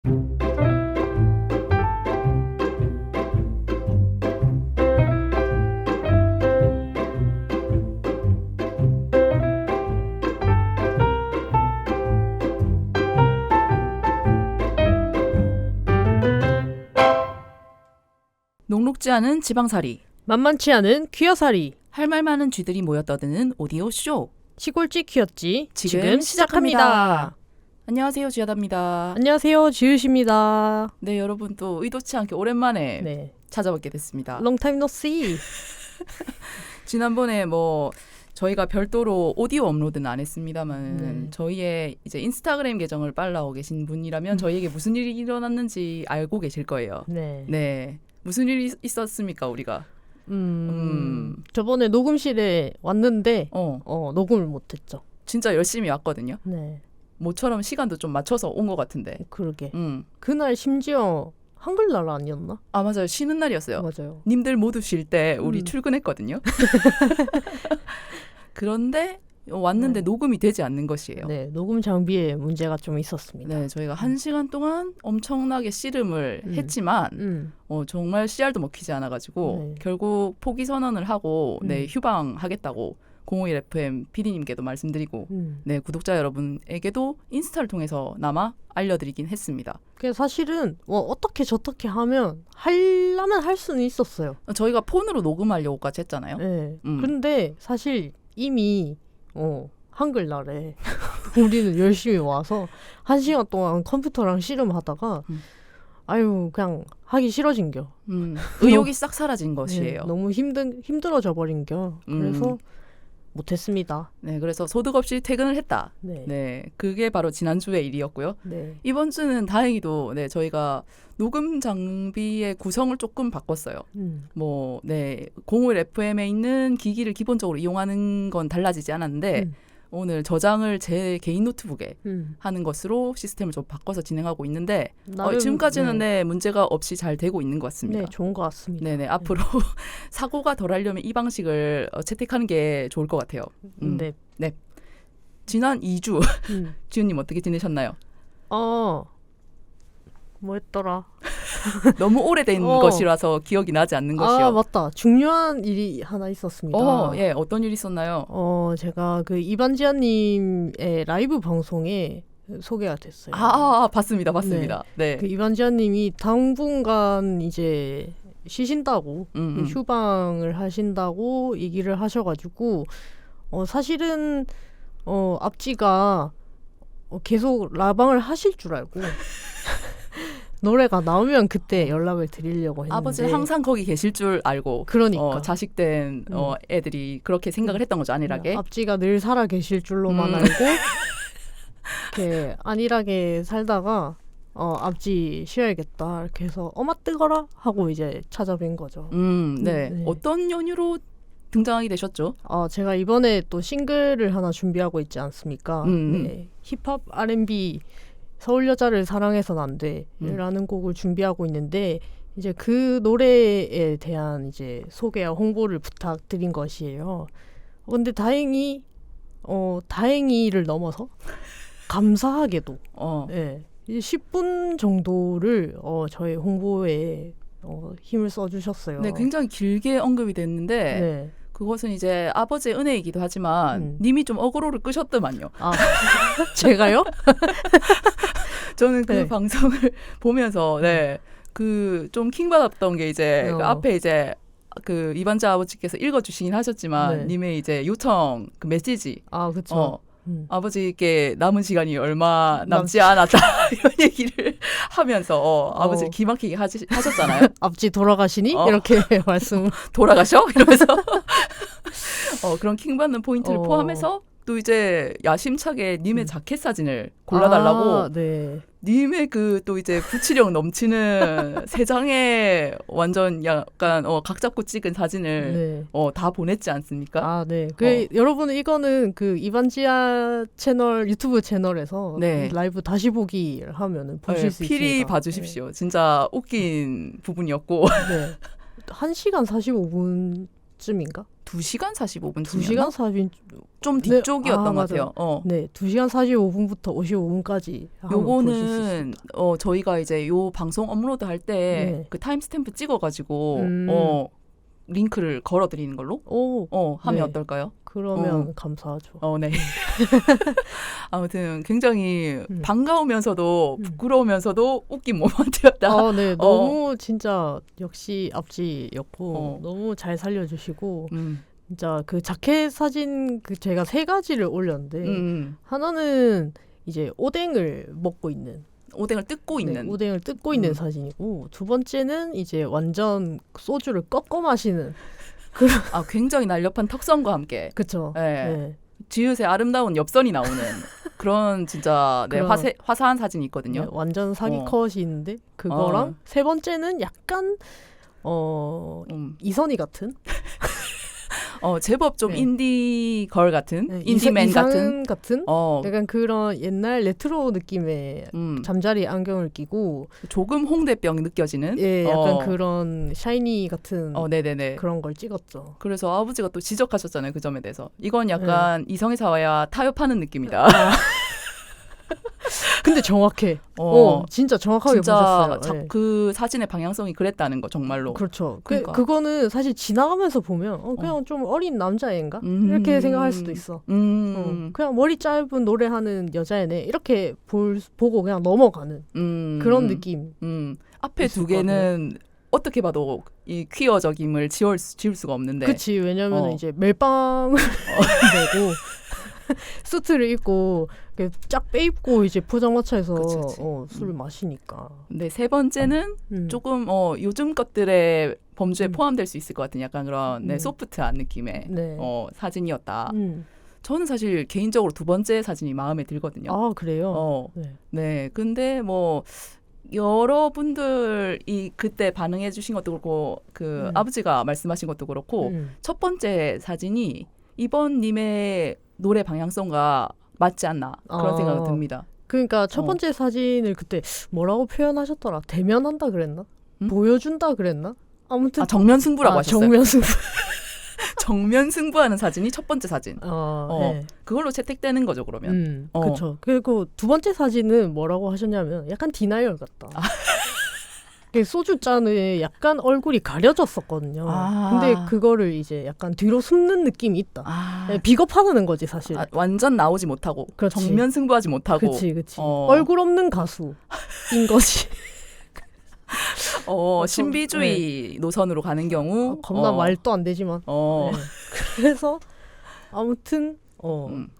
녹록지 않은 지방살이, 만만치 않은 퀴어살이, 할 말 많은 쥐들이 모여 떠드는 오디오 쇼. 시골쥐 퀴어쥐 지금 시작합니다. 안녕하세요, 쥐하다입니다. 안녕하세요, 지읒입니다. 네, 여러분 또 의도치 않게 오랜만에 네. 찾아뵙게 됐습니다. Long time no see. 지난번에 저희가 별도로 오디오 업로드는 안 했습니다만 저희의 이제 인스타그램 계정을 팔로우 계신 분이라면 저희에게 무슨 일이 일어났는지 알고 계실 거예요. 네. 네. 무슨 일이 있었습니까, 우리가? 저번에 녹음실에 왔는데 녹음을 못했죠. 진짜 열심히 왔거든요. 네. 모처럼 시간도 좀 맞춰서 온 것 같은데. 그러게. 그날 심지어 한글날 아니었나? 아, 맞아요. 쉬는 날이었어요. 맞아요. 님들 모두 쉴 때 우리 출근했거든요. 그런데 왔는데 네. 녹음이 되지 않는 것이에요. 네, 녹음 장비에 문제가 좀 있었습니다. 네, 저희가 1시간 동안 엄청나게 씨름을 했지만 정말 씨알도 먹히지 않아가지고 결국 포기 선언을 하고 휴방하겠다고 051 FM PD님께도 말씀드리고 네, 구독자 여러분에게도 인스타를 통해서 남아 알려드리긴 했습니다. 그게 사실은 어떻게 저떻게 하면 하려면 할 수는 있었어요. 저희가 폰으로 녹음하려고까지 했잖아요. 네. 근데 사실 이미 한글날에 우리는 열심히 와서 1시간 동안 컴퓨터랑 씨름하다가 아유 그냥 하기 싫어진겨. 의욕이 싹 사라진 것이에요. 네, 너무 힘들어져 버린겨. 그래서 못했습니다. 네, 그래서 소득 없이 퇴근을 했다. 네. 네, 그게 바로 지난주의 일이었고요. 네. 이번 주는 다행히도 저희가 녹음 장비의 구성을 조금 바꿨어요. 051 FM에 있는 기기를 기본적으로 이용하는 건 달라지지 않았는데 오늘 저장을 제 개인 노트북에 하는 것으로 시스템을 좀 바꿔서 진행하고 있는데 지금까지는 문제가 없이 잘 되고 있는 것 같습니다. 네, 좋은 것 같습니다. 네네, 앞으로 사고가 덜하려면 이 방식을 채택하는 게 좋을 것 같아요. 네. 지난 2주 지훈님 어떻게 지내셨나요? 뭐 했더라? 너무 오래된 것이라서 기억이 나지 않는 것이요. 아, 맞다. 중요한 일이 하나 있었습니다. 예, 어떤 일이 있었나요? 제가 그 이반지아님의 라이브 방송에 소개가 됐어요. 봤습니다. 네. 그 이반지아님이 당분간 이제 쉬신다고 휴방을 하신다고 얘기를 하셔가지고 사실은 앞지가 계속 라방을 하실 줄 알고 노래가 나오면 그때 연락을 드리려고 했는데 아버지는 항상 거기 계실 줄 알고 그러니까 자식된 애들이 그렇게 생각을 했던 거죠. 안일하게. 앞지가 늘 살아 계실 줄로만 알고 이렇게 안일하게 살다가 앞지 쉬어야겠다 이렇게 해서 어마 뜨거라 하고 이제 찾아뵌 거죠. 네. 어떤 연유로 등장하게 되셨죠? 제가 이번에 또 싱글을 하나 준비하고 있지 않습니까? 네. 힙합 R&B 서울 여자를 사랑해선 안 돼라는 곡을 준비하고 있는데 이제 그 노래에 대한 이제 소개와 홍보를 부탁드린 것이에요. 근데 다행히를 넘어서 감사하게도 10분 정도를 저의 홍보에 힘을 써주셨어요. 네, 굉장히 길게 언급이 됐는데 그것은 이제 아버지의 은혜이기도 하지만 님이 좀 어그로를 끄셨더만요. 제가요? 저는 그 방송을 보면서 그 좀 킹받았던 게 이제 그 앞에 이제 그 이반자 아버지께서 읽어주시긴 하셨지만 님의 이제 요청 그 메시지 그렇죠. 아버지께 남은 시간이 얼마 남지 않았다 이런 얘기를 하면서 아버지를 기막히게 하셨잖아요. 앞지 돌아가시니? 이렇게 말씀. 돌아가셔? 이러면서 그런 킹받는 포인트를 포함해서 또 이제 야심차게 님의 자켓 사진을 골라달라고 님의 그 또 이제 부치력 넘치는 세 장의 완전 약간 각 잡고 찍은 사진을 다 보냈지 않습니까? 네. 여러분 이거는 그 이반지아 채널 유튜브 채널에서 라이브 다시 보기를 하면은 보실 수 있습니다. 필히 봐주십시오. 진짜 웃긴 부분이었고 1시간 45분쯤인가? 2시간 45분 2시간 40분 좀 뒤쪽이었던 것 맞아요. 같아요. 네, 2시간 45분부터 55분까지. 요거는 저희가 이제 요 방송 업로드 할 때 그 타임스탬프 찍어가지고 링크를 걸어드리는 걸로 하면 네. 어떨까요? 그러면 감사하죠. 네. 아무튼 굉장히 반가우면서도 부끄러우면서도 웃긴 모먼트였다. 네, 너무 진짜 역시 앞지였고 너무 잘 살려주시고 진짜 그 자켓 사진 제가 3가지를 올렸는데 하나는 이제 오뎅을 먹고 있는 오뎅을 뜯고 있는 오뎅을 뜯고 있는 사진이고 두 번째는 이제 완전 소주를 꺾어 마시는 굉장히 날렵한 턱선과 함께 그쵸. 네. 지읒의 아름다운 엽선이 나오는 그런 진짜 화사한 사진이 있거든요. 네, 완전 사기 컷인데 그거랑 세 번째는 약간 이선희 같은 제법 좀 인디 걸 같은 인디맨 같은 약간 그런 옛날 레트로 느낌의 잠자리 안경을 끼고 조금 홍대병 느껴지는 약간 그런 샤이니 같은 네네네. 그런 걸 찍었죠. 그래서 아버지가 또 지적하셨잖아요. 그 점에 대해서 이건 약간 이성애사와야 타협하는 느낌이다. 근데 정확해. 진짜 정확하게 보셨어요. 그 사진의 방향성이 그랬다는 거 정말로. 그렇죠. 그러니까. 그거는 사실 지나가면서 보면 그냥 좀 어린 남자애인가? 이렇게 생각할 수도 있어. 그냥 머리 짧은 노래하는 여자애네 이렇게 보고 그냥 넘어가는 그런 느낌. 앞에 두 개는 어떻게 봐도 이 퀴어적임을 지울 수가 없는데. 그치. 왜냐면 이제 멜빵을 내고 수트를 입고 쫙 빼입고 이제 포장마차에서 술을 마시니까. 네, 세 번째는 조금 요즘 것들의 범주에 포함될 수 있을 것 같은 약간 그런 소프트한 느낌의 사진이었다. 저는 사실 개인적으로 두 번째 사진이 마음에 들거든요. 아, 그래요? 네. 근데 뭐 여러분들이 그때 반응해 주신 것도 그렇고 아버지가 말씀하신 것도 그렇고 첫 번째 사진이 이번 님의 노래 방향성과 맞지 않나 그런 생각이 듭니다. 그러니까 첫 번째 사진을 그때 뭐라고 표현하셨더라? 대면한다 그랬나? 보여준다 그랬나? 아무튼 정면 승부라고 하셨어요. 정면 승부. 정면 승부하는 사진이 첫 번째 사진. 네. 그걸로 채택되는 거죠, 그러면. 그렇죠. 그리고 두 번째 사진은 뭐라고 하셨냐면 약간 디나이얼 같다. 소주 잔에 약간 얼굴이 가려졌었거든요. 근데 그거를 이제 약간 뒤로 숨는 느낌이 있다. 비겁하다는 거지 사실. 완전 나오지 못하고 그렇지. 정면 승부하지 못하고. 그렇지. 얼굴 없는 가수인 거지. 신비주의 노선으로 가는 경우 겁나 말도 안 되지만. 네. 그래서 아무튼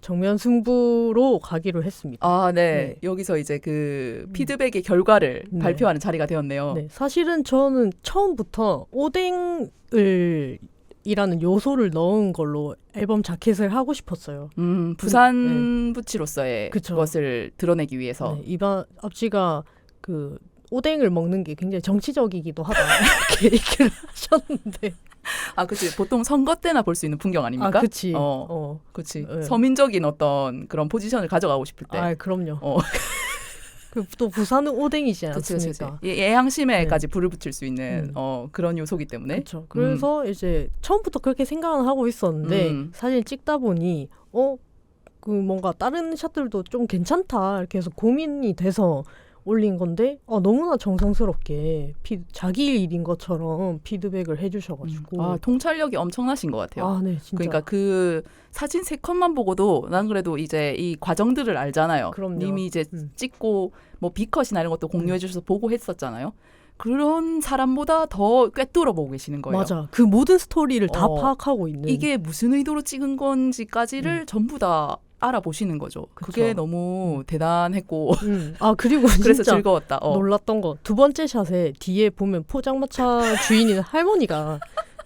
정면 승부로 가기로 했습니다. 네. 여기서 이제 그 피드백의 결과를 발표하는 자리가 되었네요. 네. 사실은 저는 처음부터 오뎅을 이라는 요소를 넣은 걸로 앨범 자켓을 하고 싶었어요. 부산 부치로서의 그것을 드러내기 위해서. 이번 앞지가 그 오뎅을 먹는 게 굉장히 정치적이기도 하다 이렇게 얘기를 하셨는데. 그치. 보통 선거 때나 볼 수 있는 풍경 아닙니까? 그치. 그치. 네. 서민적인 어떤 그런 포지션을 가져가고 싶을 때. 그럼요. 또 부산은 오뎅이지 않습니까? 예향심에까지 불을 붙일 수 있는 그런 요소기 때문에. 그렇죠. 그래서 이제 처음부터 그렇게 생각은 하고 있었는데 사진 찍다 보니 그 뭔가 다른 샷들도 좀 괜찮다 이렇게 해서 고민이 돼서 올린 건데 너무나 정성스럽게 자기 일인 것처럼 피드백을 해주셔가지고 통찰력이 엄청나신 것 같아요. 네, 진짜. 그러니까 그 사진 3컷만 보고도 난 그래도 이제 이 과정들을 알잖아요. 그럼요. 님이 이제 찍고 뭐 B컷이나 이런 것도 공유해 주셔서 보고 했었잖아요. 그런 사람보다 더 꿰뚫어 보고 계시는 거예요. 맞아. 그 모든 스토리를 다 파악하고 있는. 이게 무슨 의도로 찍은 건지까지를 전부 다 알아보시는 거죠. 그쵸. 그게 너무 대단했고 그리고 그래서 진짜 즐거웠다. 놀랐던 거 두 번째 샷에 뒤에 보면 포장마차 주인인 할머니가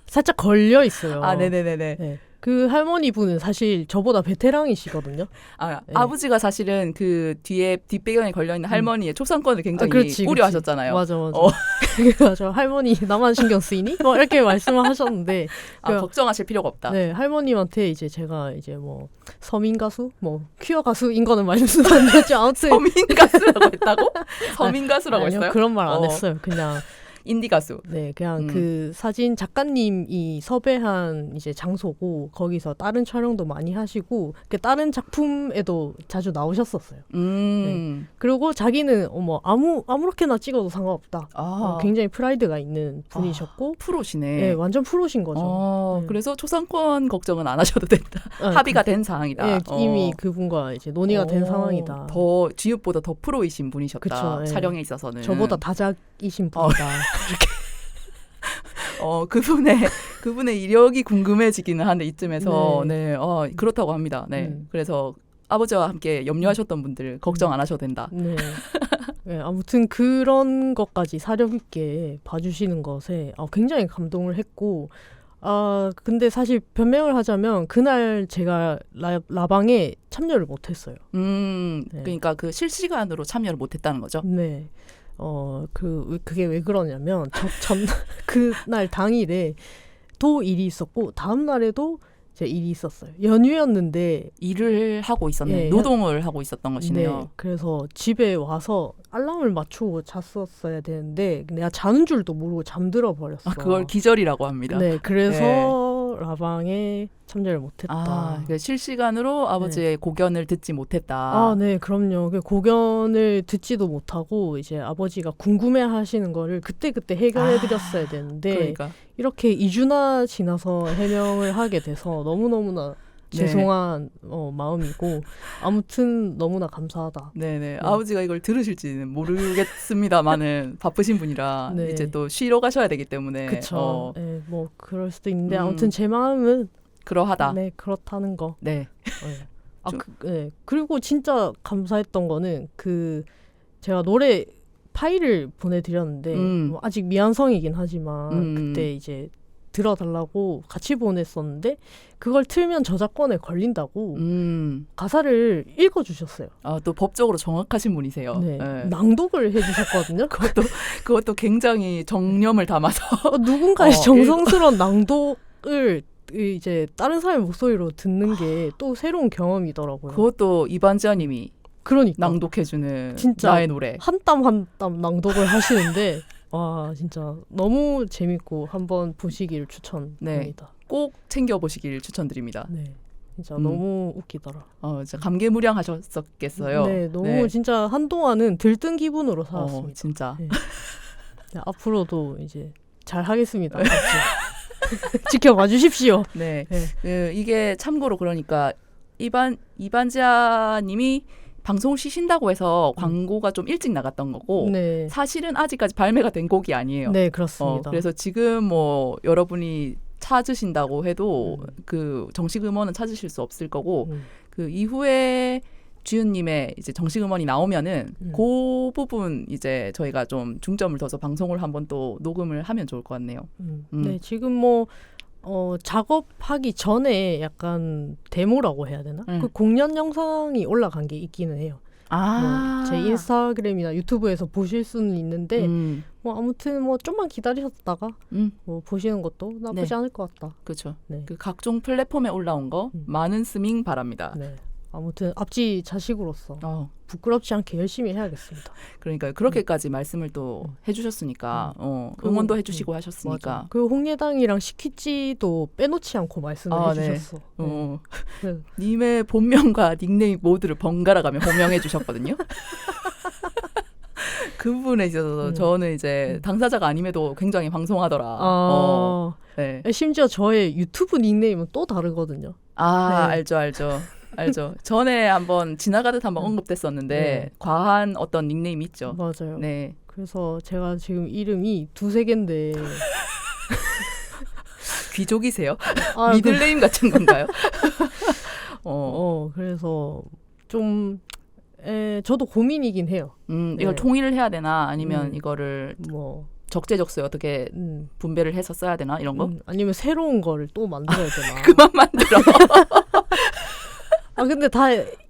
살짝 걸려 있어요. 네네네네. 네. 그 할머니 분은 사실 저보다 베테랑이시거든요. 네. 아버지가 사실은 그 뒤에 뒷배경에 걸려있는 할머니의 초상권을 굉장히 우려하셨잖아요. 맞아. 맞아. 할머니 나만 신경 쓰이니? 뭐 이렇게 말씀을 하셨는데 걱정하실 필요가 없다. 네, 할머님한테 이제 제가 이제 뭐 서민 가수, 뭐 퀴어 가수인 거는 말씀 안 드렸지. 아무튼 서민 가수라고 했다고? 서민 가수라고 아니요, 했어요? 그런 말 안 했어요. 그냥 인디 가수. 네, 그냥 그 사진 작가님이 섭외한 이제 장소고 거기서 다른 촬영도 많이 하시고 그 다른 작품에도 자주 나오셨었어요. 네. 그리고 자기는 아무렇게나 찍어도 상관없다. 굉장히 프라이드가 있는 분이셨고 프로시네. 네, 완전 프로신 거죠. 네. 그래서 초상권 걱정은 안 하셔도 된다. 합의가 된 사항이다. 네, 이미 그분과 이제 논의가 된 상황이다. 더 지읒보다 더 프로이신 분이셨다. 그쵸, 네. 촬영에 있어서는 저보다 다작이신 분이다. 그분의 이력이 궁금해지기는 한데 이쯤에서 그렇다고 합니다. 네. 그래서 아버지와 함께 염려하셨던 분들 걱정 안 하셔도 된다. 네. 네, 아무튼 그런 것까지 사력 있게 봐주시는 것에 굉장히 감동을 했고 근데 사실 변명을 하자면 그날 제가 라방에 참여를 못했어요. 네. 그러니까 그 실시간으로 참여를 못했다는 거죠? 네. 그게 왜 그러냐면 그날 당일에 또 일이 있었고 다음 날에도 제 일이 있었어요. 연휴였는데 일을 하고 있었네요. 예, 노동을 하고 있었던 것이네요. 네, 그래서 집에 와서 알람을 맞추고 잤었어야 되는데 내가 자는 줄도 모르고 잠들어 버렸어. 그걸 기절이라고 합니다. 네, 그래서 라방에 참여를 못했다. 실시간으로 아버지의 공연을 듣지 못했다. 네, 그럼요. 공연을 듣지도 못하고 이제 아버지가 궁금해하시는 거를 그때 해결해드렸어야 되는데 그러니까. 이렇게 2주나 지나서 해명을 하게 돼서 너무너무나 죄송한 마음이고 아무튼 너무나 감사하다. 네네. 아버지가 이걸 들으실지는 모르겠습니다만은 바쁘신 분이라 이제 또 쉬러 가셔야 되기 때문에 그쵸. 네, 뭐 그럴 수도 있는데 아무튼 제 마음은 그러하다. 네, 그렇다는 거. 네. 그리고 진짜 감사했던 거는 제가 노래 파일을 보내드렸는데 아직 미완성이긴 하지만 그때 이제 들어달라고 같이 보냈었는데 그걸 틀면 저작권에 걸린다고 가사를 읽어주셨어요. 또 법적으로 정확하신 분이세요. 네. 낭독을 해주셨거든요. 그것도 굉장히 정념을 담아서 누군가의 정성스러운 낭독을 이제 다른 사람의 목소리로 듣는 게 또 새로운 경험이더라고요. 그것도 이반지아님이 그러니까 낭독해주는 진짜 나의 노래 한 땀 한 땀 낭독을 하시는데 와 진짜 너무 재밌고 한번 보시길 추천합니다. 꼭 챙겨보시길 추천드립니다. 네, 진짜 너무 웃기더라. 진짜 감개무량하셨었겠어요. 네, 너무 진짜 한동안은 들뜬 기분으로 살았습니다. 진짜. 네. 앞으로도 이제 잘 하겠습니다. 지켜봐 주십시오. 네. 이게 참고로 그러니까 이반지아님이 방송을 쉬신다고 해서 광고가 좀 일찍 나갔던 거고 사실은 아직까지 발매가 된 곡이 아니에요. 네, 그렇습니다. 그래서 지금 뭐 여러분이 찾으신다고 해도 그 정식 음원은 찾으실 수 없을 거고 그 이후에 주윤님의 이제 정식 음원이 나오면은 그 부분 이제 저희가 좀 중점을 둬서 방송을 한번 또 녹음을 하면 좋을 것 같네요. 네, 지금 뭐 작업하기 전에 약간 데모라고 해야 되나? 그 공연 영상이 올라간 게 있기는 해요. 제 인스타그램이나 유튜브에서 보실 수는 있는데 뭐 아무튼 뭐 좀만 기다리셨다가 뭐 보시는 것도 나쁘지 않을 것 같다. 그렇죠. 네. 그 각종 플랫폼에 올라온 거 많은 스밍 바랍니다. 네. 아무튼 앞지 자식으로서 부끄럽지 않게 열심히 해야겠습니다. 그러니까 그렇게까지 말씀을 또 해주셨으니까 응원도 해주시고 하셨으니까. 맞아. 그 홍예당이랑 시키찌도 빼놓지 않고 말씀을 해주셨어. 네. 님의 본명과 닉네임 모두를 번갈아가며 호명해 주셨거든요. 그 부분에 있어서 저는 이제 당사자가 아님에도 굉장히 방송하더라. 네. 심지어 저의 유튜브 닉네임은 또 다르거든요. 알죠. 전에 한번 지나가듯 한번 언급됐었는데 과한 어떤 닉네임이 있죠. 맞아요. 네. 그래서 제가 지금 이름이 2-3개인데 귀족이세요? 미들네임 같은 건가요? 그래서 좀 저도 고민이긴 해요. 이걸 통일을 해야 되나 아니면 이거를 뭐 적재적소에 어떻게 분배를 해서 써야 되나 이런 거? 아니면 새로운 거를 또 만들어야 되나? 그만 만들어. 근데 다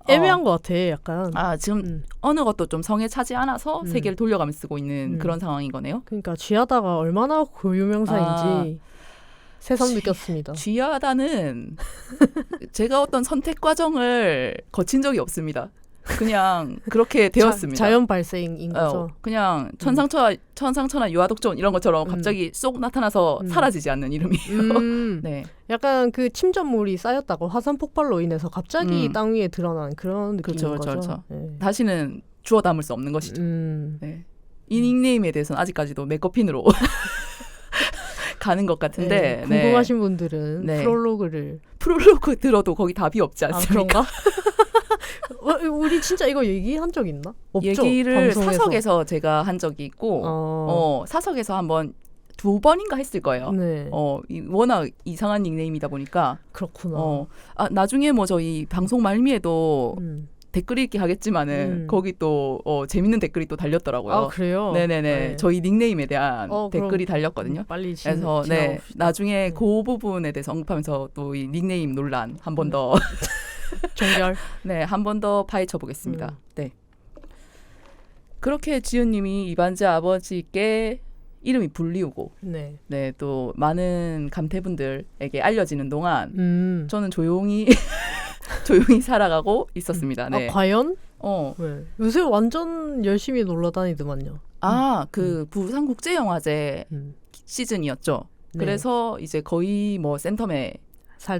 애매한 것 같아, 약간. 지금 어느 것도 좀 성에 차지 않아서 세 개를 돌려가며 쓰고 있는 그런 상황인 거네요. 그러니까 쥐하다가 얼마나 고유명사인지 새삼 느꼈습니다. 쥐하다는 제가 어떤 선택 과정을 거친 적이 없습니다. 그냥 그렇게 되었습니다. 자연 발생인 거죠. 그냥 천상천하 유아독존 이런 것처럼 갑자기 쏙 나타나서 사라지지 않는 이름이에요. 네. 약간 그 침전물이 쌓였다고 화산 폭발로 인해서 갑자기 땅 위에 드러난 그런 느낌인 거죠. 그렇죠. 네. 다시는 주워 담을 수 없는 것이죠. 네. 이 닉네임에 대해서는 아직까지도 메커핀으로 가는 것 같은데 궁금하신 분들은 프롤로그 들어도 거기 답이 없지 않습니까? 우리 진짜 이거 얘기한 적 있나? 없죠. 얘기를 방송에서. 사석에서 제가 한 적이 있고 사석에서 한번 2번인가 했을 거예요. 네. 워낙 이상한 닉네임이다 보니까 그렇구나. 나중에 뭐 저희 방송 말미에도 댓글 읽기 하겠지만은 거기 또 재밌는 댓글이 또 달렸더라고요. 아 그래요? 네네네. 네. 저희 닉네임에 대한 댓글이 그럼 달렸거든요. 빨리 그래서 나중에 그 부분에 대해서 언급하면서 또 이 닉네임 논란 한 번 더 종결. 네, 한 번 더 파헤쳐 보겠습니다. 네. 그렇게 지은님이 이반지 아버지께 이름이 불리우고 네, 또 많은 감태분들에게 알려지는 동안 저는 조용히 살아가고 있었습니다. 네. 과연? 요새 완전 열심히 놀러 다니더만요. 그 부산국제영화제 시즌이었죠. 네. 그래서 이제 거의 뭐 센텀에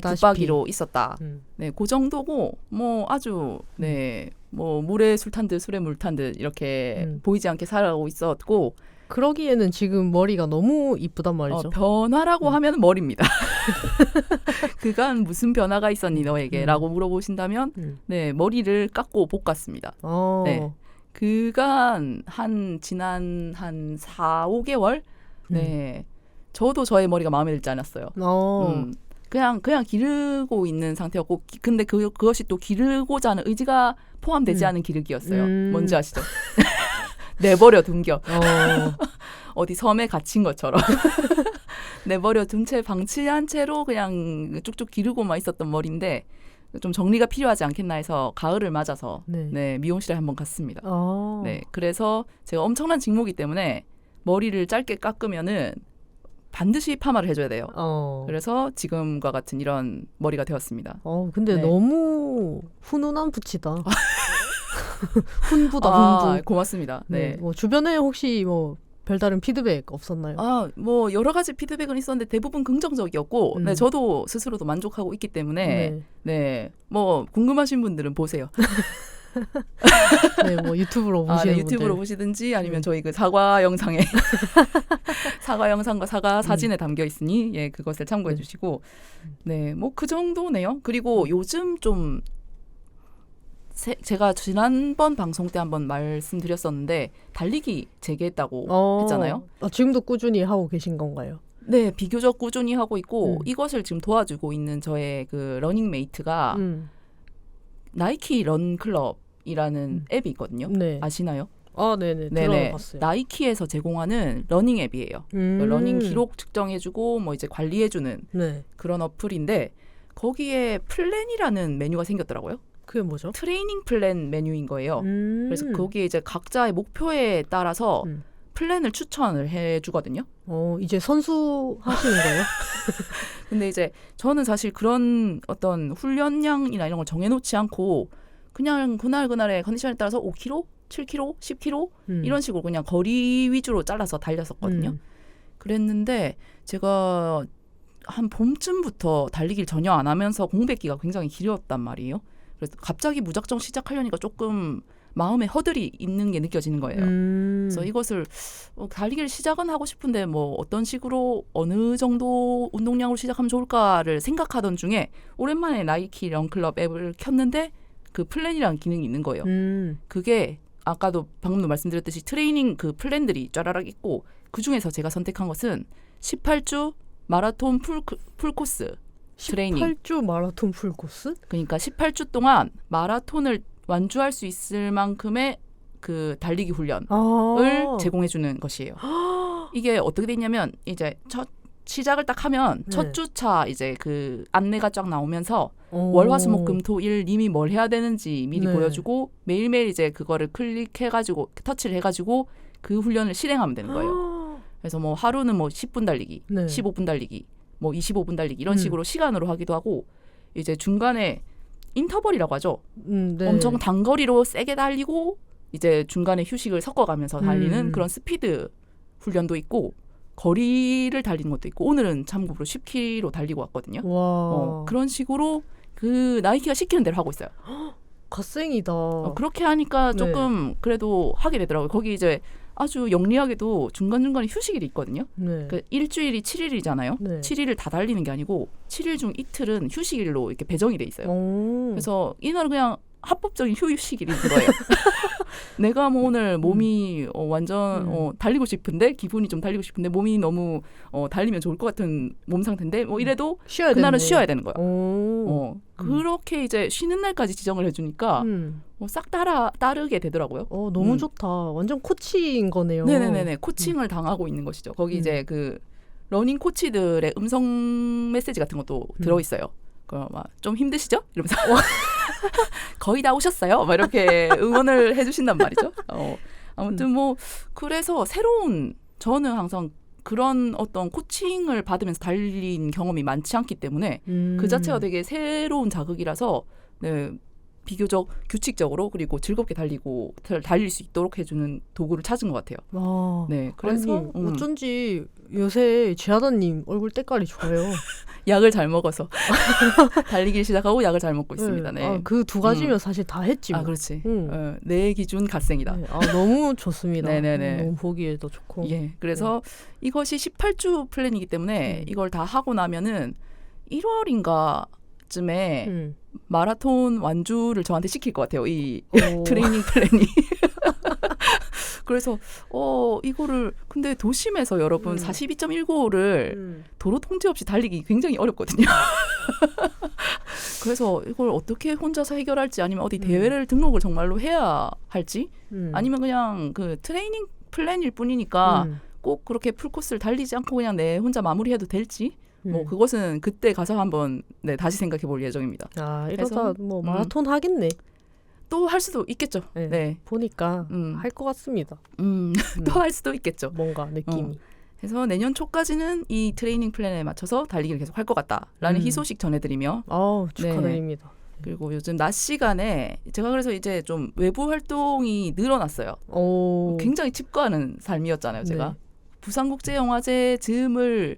붙박이로 있었다. 네, 그 정도고 뭐 아주 뭐 물에 술 탄 듯 술에 물 탄 듯 이렇게 보이지 않게 살아가고 있었고 그러기에는 지금 머리가 너무 이쁘단 말이죠. 변화라고 하면 머리입니다. 그간 무슨 변화가 있었니 너에게? 라고 물어보신다면 네, 머리를 깎고 볶았습니다. 네. 그간 지난 한 4, 5개월? 네. 저도 저의 머리가 마음에 들지 않았어요. 그냥 기르고 있는 상태였고 근데 그것이 또 기르고자 하는 의지가 포함되지 않은 기르기였어요. 뭔지 아시죠? 내버려 둔겨. 어디 섬에 갇힌 것처럼 내버려 둔 채 방치한 채로 그냥 쭉쭉 기르고만 있었던 머리인데 좀 정리가 필요하지 않겠나 해서 가을을 맞아서 미용실에 한번 갔습니다. 네, 그래서 제가 엄청난 직모이기 때문에 머리를 짧게 깎으면은 반드시 파마를 해줘야 돼요. 그래서 지금과 같은 이런 머리가 되었습니다. 근데 너무 훈훈한 붓이다. 훈부다, 훈부. 고맙습니다. 네. 뭐 주변에 혹시 뭐 별다른 피드백 없었나요? 뭐 여러 가지 피드백은 있었는데 대부분 긍정적이었고, 네, 저도 스스로도 만족하고 있기 때문에, 뭐 궁금하신 분들은 보세요. 네, 뭐 유튜브로 보시는 유튜브로 분들. 보시든지 아니면 저희 그 사과 영상에 사과 영상과 사과 사진에 담겨 있으니 그것을 참고해 주시고, 네, 뭐 그 정도네요. 그리고 요즘 좀 제가 지난번 방송 때 한번 말씀드렸었는데 달리기 재개했다고 했잖아요. 지금도 꾸준히 하고 계신 건가요? 네, 비교적 꾸준히 하고 있고 이것을 지금 도와주고 있는 저의 그 러닝메이트가 나이키 런클럽이라는 앱이 있거든요. 네. 아시나요? 네네. 들어봤어요. 나이키에서 제공하는 러닝 앱이에요. 러닝 기록 측정해주고 뭐 이제 관리해주는 그런 어플인데 거기에 플랜이라는 메뉴가 생겼더라고요. 그게 뭐죠? 트레이닝 플랜 메뉴인 거예요. 그래서 거기에 이제 각자의 목표에 따라서 플랜을 추천을 해주거든요. 이제 선수 하시는 거예요? 근데 이제 저는 사실 그런 어떤 훈련량이나 이런 걸 정해놓지 않고 그냥 그날의 컨디션에 따라서 5km, 7km, 10km 이런 식으로 그냥 거리 위주로 잘라서 달렸었거든요. 그랬는데 제가 한 봄쯤부터 달리기를 전혀 안 하면서 공백기가 굉장히 길었단 말이에요. 그래서 갑자기 무작정 시작하려니까 조금 마음에 허들이 있는 게 느껴지는 거예요. 그래서 이것을 달리기를 시작은 하고 싶은데 뭐 어떤 식으로 어느 정도 운동량으로 시작하면 좋을까를 생각하던 중에 오랜만에 나이키 런클럽 앱을 켰는데 그 플랜이라는 기능이 있는 거예요. 그게 아까도 방금도 말씀드렸듯이 트레이닝 그 플랜들이 쫘라락 있고 그중에서 제가 선택한 것은 18주 마라톤 풀코스 트레이닝. 18주 마라톤 풀코스? 그러니까 18주 동안 마라톤을 완주할 수 있을 만큼의 그 달리기 훈련을 제공해 주는 것이에요. 이게 어떻게 돼 있냐면 이제 첫 시작을 딱 하면 첫 주차 이제 그 안내가 쫙 나오면서 월화수목금토일 님이 뭘 해야 되는지 미리 보여주고 매일매일 이제 그거를 클릭해가지고 터치를 해가지고 그 훈련을 실행하면 되는 거예요. 그래서 뭐 하루는 뭐 10분 달리기, 15분 달리기, 뭐 25분 달리기 이런 식으로 시간으로 하기도 하고 이제 중간에 인터벌이라고 하죠. 네. 엄청 단거리로 세게 달리고 이제 중간에 휴식을 섞어가면서 달리는 그런 스피드 훈련도 있고 거리를 달리는 것도 있고 오늘은 참고로 10km 달리고 왔거든요. 그런 식으로 그 나이키가 시키는 대로 하고 있어요. 갓생이다. 그렇게 하니까 조금 그래도 하게 되더라고요. 거기 이제 아주 영리하게도 중간중간에 휴식일이 있거든요. 그 일주일이 7일이잖아요. 7일을 다 달리는 게 아니고 7일 중 이틀은 휴식일로 이렇게 배정이 돼 있어요. 그래서 이날은 그냥 합법적인 휴식일인 거예요. 내가 뭐 오늘 몸이 완전 달리고 싶은데 기분이 좀 달리고 싶은데 몸이 너무 달리면 좋을 것 같은 몸 상태인데 뭐 이래도 그날은 쉬어야 되는 거예요. 그렇게 이제 쉬는 날까지 지정을 해주니까 싹 따르게 되더라고요. 너무 좋다. 완전 코치인 거네요. 네네네. 코칭을 당하고 있는 것이죠. 거기 이제 그 러닝 코치들의 음성 메시지 같은 것도 들어있어요. 좀 힘드시죠? 이러면서 거의 다 오셨어요. 막 이렇게 응원을 해주신단 말이죠. 아무튼 뭐 그래서 저는 항상 그런 어떤 코칭을 받으면서 달린 경험이 많지 않기 때문에 그 자체가 되게 새로운 자극이라서 네, 비교적 규칙적으로 그리고 즐겁게 달릴 수 있도록 해주는 도구를 찾은 것 같아요. 네, 그래서 아니, 어쩐지 요새 지하다님 얼굴 때깔이 좋아요. 약을 잘 먹어서 달리기 시작하고 약을 잘 먹고 있습니다. 네. 그 두 가지면 사실 다 했지. 뭐. 그렇지. 내 기준 갓생이다. 네. 너무 좋습니다. 네네네. 너무 보기에도 좋고. 예, 그래서 이것이 18주 플랜이기 때문에 이걸 다 하고 나면은 1월인가쯤에 마라톤 완주를 저한테 시킬 것 같아요. 이 트레이닝 플랜이. 그래서 이거를 근데 도심에서 여러분 42.195를 도로 통제 없이 달리기 굉장히 어렵거든요. 그래서 이걸 어떻게 혼자서 해결할지 아니면 어디 대회를 등록을 정말로 해야 할지 아니면 그냥 그 트레이닝 플랜일 뿐이니까 꼭 그렇게 풀코스를 달리지 않고 그냥 내 혼자 마무리해도 될지 뭐 그것은 그때 가서 한번 다시 생각해 볼 예정입니다. 이러다 뭐 마라톤 하겠네. 또 할 수도 있겠죠. 네. 보니까 할 것 같습니다. 또 할 수도 있겠죠. 뭔가 느낌이. 그래서 내년 초까지는 이 트레이닝 플랜에 맞춰서 달리기를 계속 할 것 같다라는 희소식 전해드리며 축하드립니다. 네. 그리고 요즘 낮 시간에 제가 그래서 이제 좀 외부 활동이 늘어났어요. 굉장히 집과하는 삶이었잖아요. 제가 부산국제영화제 즈음을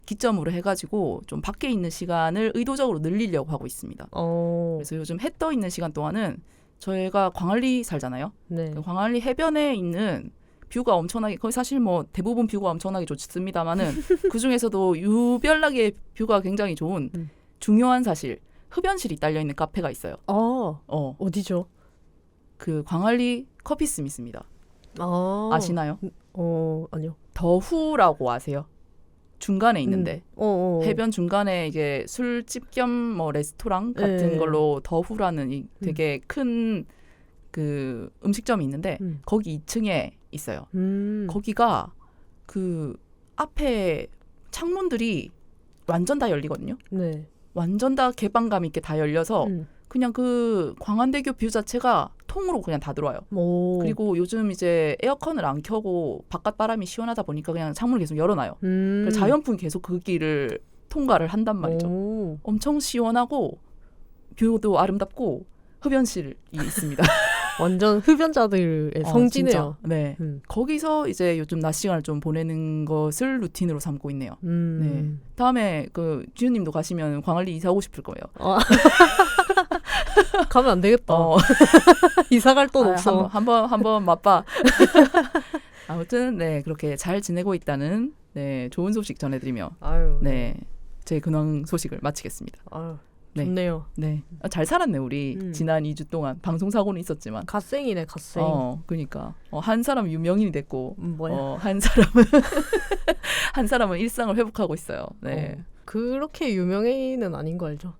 기점으로 해가지고 좀 밖에 있는 시간을 의도적으로 늘리려고 하고 있습니다. 그래서 요즘 해 떠 있는 시간 동안은 저희가 광안리 살잖아요. 그 광안리 해변에 있는 뷰가 엄청나게 거의 사실 뭐 대부분 뷰가 엄청나게 좋습니다만은 그 중에서도 유별나게 뷰가 굉장히 좋은 중요한 사실 흡연실이 딸려 있는 카페가 있어요. 어디죠? 그 광안리 커피스미스입니다. 아시나요? 아니요. 더후라고 아세요? 중간에 있는데 해변 중간에 이게 술집 겸 뭐 레스토랑 같은 걸로 더후라는 되게 큰 그 음식점이 있는데 거기 2층에 있어요. 거기가 그 앞에 창문들이 완전 다 열리거든요. 완전 다 개방감 있게 다 열려서 그냥 그 광안대교 뷰 자체가 통으로 그냥 다 들어와요. 그리고 요즘 이제 에어컨을 안 켜고 바깥 바람이 시원하다 보니까 그냥 창문을 계속 열어놔요. 자연풍이 계속 그 길을 통과를 한단 말이죠. 엄청 시원하고 뷰도 아름답고 흡연실이 있습니다. 완전 흡연자들의 성지네요. 네. 거기서 이제 요즘 낮 시간을 좀 보내는 것을 루틴으로 삼고 있네요. 네. 다음에 그 지훈님도 가시면 광안리 이사 오고 싶을 거예요. 가면 안 되겠다. 이사 갈 돈 없어. 한번 맛봐. 아무튼 네 그렇게 잘 지내고 있다는 좋은 소식 전해드리며 제 근황 소식을 마치겠습니다. 좋네요. 네. 잘 살았네 우리 지난 2주 동안 방송 사고는 있었지만 갓생이네 갓생. 그러니까 한 사람은 유명인이 됐고 뭐야? 한 사람은 일상을 회복하고 있어요. 네. 그렇게 유명인은 아닌 거 알죠?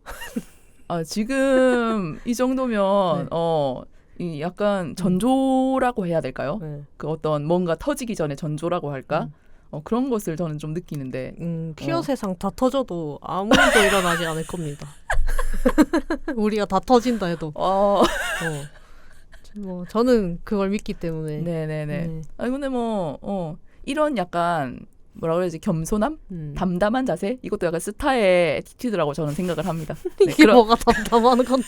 지금 이 정도면 이 약간 전조라고 해야 될까요? 그 어떤 뭔가 터지기 전에 전조라고 할까? 그런 것을 저는 좀 느끼는데 퀴어 세상 다 터져도 아무 일도 일어나지 않을 겁니다. 우리가 다 터진다 해도 뭐 저는 그걸 믿기 때문에 네네네. 근데 뭐 이런 약간 뭐라 그래야지 겸손함? 담담한 자세? 이것도 약간 스타의 애티튜드라고 저는 생각을 합니다. 네, 이게 뭐가 담담한 건데.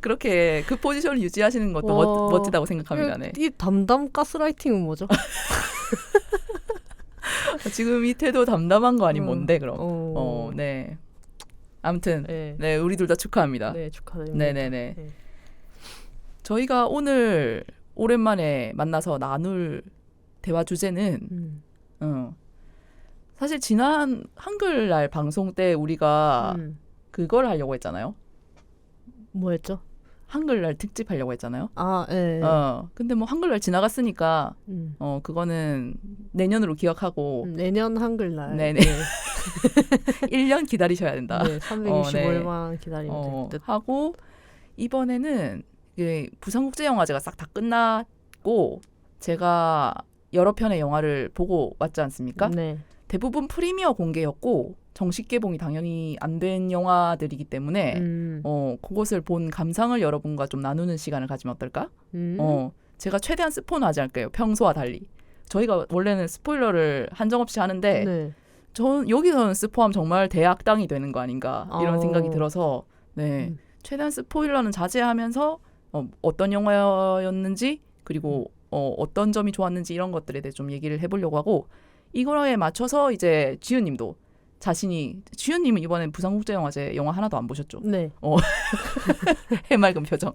그렇게 그 포지션을 유지하시는 것도 멋지다고 생각합니다. 네. 이 담담 가스라이팅은 뭐죠? 지금 이 태도 담담한 거 아니면 뭔데 그럼? 네. 아무튼 네, 우리 둘 다 축하합니다. 네, 축하드립니다. 네네네. 네. 저희가 오늘 오랜만에 만나서 나눌 대화 주제는 사실 지난 한글날 방송 때 우리가 그걸 하려고 했잖아요. 뭐였죠? 한글날 특집 하려고 했잖아요. 아, 예. 근데 뭐 한글날 지나갔으니까 그거는 내년으로 기억하고 내년 한글날. 네네. 1년 기다리셔야 된다. 네, 365일만 기다리면 될 듯. 하고 이번에는 부산국제영화제가 싹 다 끝났고 제가 여러 편의 영화를 보고 왔지 않습니까? 네. 대부분 프리미어 공개였고 정식 개봉이 당연히 안 된 영화들이기 때문에 그것을 본 감상을 여러분과 좀 나누는 시간을 가지면 어떨까? 제가 최대한 스포는 하지 않을게요. 평소와 달리. 저희가 원래는 스포일러를 한정없이 하는데 네. 전 여기서는 스포하면 정말 대악당이 되는 거 아닌가 이런 생각이 들어서 네. 최대한 스포일러는 자제하면서 어떤 영화였는지 그리고 어떤 점이 좋았는지 이런 것들에 대해 좀 얘기를 해보려고 하고 이거에 맞춰서 이제 지은님도 지은님은 이번엔 부산국제영화제 영화 하나도 안 보셨죠? 네. 해맑은 표정.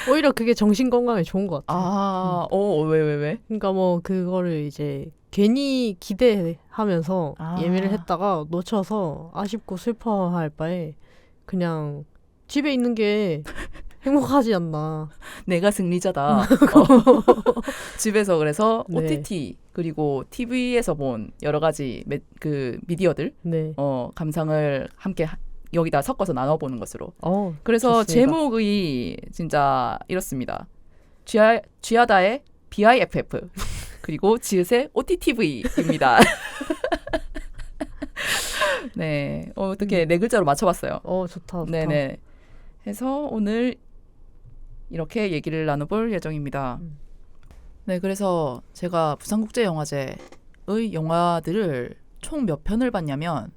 오히려 그게 정신 건강에 좋은 것 같아요. 왜? 그러니까 뭐 그거를 이제 괜히 기대하면서 예매를 했다가 놓쳐서 아쉽고 슬퍼할 바에 그냥 집에 있는 게 행복하지 않나. 내가 승리자다. 집에서 그래서 네. OTT 그리고 TV에서 본 여러 가지 그 미디어들 네. 감상을 함께 여기다 섞어서 나눠보는 것으로. 그래서 좋습니다. 제목이 진짜 이렇습니다. 쥐하다의 BIFF 그리고 지읒의 OTTV입니다. 네, 어떻게 네 글자로 맞춰봤어요. 좋다. 네네. 해서 오늘 이렇게 얘기를 나눠볼 예정입니다. 네, 그래서 제가 부산국제영화제의 영화들을 총 몇 편을 봤냐면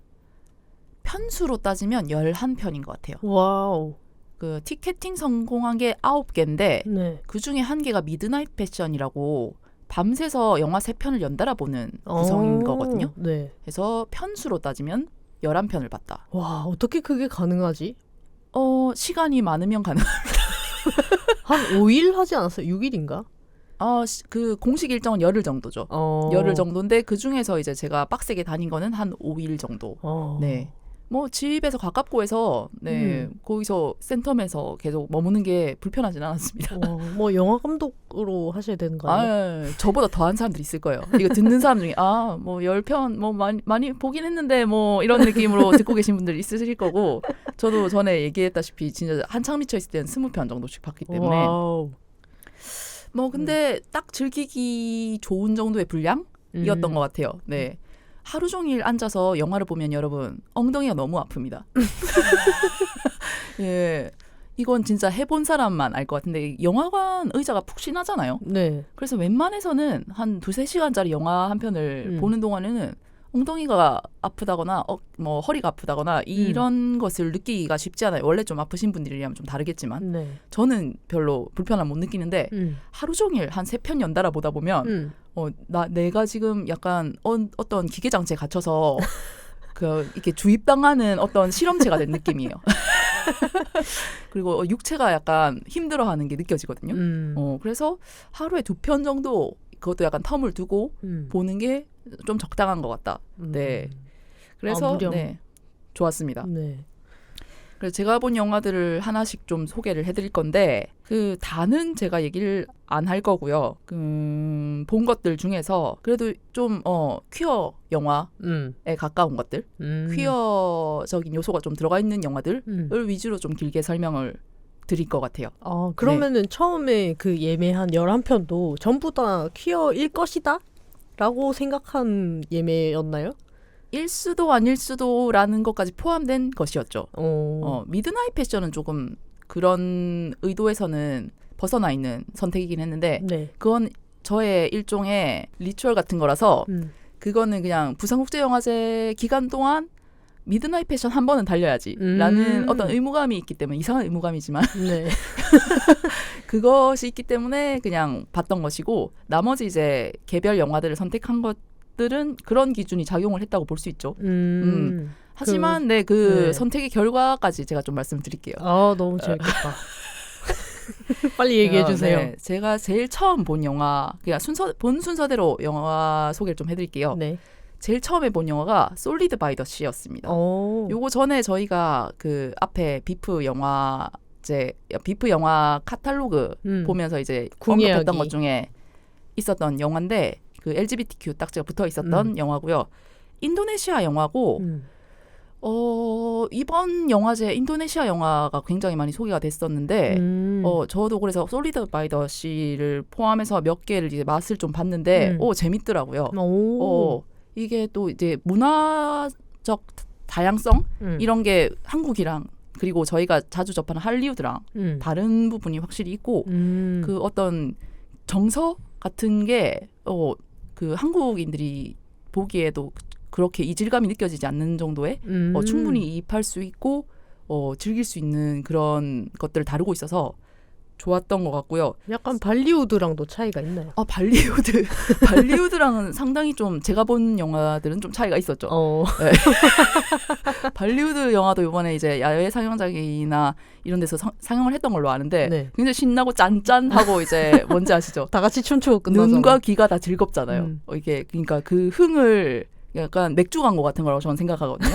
편수로 따지면 11편인 것 같아요. 와우. 그 티켓팅 성공한 게 9개인데 네. 그중에 1개가 미드나잇 패션이라고 밤새서 영화 3편을 연달아 보는 구성인 거거든요. 네. 그래서 편수로 따지면 11편을 봤다. 와, 어떻게 그게 가능하지? 시간이 많으면 가능합니다. 한 5일 하지 않았어요? 6일인가? 그 공식 일정은 열흘 정도죠. 열흘 정도인데 그 중에서 이제 제가 빡세게 다닌 거는 한 5일 정도. 네. 뭐 집에서 가깝고 해서 네 거기서 센텀에서 계속 머무는 게 불편하진 않았습니다. 뭐 영화 감독으로 하셔야 되는 거 아니에요? 저보다 더한 사람들이 있을 거예요. 이거 듣는 사람 중에 뭐 10편 뭐 많이 보긴 했는데 뭐 이런 느낌으로 듣고 계신 분들 있으실 거고 저도 전에 얘기했다시피 진짜 한창 미쳐 있을 때는 20편 정도씩 봤기 때문에 와우. 뭐 근데 딱 즐기기 좋은 정도의 분량이었던 것 같아요. 네. 하루 종일 앉아서 영화를 보면 여러분 엉덩이가 너무 아픕니다. 예, 이건 진짜 해본 사람만 알 것 같은데 영화관 의자가 푹신하잖아요. 네. 그래서 웬만해서는 한 2-3시간짜리 영화 한 편을 보는 동안에는 엉덩이가 아프다거나 뭐 허리가 아프다거나 이런 것을 느끼기가 쉽지 않아요. 원래 좀 아프신 분들이라면 좀 다르겠지만 네. 저는 별로 불편함 못 느끼는데 하루 종일 한 3편 연달아 보다 보면 내가 지금 약간 어떤 기계 장치에 갇혀서 이렇게 주입당하는 어떤 실험체가 된 느낌이에요. 그리고 육체가 약간 힘들어하는 게 느껴지거든요. 그래서 하루에 2편 정도 그것도 약간 텀을 두고 보는 게 좀 적당한 것 같다. 네. 그래서 네, 좋았습니다. 네. 그래서 제가 본 영화들을 하나씩 좀 소개를 해드릴 건데 그 다는 제가 얘기를 안 할 거고요. 본 것들 중에서 그래도 좀 퀴어 영화에 가까운 것들, 퀴어적인 요소가 좀 들어가 있는 영화들을 위주로 좀 길게 설명을 드릴 것 같아요. 그러면은 처음에 그 예매한 11편도 전부 다 퀴어일 것이다? 라고 생각한 예매였나요? 일 수도 아닐 수도라는 것까지 포함된 것이었죠. 미드나잇 패션은 조금 그런 의도에서는 벗어나 있는 선택이긴 했는데 네. 그건 저의 일종의 리추얼 같은 거라서 그거는 그냥 부산국제영화제 기간 동안 미드나잇 패션 한 번은 달려야지 라는 어떤 의무감이 있기 때문에 이상한 의무감이지만 네. 그것이 있기 때문에 그냥 봤던 것이고 나머지 이제 개별 영화들을 선택한 것들은 그런 기준이 작용을 했다고 볼 수 있죠. 하지만 그 선택의 결과까지 제가 좀 말씀드릴게요. 아 너무 재밌겠다. 빨리 얘기해 주세요. 네, 제가 제일 처음 본 영화 그냥 본 순서대로 영화 소개를 좀 해드릴게요. 네. 제일 처음에 본 영화가 솔리드 바이 더 시였습니다. 요거 전에 저희가 그 앞에 비프 영화 카탈로그 보면서 이제 언급했던 것 중에 있었던 영화인데 그 LGBTQ 딱지가 붙어 있었던 영화고요. 인도네시아 영화고 이번 영화제 인도네시아 영화가 굉장히 많이 소개가 됐었는데 저도 그래서 솔리드 바이 더 시를 포함해서 몇 개를 이제 맛을 좀 봤는데 재밌더라고요. 이게 또 이제 문화적 다양성 이런 게 한국이랑 그리고 저희가 자주 접하는 할리우드랑 다른 부분이 확실히 있고 그 어떤 정서 같은 게 그 한국인들이 보기에도 그렇게 이질감이 느껴지지 않는 정도의 충분히 이입할 수 있고 즐길 수 있는 그런 것들을 다루고 있어서 좋았던 것 같고요. 약간 발리우드랑도 차이가 있나요? 발리우드랑은 상당히 좀 제가 본 영화들은 좀 차이가 있었죠. 네. 발리우드 영화도 이번에 이제 야외 상영장이나 이런 데서 상영을 했던 걸로 아는데 네. 굉장히 신나고 짠짠하고 이제 뭔지 아시죠? 다 같이 춤추고 끝나잖아요. 눈과 귀가 다 즐겁잖아요. 이게 그러니까 그 흥을 약간 맥주 광고 같은 거라고 저는 생각하거든요.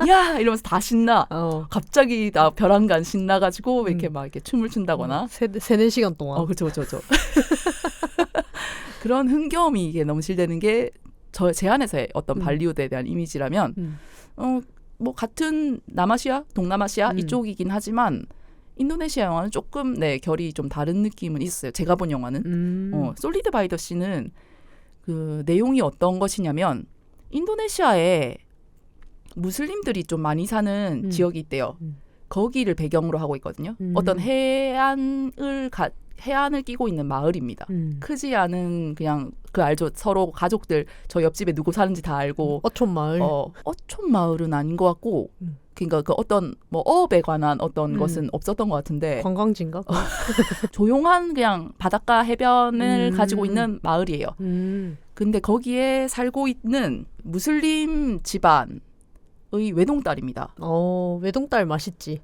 야 이러면서 다 신나. 갑자기 나 벼랑간 신나가지고 이렇게 막 이렇게 춤을 춘다거나. 3-4시간 동안. 그렇죠. 그런 흥겨움이 이게 넘실대는 게 제 안에서의 어떤 발리우드에 대한 이미지라면, 뭐 같은 남아시아, 동남아시아 이쪽이긴 하지만 인도네시아 영화는 조금 결이 좀 다른 느낌은 있어요. 제가 본 영화는. 솔리드 바이 더 시는 그 내용이 어떤 것이냐면 인도네시아에 무슬림들이 좀 많이 사는 지역이 있대요. 거기를 배경으로 하고 있거든요. 어떤 해안을 끼고 있는 마을입니다. 크지 않은 그냥 그 알죠. 서로 가족들 저 옆집에 누구 사는지 다 알고. 어촌 마을. 어촌 마을은 아닌 것 같고. 그러니까 그 어떤 뭐 어업에 관한 어떤 것은 없었던 것 같은데. 관광지인가? 조용한 그냥 바닷가 해변을 가지고 있는 마을이에요. 근데 거기에 살고 있는 무슬림 집안의 외동딸입니다. 외동딸 맛있지.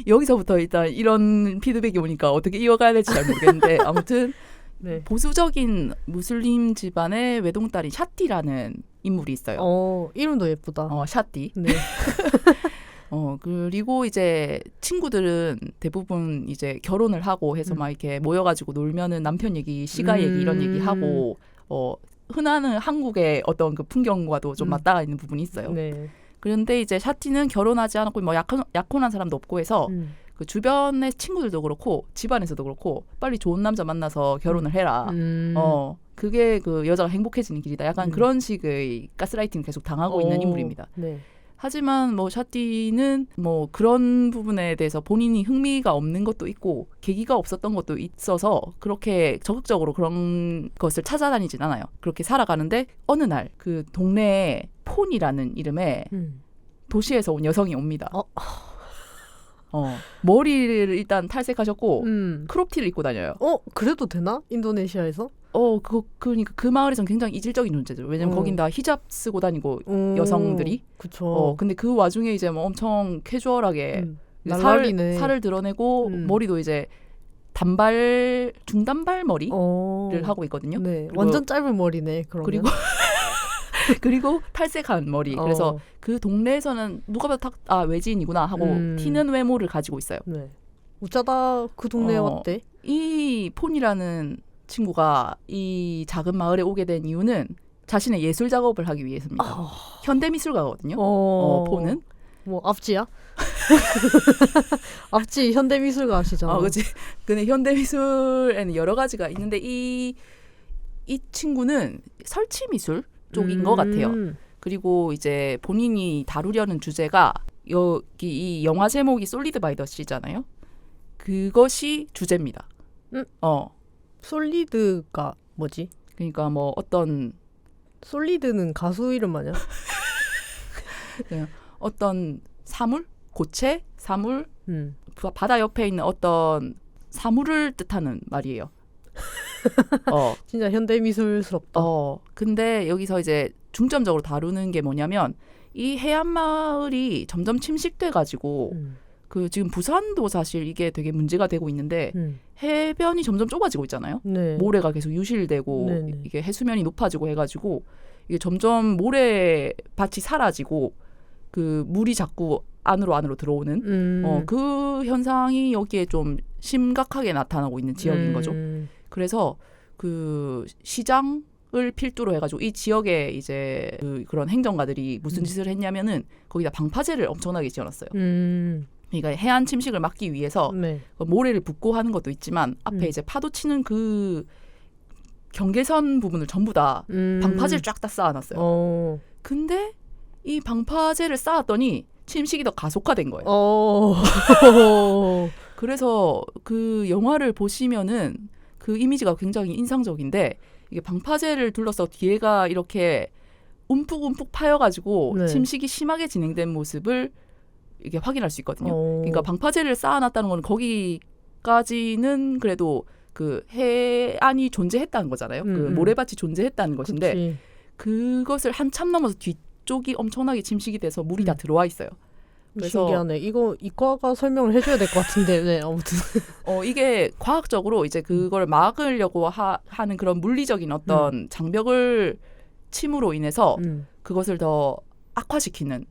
여기서부터 일단 이런 피드백이 오니까 어떻게 이어가야 될지 잘 모르겠는데 아무튼 네. 보수적인 무슬림 집안의 외동딸인 샤티라는 인물이 있어요. 이름도 예쁘다. 샤티. 네. 그리고 이제 친구들은 대부분 이제 결혼을 하고 해서 막 이렇게 모여가지고 놀면은 남편 얘기, 시가 얘기 이런 얘기 하고 흔한 한국의 어떤 그 풍경과도 좀 맞닿아 있는 부분이 있어요. 네. 그런데 이제 샤티는 결혼하지 않았고 뭐 약혼한 사람도 없고 해서 그 주변의 친구들도 그렇고 집안에서도 그렇고 빨리 좋은 남자 만나서 결혼을 해라. 그게 그 여자가 행복해지는 길이다. 약간 그런 식의 가스라이팅을 계속 당하고 있는 인물입니다. 네. 하지만 뭐 샤티는 뭐 그런 부분에 대해서 본인이 흥미가 없는 것도 있고 계기가 없었던 것도 있어서 그렇게 적극적으로 그런 것을 찾아다니진 않아요. 그렇게 살아가는데 어느 날 그 동네에 폰이라는 이름의 도시에서 온 여성이 옵니다. 머리를 일단 탈색하셨고 크롭티를 입고 다녀요. 그래도 되나? 인도네시아에서? 그러니까 그 마을에선 굉장히 이질적인 존재죠. 왜냐면 거긴 다 히잡 쓰고 다니고 여성들이. 그쵸. 근데 그 와중에 이제 뭐 엄청 캐주얼하게 살을 드러내고 머리도 이제 중단발 머리를 하고 있거든요. 네. 완전 짧은 머리네. 그러면. 그리고 탈색한 머리. 그래서 그 동네에서는 누가 봐도 외지인이구나 하고 튀는 외모를 가지고 있어요. 네. 어쩌다 그 동네에 왔대? 이 폰이라는 친구가 이 작은 마을에 오게 된 이유는 자신의 예술 작업을 하기 위해서입니다. 현대미술가거든요. 폰은. 뭐 앞지야? 앞지 현대미술가 하시잖아. 그렇지. 근데 현대미술에는 여러 가지가 있는데 이 친구는 설치미술 쪽인 것 같아요. 그리고 이제 본인이 다루려는 주제가 여기 이 영화 제목이 솔리드 바이 더 시잖아요. 그것이 주제입니다. 솔리드가 뭐지? 그러니까 뭐 어떤 솔리드는 가수 이름 아니야? 어떤 사물, 고체, 사물, 바다 옆에 있는 어떤 사물을 뜻하는 말이에요. 진짜 현대미술스럽다. 근데 여기서 이제 중점적으로 다루는 게 뭐냐면 이 해안 마을이 점점 침식돼 가지고 그 지금 부산도 사실 이게 되게 문제가 되고 있는데 해변이 점점 좁아지고 있잖아요. 네. 모래가 계속 유실되고 네네. 이게 해수면이 높아지고 해가지고 이게 점점 모래밭이 사라지고 그 물이 자꾸 안으로 들어오는 그 현상이 여기에 좀 심각하게 나타나고 있는 지역인 거죠. 그래서 그 시장을 필두로 해가지고 이 지역에 이제 그런 행정가들이 무슨 짓을 했냐면은 거기다 방파제를 엄청나게 지어놨어요. 그러니까 해안 침식을 막기 위해서 네. 모래를 붓고 하는 것도 있지만 앞에 이제 파도 치는 그 경계선 부분을 전부 다 방파제를 쫙 다 쌓아놨어요. 근데 이 방파제를 쌓았더니 침식이 더 가속화된 거예요. 그래서 그 영화를 보시면은 그 이미지가 굉장히 인상적인데 이게 방파제를 둘러서 뒤에가 이렇게 움푹움푹 파여가지고 네. 침식이 심하게 진행된 모습을 이게 확인할 수 있거든요. 그러니까 방파제를 쌓아놨다는 건 거기까지는 그래도 그 해안이 존재했다는 거잖아요. 그 모래밭이 존재했다는 것인데 그치. 그것을 한참 넘어서 뒤쪽이 엄청나게 침식이 돼서 물이 다 들어와 있어요. 그래서 신기하네. 이거 이과가 설명을 해줘야 될 것 같은데. 네, 아무튼. 이게 과학적으로 이제 그걸 막으려고 하는 그런 물리적인 어떤 장벽을 침으로 인해서 그것을 더 악화시키는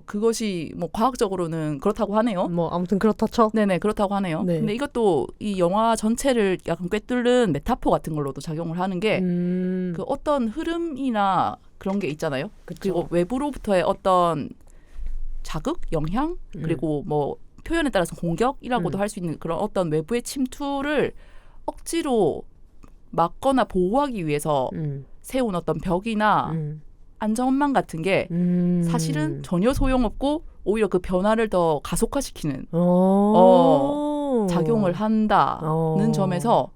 그것이 뭐 과학적으로는 그렇다고 하네요. 뭐 아무튼 그렇다 쳐. 네네 그렇다고 하네요. 네. 근데 이것도 이 영화 전체를 약간 꿰뚫는 메타포 같은 걸로도 작용을 하는 게 그 어떤 흐름이나 그런 게 있잖아요. 그쵸. 그리고 외부로부터의 어떤 자극, 영향 그리고 뭐 표현에 따라서 공격이라고도 할 수 있는 그런 어떤 외부의 침투를 억지로 막거나 보호하기 위해서 세운 어떤 벽이나 안전망 같은 게 사실은 전혀 소용없고 오히려 그 변화를 더 가속화시키는 작용을 한다는 점에서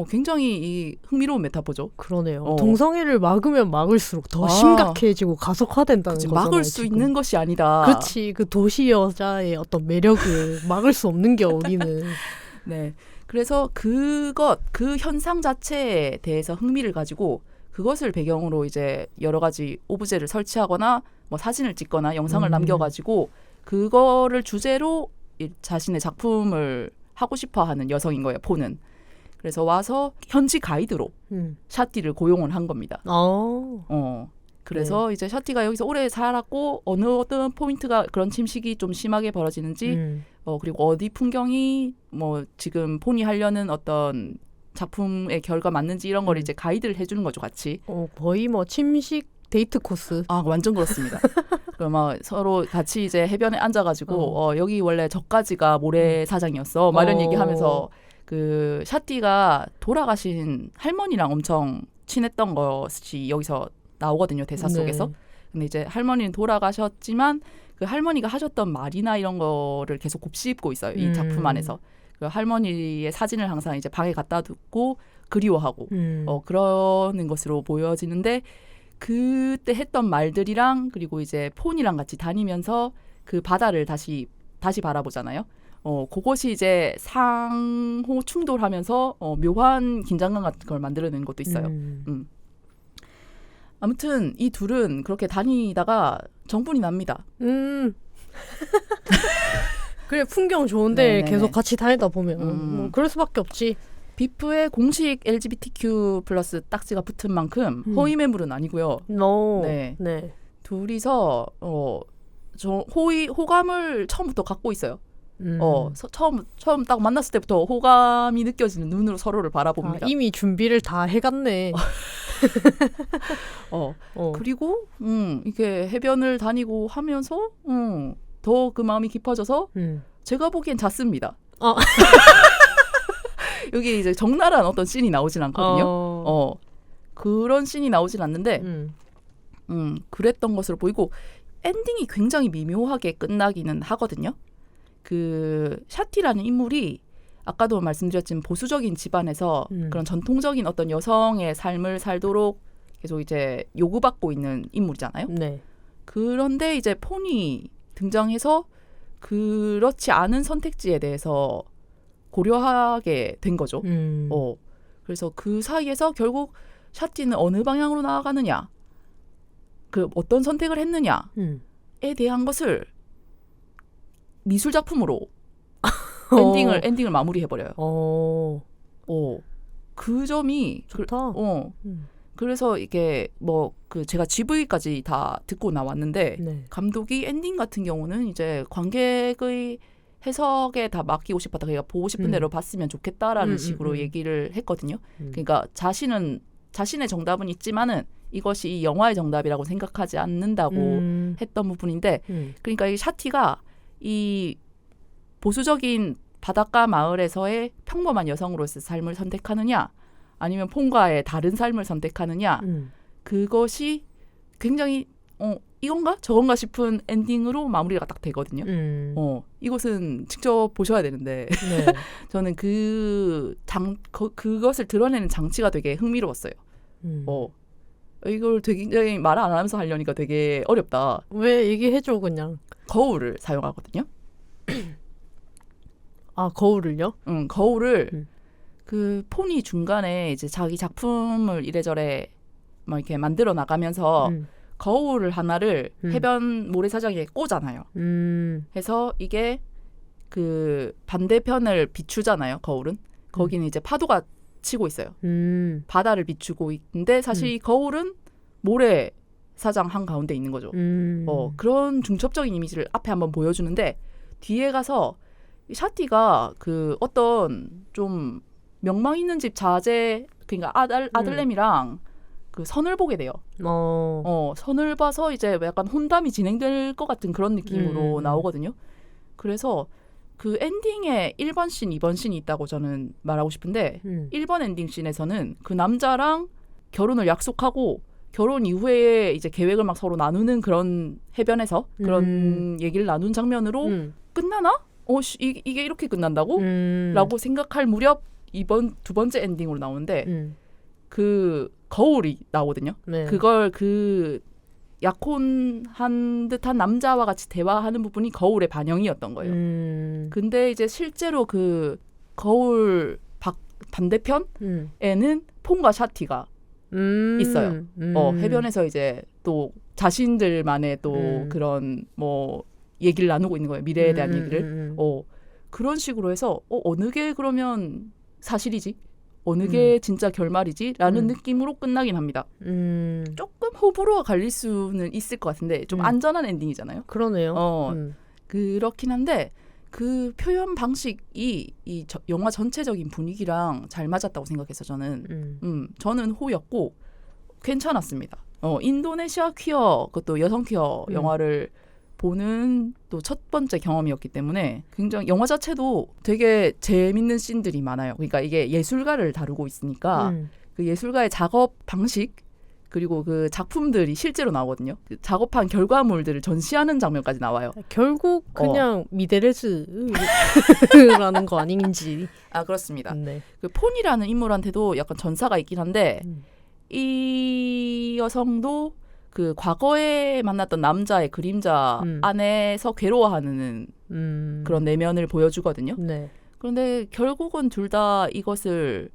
굉장히 이 흥미로운 메타포죠. 그러네요. 동성애를 막으면 막을수록 더 심각해지고 가속화된다는 그치, 거잖아요. 막을 수 지금. 있는 것이 아니다. 그렇지. 그 도시 여자의 어떤 매력을 막을 수 없는 게 우리는. 네. 그래서 그 현상 자체에 대해서 흥미를 가지고 그것을 배경으로 이제 여러 가지 오브제를 설치하거나 뭐 사진을 찍거나 영상을 남겨가지고 그거를 주제로 자신의 작품을 하고 싶어하는 여성인 거예요. 포는. 그래서 와서 현지 가이드로 샤티를 고용을 한 겁니다. 그래서 이제 샤티가 여기서 오래 살았고 어떤 포인트가 그런 침식이 좀 심하게 벌어지는지 그리고 어디 풍경이 뭐 지금 폰이 하려는 어떤 작품의 결과 맞는지 이런 걸 이제 가이드를 해주는 거죠, 같이. 거의 뭐 침식 데이트 코스. 완전 그렇습니다. 막 서로 같이 이제 해변에 앉아가지고 여기 원래 저까지가 모래사장이었어. 막 이런 얘기하면서 그 샤띠가 돌아가신 할머니랑 엄청 친했던 것이 여기서 나오거든요, 대사 속에서. 네. 근데 이제 할머니는 돌아가셨지만 그 할머니가 하셨던 말이나 이런 거를 계속 곱씹고 있어요, 이 작품 안에서. 그 할머니의 사진을 항상 이제 방에 갖다 두고 그리워하고 그러는 것으로 보여지는데 그때 했던 말들이랑 그리고 이제 폰이랑 같이 다니면서 그 바다를 다시 바라보잖아요. 그것이 이제 상호 충돌하면서 묘한 긴장감 같은 걸 만들어내는 것도 있어요. 아무튼 이 둘은 그렇게 다니다가 정분이 납니다. 그래, 풍경 좋은데 네네네. 계속 같이 다니다 보면 뭐 그럴 수밖에 없지. 비프에 공식 LGBTQ 플러스 딱지가 붙은 만큼 허위 매물은 아니고요. 네. 네. 둘이서 호감을 처음부터 갖고 있어요. 처음 딱 만났을 때부터 호감이 느껴지는 눈으로 서로를 바라봅니다. 이미 준비를 다 해갔네. 그리고 이게 해변을 다니고 하면서 더 그 마음이 깊어져서 제가 보기엔 잤습니다. 여기 이제 적나라한 어떤 씬이 나오진 않거든요. 그런 씬이 나오진 않는데 그랬던 것으로 보이고 엔딩이 굉장히 미묘하게 끝나기는 하거든요. 그 샤티라는 인물이 아까도 말씀드렸지만 보수적인 집안에서 그런 전통적인 어떤 여성의 삶을 살도록 계속 이제 요구받고 있는 인물이잖아요. 네. 그런데 이제 폰이 등장해서 그렇지 않은 선택지에 대해서 고려하게 된 거죠. 그래서 그 사이에서 결국 샤티는 어느 방향으로 나아가느냐, 그 어떤 선택을 했느냐에 대한 것을 미술 작품으로 엔딩을 마무리해버려요. 그 점이 좋다. 그래서 이게 뭐 그 제가 GV까지 다 듣고 나왔는데 네. 감독이 엔딩 같은 경우는 이제 관객의 해석에 다 맡기고 싶었다. 그러니까 보고 싶은 대로 봤으면 좋겠다라는 식으로 얘기를 했거든요. 그러니까 자신의 정답은 있지만은 이것이 이 영화의 정답이라고 생각하지 않는다고 했던 부분인데, 그러니까 이 샤티가 이 보수적인 바닷가 마을에서의 평범한 여성으로서의 삶을 선택하느냐, 아니면 폰과의 다른 삶을 선택하느냐, 그것이 굉장히 이건가 저건가 싶은 엔딩으로 마무리가 딱 되거든요. 이것은 직접 보셔야 되는데 네. 저는 그것을 드러내는 장치가 되게 흥미로웠어요. 이걸 굉장히 말 안 하면서 하려니까 되게 어렵다. 왜 얘기해줘 그냥. 거울을 사용하거든요. 아, 거울을요? 거울을 그 폰이 중간에 이제 자기 작품을 이래저래 막 이렇게 만들어 나가면서 거울 하나를 해변 모래사장에 꽂아놔요. 해서 이게 그 반대편을 비추잖아요. 거울은. 거기는 이제 파도가 치고 있어요. 바다를 비추고 있는데 사실 이 거울은 모래사장 한가운데 있는 거죠. 그런 중첩적인 이미지를 앞에 한번 보여주는데 뒤에 가서 이 샤티가 그 어떤 좀 명망 있는 집 자제, 그러니까 아들내미랑 그 선을 보게 돼요. 선을 봐서 이제 약간 혼담이 진행될 것 같은 그런 느낌으로 나오거든요. 그래서 그 엔딩에 1번 씬, 2번 씬이 있다고 저는 말하고 싶은데 1번 엔딩 씬에서는 그 남자랑 결혼을 약속하고 결혼 이후에 이제 계획을 막 서로 나누는 그런 해변에서 그런 얘기를 나눈 장면으로 끝나나? 이게 이렇게 끝난다고? 라고 생각할 무렵 두 번째 엔딩으로 나오는데 그 거울이 나오거든요. 네. 그걸 그 약혼한 듯한 남자와 같이 대화하는 부분이 거울의 반영이었던 거예요. 근데 이제 실제로 그 거울 반대편에는 폰과 샤티가 있어요. 해변에서 이제 또 자신들만의 또 그런 뭐 얘기를 나누고 있는 거예요. 미래에 대한 얘기를. 그런 식으로 해서 어느 게 그러면 사실이지? 어느 게 진짜 결말이지? 라는 느낌으로 끝나긴 합니다. 조금 호불호가 갈릴 수는 있을 것 같은데 좀 안전한 엔딩이잖아요. 그러네요. 그렇긴 한데 그 표현 방식이 영화 전체적인 분위기랑 잘 맞았다고 생각해서 저는 호였고 괜찮았습니다. 인도네시아 퀴어, 그것도 여성 퀴어 영화를 보는 또 첫 번째 경험이었기 때문에 굉장히 영화 자체도 되게 재밌는 씬들이 많아요. 그러니까 이게 예술가를 다루고 있으니까 그 예술가의 작업 방식 그리고 그 작품들이 실제로 나오거든요. 그 작업한 결과물들을 전시하는 장면까지 나와요. 결국 그냥 미데레즈라는 거 아닌지. 아, 그렇습니다. 네. 그 폰이라는 인물한테도 약간 전사가 있긴 한데 이 여성도 그 과거에 만났던 남자의 그림자 안에서 괴로워하는 그런 내면을 보여주거든요. 네. 그런데 결국은 둘 다 이것을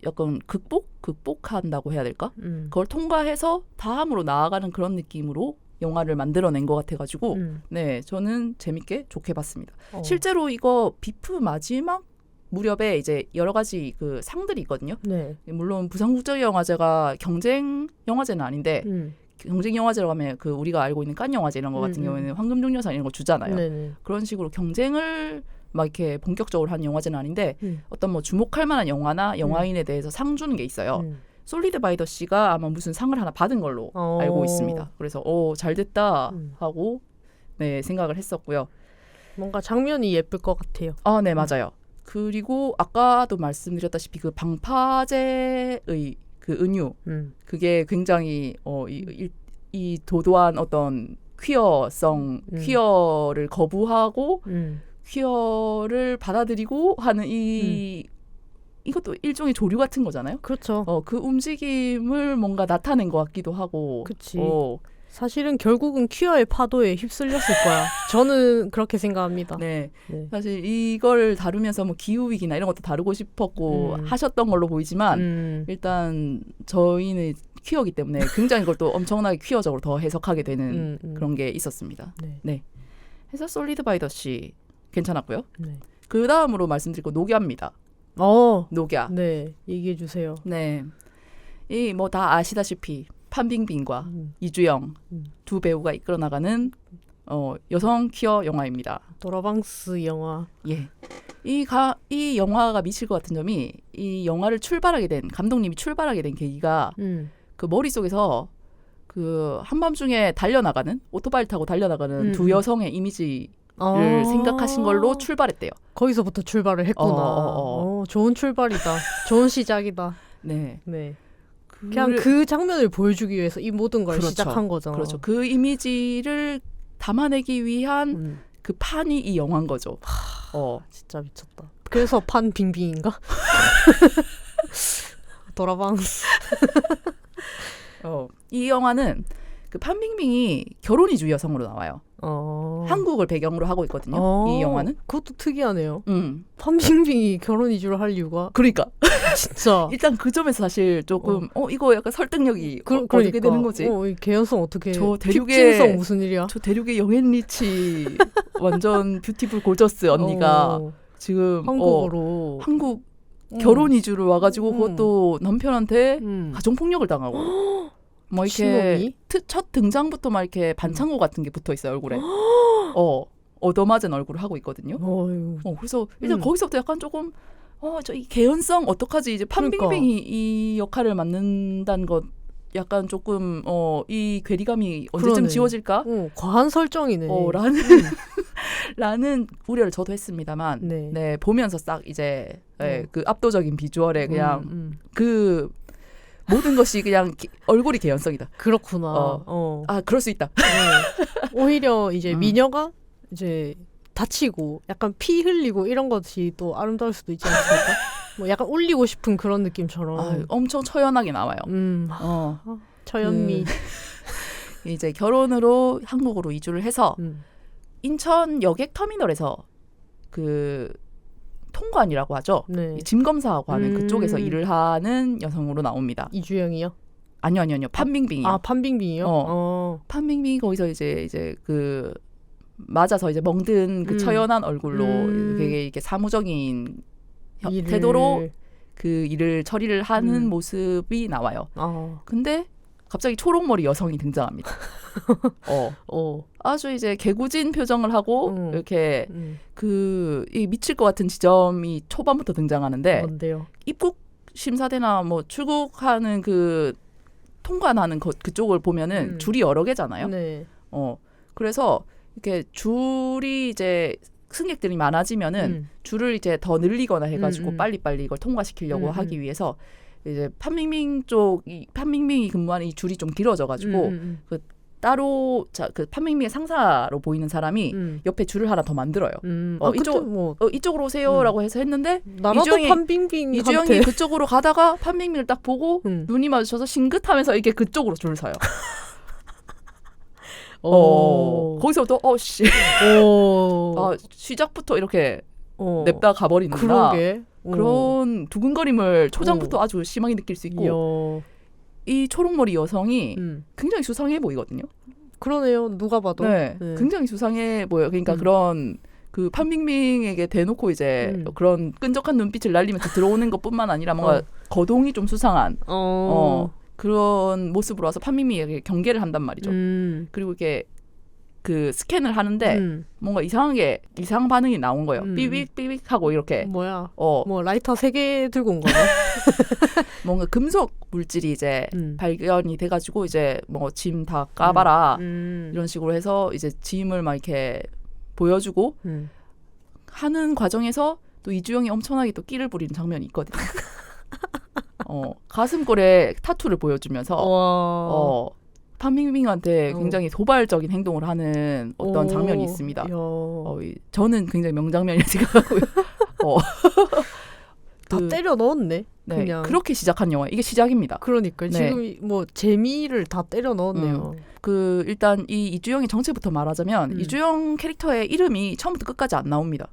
약간 극복한다고 해야 될까? 그걸 통과해서 다음으로 나아가는 그런 느낌으로 영화를 만들어낸 것 같아가지고 네, 저는 재밌게 좋게 봤습니다. 실제로 이거 비프 마지막 무렵에 이제 여러 가지 그 상들이 있거든요. 네. 물론 부산국제영화제가 경쟁 영화제는 아닌데 경쟁 영화제라고 하면 그 우리가 알고 있는 칸 영화제 이런 거 같은 경우에는 황금종려상 이런 거 주잖아요. 네네. 그런 식으로 경쟁을 막 이렇게 본격적으로 하는 영화제는 아닌데 어떤 뭐 주목할 만한 영화나 영화인에 대해서 상 주는 게 있어요. 솔리드 바이 더 씨가 아마 무슨 상을 하나 받은 걸로 알고 있습니다. 그래서 잘 됐다 하고 네, 생각을 했었고요. 뭔가 장면이 예쁠 것 같아요. 아, 네, 맞아요. 그리고 아까도 말씀드렸다시피 그 방파제의 그 은유 그게 굉장히 이 도도한 어떤 퀴어를 거부하고 퀴어를 받아들이고 하는 이것도 일종의 조류 같은 거잖아요. 그렇죠. 그 움직임을 뭔가 나타낸 것 같기도 하고. 그치. 사실은 결국은 퀴어의 파도에 휩쓸렸을 거야. 저는 그렇게 생각합니다. 네. 사실 이걸 다루면서 뭐 기후위기나 이런 것도 다루고 싶었고 하셨던 걸로 보이지만 일단 저희는 퀴어기 때문에 굉장히 이걸 또 엄청나게 퀴어적으로 더 해석하게 되는 그런 게 있었습니다. 네. 그래서 솔리드 바이 더 씨 괜찮았고요. 그 다음으로 말씀드릴 거 녹야입니다. 녹야. 네, 얘기해 주세요. 네, 이 뭐 다 아시다시피 판빙빙과 이주영 두 배우가 이끌어 나가는 여성 퀴어 영화입니다. 도라방스 영화. 예, 이 영화가 미칠 것 같은 점이 이 영화를 출발하게 된 감독님이 출발하게 된 계기가 그 머릿속에서 그 한밤중에 달려나가는 오토바이를 타고 달려나가는 두 여성의 이미지 를 생각하신 걸로 출발했대요. 거기서부터 출발을 했구나. 좋은 출발이다. 좋은 시작이다. 네. 그냥 그 장면을 보여주기 위해서 이 모든 걸 시작한 거잖아. 그렇죠. 그 이미지를 담아내기 위한 그 판이 이 영화인 거죠. 진짜 미쳤다. 그래서 판 빙빙인가? 도라방스. 이 영화는 그 판빙빙이 결혼이주 여성으로 나와요. 한국을 배경으로 하고 있거든요. 이 영화는. 그것도 특이하네요. 판빙빙이 결혼 이주를 할 이유가. 그러니까 진짜. 일단 그 점에서 사실 조금 이거 약간 설득력이 어떻게 되는 거지? 이 개연성 어떻게? 저 대륙의 핍진성 무슨 일이야? 저 대륙의 영앤 리치 완전 뷰티풀 골저스 언니가 지금 한국으로 한국 결혼 이주를 와가지고 그것도 남편한테 가정 폭력을 당하고. 뭐 이렇게 첫 등장부터 막 이렇게 반창고 같은 게 붙어 있어요 얼굴에. 얻어맞은 얼굴을 하고 있거든요. 그래서 일단 거기서부터 약간 조금 저 이 개연성 어떡하지 이제 판빙빙이 이 역할을 맡는다는 것 약간 조금 이 괴리감이 언제쯤 지워질까? 과한 설정이네. 라는 우려를 저도 했습니다만 네 보면서 싹 이제 그 압도적인 비주얼에 그냥 그 모든 것이 그냥 얼굴이 개연성이다. 그렇구나. 그럴 수 있다. 오히려 이제 미녀가 이제 다치고 약간 피 흘리고 이런 것이 또 아름다울 수도 있지 않습니까? 뭐 약간 울리고 싶은 그런 느낌처럼. 엄청 처연하게 나와요. 처연미. 이제 결혼으로 한국으로 이주를 해서 인천 여객터미널에서 그 통관이라고 하죠. 짐 검사하고 하는 그쪽에서 일을 하는 여성으로 나옵니다. 이주영이요? 아니요. 판빙빙이요. 판빙빙이요? 판빙빙이 거기서 이제 그 맞아서 이제 멍든 그 처연한 얼굴로 되게 이렇게 사무적인 태도로 그 일을 처리를 하는 모습이 나와요. 근데 갑자기 초록머리 여성이 등장합니다. 아주 이제 개구진 표정을 하고 이렇게 이 미칠 것 같은 지점이 초반부터 등장하는데 뭔데요? 입국 심사대나 뭐 출국하는 그 통관하는 그쪽을 보면은 줄이 여러 개잖아요. 그래서 이렇게 줄이 이제 승객들이 많아지면은 줄을 이제 더 늘리거나 해가지고 빨리빨리 이걸 통과시키려고 하기 위해서 이제 판빙빙이 근무하는 이 줄이 좀 길어져가지고 그 따로 그 판빙빙의 상사로 보이는 사람이 옆에 줄을 하나 더 만들어요. 이쪽으로 오세요라고 해서 했는데 이주영이 그쪽으로 가다가 판빙빙을 딱 보고 눈이 마주쳐서 싱긋하면서 이렇게 그쪽으로 줄을 서요. 거기서부터 시작부터 이렇게 냅다 가버리는구나. 그런 두근거림을 초장부터 아주 심하게 느낄 수 있고 이 초록머리 여성이 굉장히 수상해 보이거든요. 그러네요. 누가 봐도. 굉장히 수상해 보여요. 그러니까 그런 그 판빙빙에게 대놓고 이제 그런 끈적한 눈빛을 날리면서 들어오는 것뿐만 아니라 뭔가 거동이 좀 수상한 그런 모습으로 와서 판빙빙에게 경계를 한단 말이죠. 그리고 이게 그 스캔을 하는데 뭔가 이상한 반응이 나온 거예요. 삐빅 하고 이렇게. 뭐야? 뭐 라이터 3개 들고 온 거야? 뭔가 금속 물질이 이제 발견이 돼가지고 이제 뭐 짐 다 까봐라 이런 식으로 해서 이제 짐을 막 이렇게 보여주고 하는 과정에서 또 이주영이 엄청나게 또 끼를 부리는 장면이 있거든요. 가슴골에 타투를 보여주면서 판빙빙한테 굉장히 도발적인 행동을 하는 어떤 장면이 있습니다. 저는 굉장히 명장면이라고 생각하고요. 다 때려 넣었네. 네, 그냥 그렇게 시작한 영화. 이게 시작입니다. 그러니까 네. 지금 뭐 재미를 다 때려 넣었네요. 일단 이 이주영의 정체부터 말하자면 이주영 캐릭터의 이름이 처음부터 끝까지 안 나옵니다.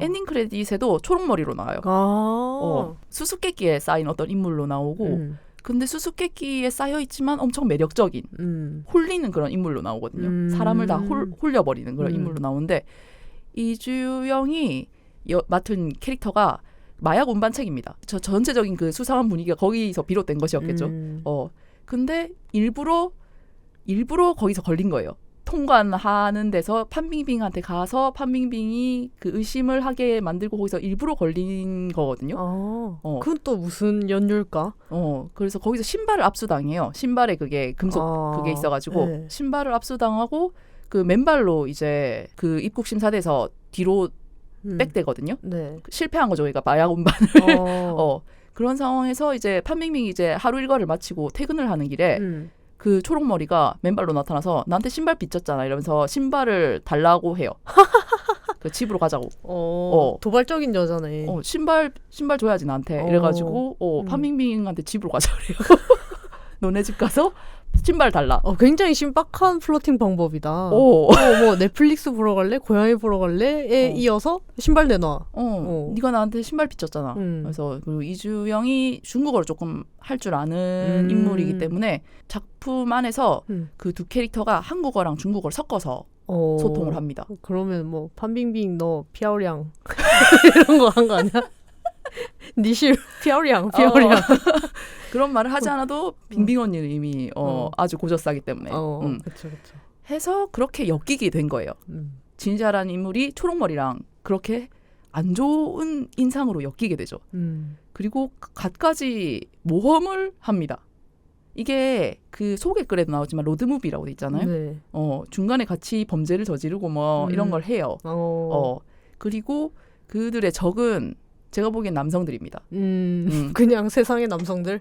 엔딩 크레딧에도 초록머리로 나와요. 수수께끼에 쌓인 어떤 인물로 나오고 근데 수수께끼에 쌓여있지만 엄청 매력적인 홀리는 그런 인물로 나오거든요. 사람을 다 홀려버리는 그런 인물로 나오는데 이주영이 맡은 캐릭터가 마약 운반책입니다. 전체적인 그 수상한 분위기가 거기서 비롯된 것이었겠죠. 근데 일부러 거기서 걸린 거예요. 통관하는 데서 판빙빙한테 가서 판빙빙이 그 의심을 하게 만들고 거기서 일부러 걸린 거거든요. 그건 또 무슨 연유일까? 그래서 거기서 신발을 압수당해요. 신발에 그게 금속 그게 있어가지고 네. 신발을 압수당하고 그 맨발로 이제 그 입국 심사대에서 뒤로 백되거든요. 네. 실패한 거죠. 그러니까 마약 운반을. 그런 상황에서 이제 판빙빙이 이제 하루 일과를 마치고 퇴근을 하는 길에 그 초록머리가 맨발로 나타나서 나한테 신발 빚졌잖아 이러면서 신발을 달라고 해요. 그 집으로 가자고. 도발적인 여자네. 신발 줘야지 나한테. 이래가지고 판빙빙한테 집으로 가자 그래요. 너네 집 가서 신발 달라. 굉장히 신박한 플러팅 방법이다. 뭐 넷플릭스 보러 갈래? 고양이 보러 갈래?에 이어서 신발 내놔. 네가 나한테 신발 빚졌잖아. 그래서 그리고 이주영이 중국어를 조금 할 줄 아는 인물이기 때문에 작품 안에서 그 두 캐릭터가 한국어랑 중국어를 섞어서 소통을 합니다. 그러면 뭐 판빙빙 너 피아오량 이런 거 한 거 아니야? 니실 피아오량. 그런 말을 하지 않아도 빙빙 언니는 이미 아주 고저싸기 때문에 그쵸. 해서 그렇게 엮이게 된 거예요. 진샤라는 인물이 초록머리랑 그렇게 안 좋은 인상으로 엮이게 되죠. 그리고 갖가지 모험을 합니다. 이게 그 소개 글에도 나오지만 로드무비라고 돼 있잖아요. 네. 중간에 같이 범죄를 저지르고 뭐 이런 걸 해요. 그리고 그들의 적은 제가 보기엔 남성들입니다. 그냥 세상의 남성들?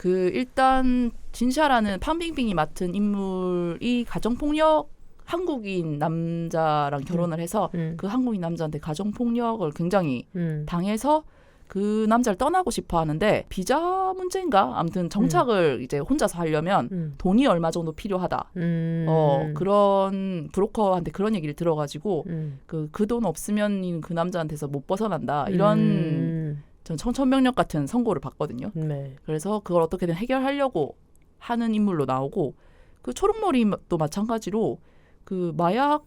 일단 진샤라는 판빙빙이 맡은 인물이 가정폭력 한국인 남자랑 결혼을 해서 그 한국인 남자한테 가정폭력을 굉장히 당해서 그 남자를 떠나고 싶어 하는데 비자 문제인가? 아무튼 정착을 이제 혼자서 하려면 돈이 얼마 정도 필요하다. 그런 브로커한테 그런 얘기를 들어가지고 그 돈 없으면 그 남자한테서 못 벗어난다. 이런 전 청천벽력 같은 선고를 받거든요. 네. 그래서 그걸 어떻게든 해결하려고 하는 인물로 나오고 그 초록머리도 마찬가지로 그 마약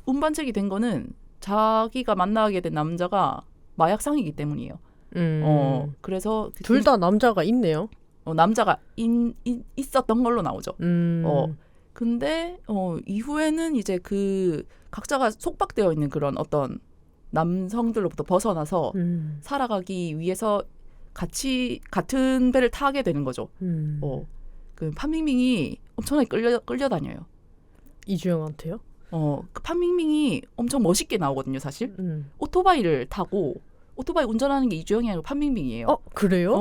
운반책이 된 거는 자기가 만나게 된 남자가 마약상이기 때문이에요. 그래서 둘 다 남자가 있네요. 남자가 있었던 걸로 나오죠. 근데 이후에는 이제 그 각자가 속박되어 있는 그런 어떤 남성들로부터 벗어나서 살아가기 위해서 같은 배를 타게 되는 거죠. 그 판밍밍이 엄청나게 끌려다녀요. 이주영한테요? 그 판밍밍이 엄청 멋있게 나오거든요, 사실. 오토바이를 타고 오토바이 운전하는 게 이주영이 아니고 판밍밍이에요. 그래요?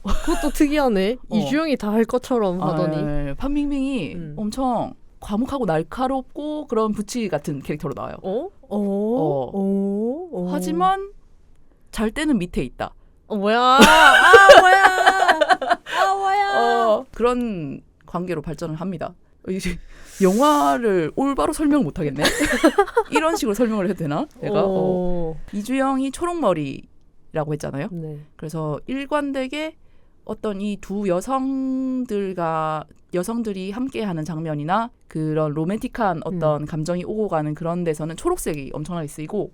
그것도 특이하네. 이주영이 다 할 것처럼 하더니. 판밍밍이 엄청 과묵하고 날카롭고 그런 부치 같은 캐릭터로 나와요. 하지만 잘 때는 밑에 있다. 뭐야? 뭐야? 그런 관계로 발전을 합니다. 영화를 올바로 설명 못하겠네. 이런 식으로 설명을 해도 되나? 내가 이주영이 초록머리라고 했잖아요. 네. 그래서 일관되게 어떤 이 두 여성들이 함께하는 장면이나 그런 로맨틱한 어떤 감정이 오고 가는 그런 데서는 초록색이 엄청나게 쓰이고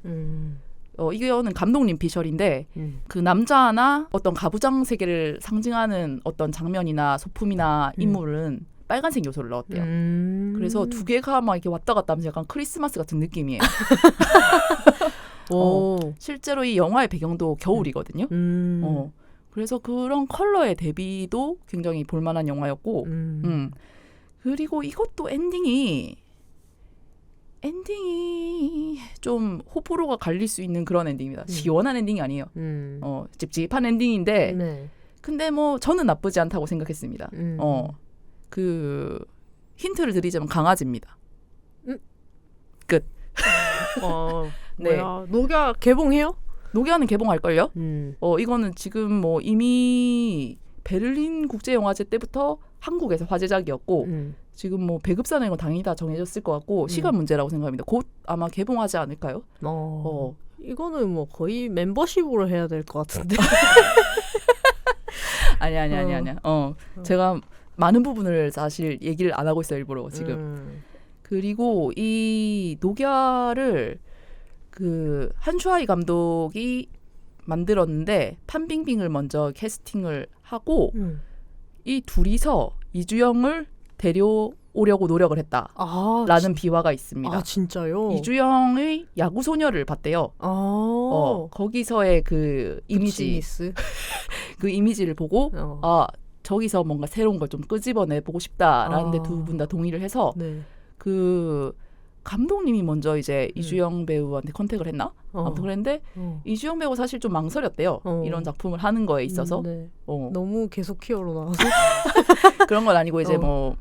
이거는 감독님 비주얼인데 그 남자나 어떤 가부장 세계를 상징하는 어떤 장면이나 소품이나 인물은 빨간색 요소를 넣었대요. 그래서 두 개가 막 이렇게 왔다 갔다 하면서 약간 크리스마스 같은 느낌이에요. 실제로 이 영화의 배경도 겨울이거든요. 그래서 그런 컬러의 대비도 굉장히 볼만한 영화였고 그리고 이것도 엔딩이 좀 호불호가 갈릴 수 있는 그런 엔딩입니다. 시원한 엔딩이 아니에요. 찝찝한 엔딩인데 근데 뭐 저는 나쁘지 않다고 생각했습니다. 그 힌트를 드리자면 강아지입니다. 끝. 네. 뭐야? 녹야 개봉해요? 녹야는 개봉할걸요? 이거는 지금 뭐 이미 베를린 국제영화제 때부터 한국에서 화제작이었고 지금 뭐 배급사는 건 당연히 다 정해졌을 것 같고 시간 문제라고 생각합니다. 곧 아마 개봉하지 않을까요? 이거는 뭐 거의 멤버십으로 해야 될 것 같은데. 아니야. 제가 많은 부분을 사실 얘기를 안 하고 있어요, 일부러 지금. 그리고 이 녹야를 그 한슈아이 감독이 만들었는데 판빙빙을 먼저 캐스팅을 하고 이 둘이서 이주영을 데려오려고 노력을 했다라는 비화가 있습니다. 아 진짜요? 이주영의 야구 소녀를 봤대요. 거기서의 그 이미지, 그 이미지를 보고 저기서 뭔가 새로운 걸 좀 끄집어내 보고 싶다라는데 두 분 다 동의를 해서 그 감독님이 먼저 이제 이주영 배우한테 컨택을 했나? 아무튼 그랬는데 이주영 배우가 사실 좀 망설였대요. 이런 작품을 하는 거에 있어서. 너무 계속 키워로 나와서 그런 건 아니고 이제 뭐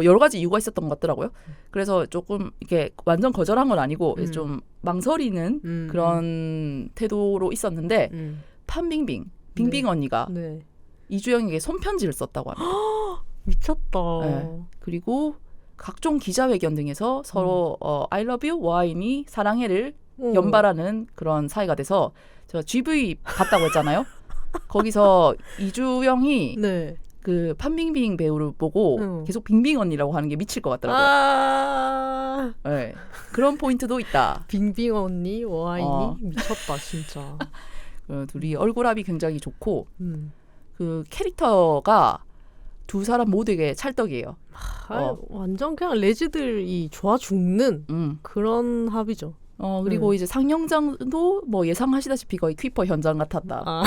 여러 가지 이유가 있었던 것 같더라고요. 그래서 조금 이렇게 완전 거절한 건 아니고 좀 망설이는 그런 태도로 있었는데 판빙빙 빙빙 언니가 이주영에게 손편지를 썼다고 합니다. 미쳤다. 네. 그리고 각종 기자회견 등에서 서로 I love you, 와인이 사랑해를 연발하는 그런 사이가 돼서 제가 GV 봤다고 했잖아요. 거기서 이주영이 그 판빙빙 배우를 보고 계속 빙빙 언니라고 하는 게 미칠 것 같더라고요. 네. 그런 포인트도 있다. 빙빙 언니, 와인이 미쳤다 진짜. 둘이 얼굴합이 굉장히 좋고 그 캐릭터가 두 사람 모두에게 찰떡이에요. 완전 그냥 레지들이 좋아 죽는 그런 합이죠. 그리고 이제 상영장도 뭐 예상하시다시피 거의 퀴퍼 현장 같았다.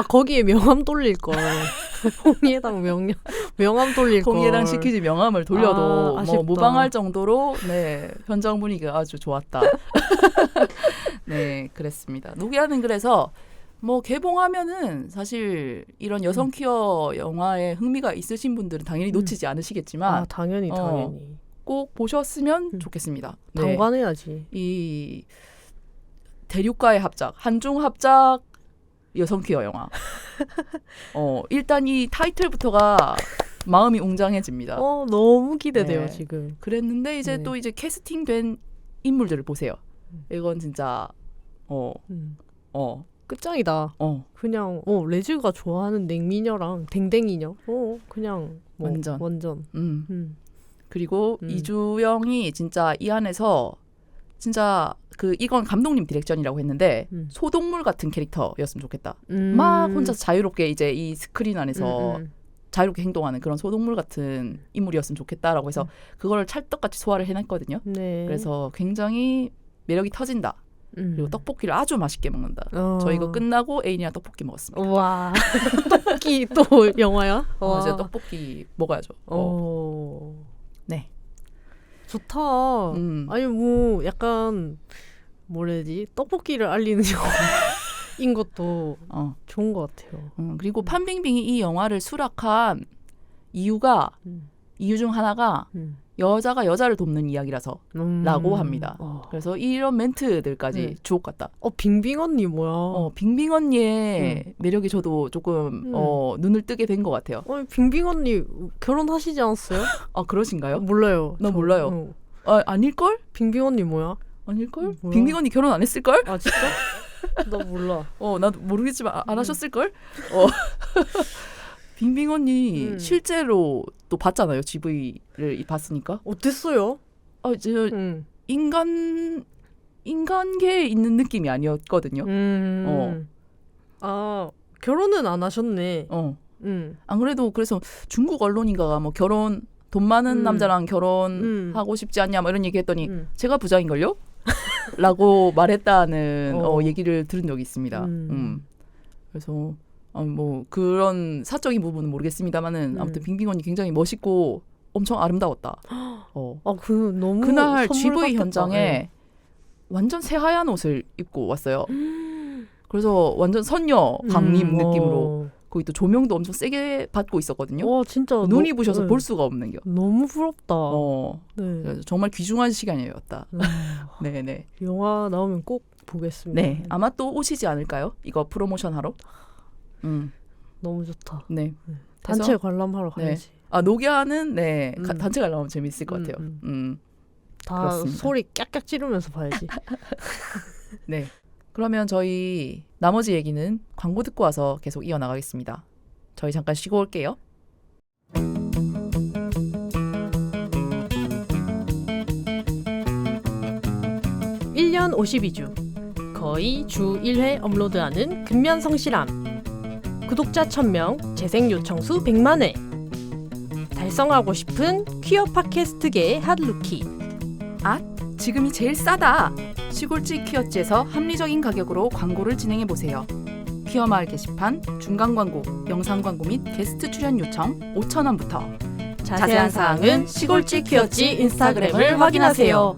거기에 명함 돌릴 걸. 홍예당 명함 돌릴 걸. 홍예당 시키지 명함을 돌려도 뭐 무방할 정도로 현장 분위기가 아주 좋았다. 네, 그랬습니다. 녹야는 그래서 뭐 개봉하면은 네. 이런 여성 퀴어 영화에 흥미가 있으신 분들은 당연히 놓치지 않으시겠지만 당연히 꼭 보셨으면 좋겠습니다. 당관해야지. 이 대륙가의 합작, 한중 합작 여성 퀴어 영화. 일단 이 타이틀부터가 마음이 웅장해집니다. 너무 기대돼요 지금. 그랬는데 이제 또 이제 캐스팅된 인물들을 보세요. 이건 진짜 끝장이다. 그냥 레즈가 좋아하는 냉미녀랑 댕댕이녀. 그냥 뭐, 완전. 그리고 이주영이 진짜 이 안에서 진짜 이건 감독님 디렉션이라고 했는데 소동물 같은 캐릭터였으면 좋겠다. 막 혼자 자유롭게 이제 이 스크린 안에서 자유롭게 행동하는 그런 소동물 같은 인물이었으면 좋겠다라고 해서 그걸 찰떡같이 소화를 해냈거든요. 그래서 굉장히 매력이 터진다. 그리고 떡볶이를 아주 맛있게 먹는다. 저 이거 끝나고 애인이랑 떡볶이 먹었습니다. 와, 떡볶이 또 영화야? 이제 떡볶이 먹어야죠. 네, 좋다. 아니 뭐 약간 뭐래지 떡볶이를 알리는 영화인 것도 좋은 것 같아요. 그리고 판빙빙이 이 영화를 수락한 이유가 이유 중 하나가 여자가 여자를 돕는 이야기라서 라고 합니다. 그래서 이런 멘트들까지 주옥 같다. 빙빙 언니 뭐야? 빙빙 언니의 매력이 저도 조금 눈을 뜨게 된 것 같아요. 빙빙 언니 결혼하시지 않았어요? 그러신가요? 몰라요. 나 몰라요. 아닐걸? 빙빙 언니 뭐야? 아닐걸? 빙빙 언니 결혼 안 했을걸? 아 진짜? 나 몰라. 나도 모르겠지만 안 하셨을걸? 빙빙 언니 실제로 또 봤잖아요. GV를 봤으니까. 어땠어요? 인간계에 있는 느낌이 아니었거든요. 결혼은 안 하셨네. 안 그래도 그래서 중국 언론인가가 뭐 돈 많은 남자랑 결혼하고 싶지 않냐 뭐 이런 얘기 했더니 제가 부자인걸요? 라고 말했다는 얘기를 들은 적이 있습니다. 그래서 뭐 그런 사적인 부분은 모르겠습니다만은 아무튼 빙빙 언니 굉장히 멋있고 엄청 아름다웠다. 너무 그날 GV 현장에 완전 새하얀 옷을 입고 왔어요. 그래서 완전 선녀 강림 느낌으로 거기 또 조명도 엄청 세게 받고 있었거든요. 와 진짜 눈이 부셔서 볼 수가 없는 겨. 너무 부럽다. 네. 그래서 정말 귀중한 시간이었다. 네네. 영화 나오면 꼭 보겠습니다. 네, 아마 또 오시지 않을까요? 이거 프로모션 하러. 너무 좋다. 네. 단체 관람하러 가야지. 녹야는 단체 관람하면 재밌을 것 같아요. 다 그렇습니다. 소리 깍깍 지르면서 봐야지. 네. 그러면 저희 나머지 얘기는 광고 듣고 와서 계속 이어나가겠습니다. 저희 잠깐 쉬고 올게요. 1년 52주 거의 주 1회 업로드하는 근면성실함. 구독자 1000명, 재생 요청수 100만회. 달성하고 싶은 퀴어 팟캐스트계의 핫루키. 지금이 제일 싸다. 시골지 퀴어지에서 합리적인 가격으로 광고를 진행해보세요. 퀴어 마을 게시판, 중간 광고, 영상 광고 및 게스트 출연 요청 5,000원부터. 자세한 사항은 시골지 퀴어지 인스타그램을 확인하세요.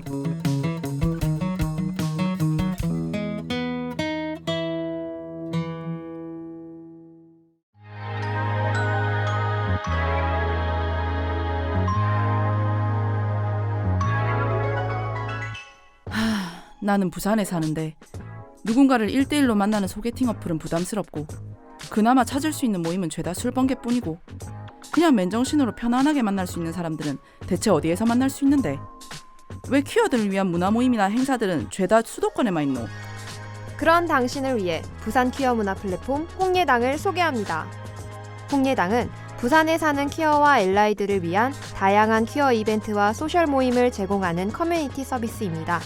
나는 부산에 사는데 누군가를 1대1로 만나는 소개팅 어플은 부담스럽고 그나마 찾을 수 있는 모임은 죄다 술번개뿐이고 그냥 맨정신으로 편안하게 만날 수 있는 사람들은 대체 어디에서 만날 수 있는데 왜 퀴어들을 위한 문화 모임이나 행사들은 죄다 수도권에만 있노? 그런 당신을 위해 부산 퀴어 문화 플랫폼 홍예당을 소개합니다. 홍예당은 부산에 사는 퀴어와 엘라이들을 위한 다양한 퀴어 이벤트와 소셜 모임을 제공하는 커뮤니티 서비스입니다.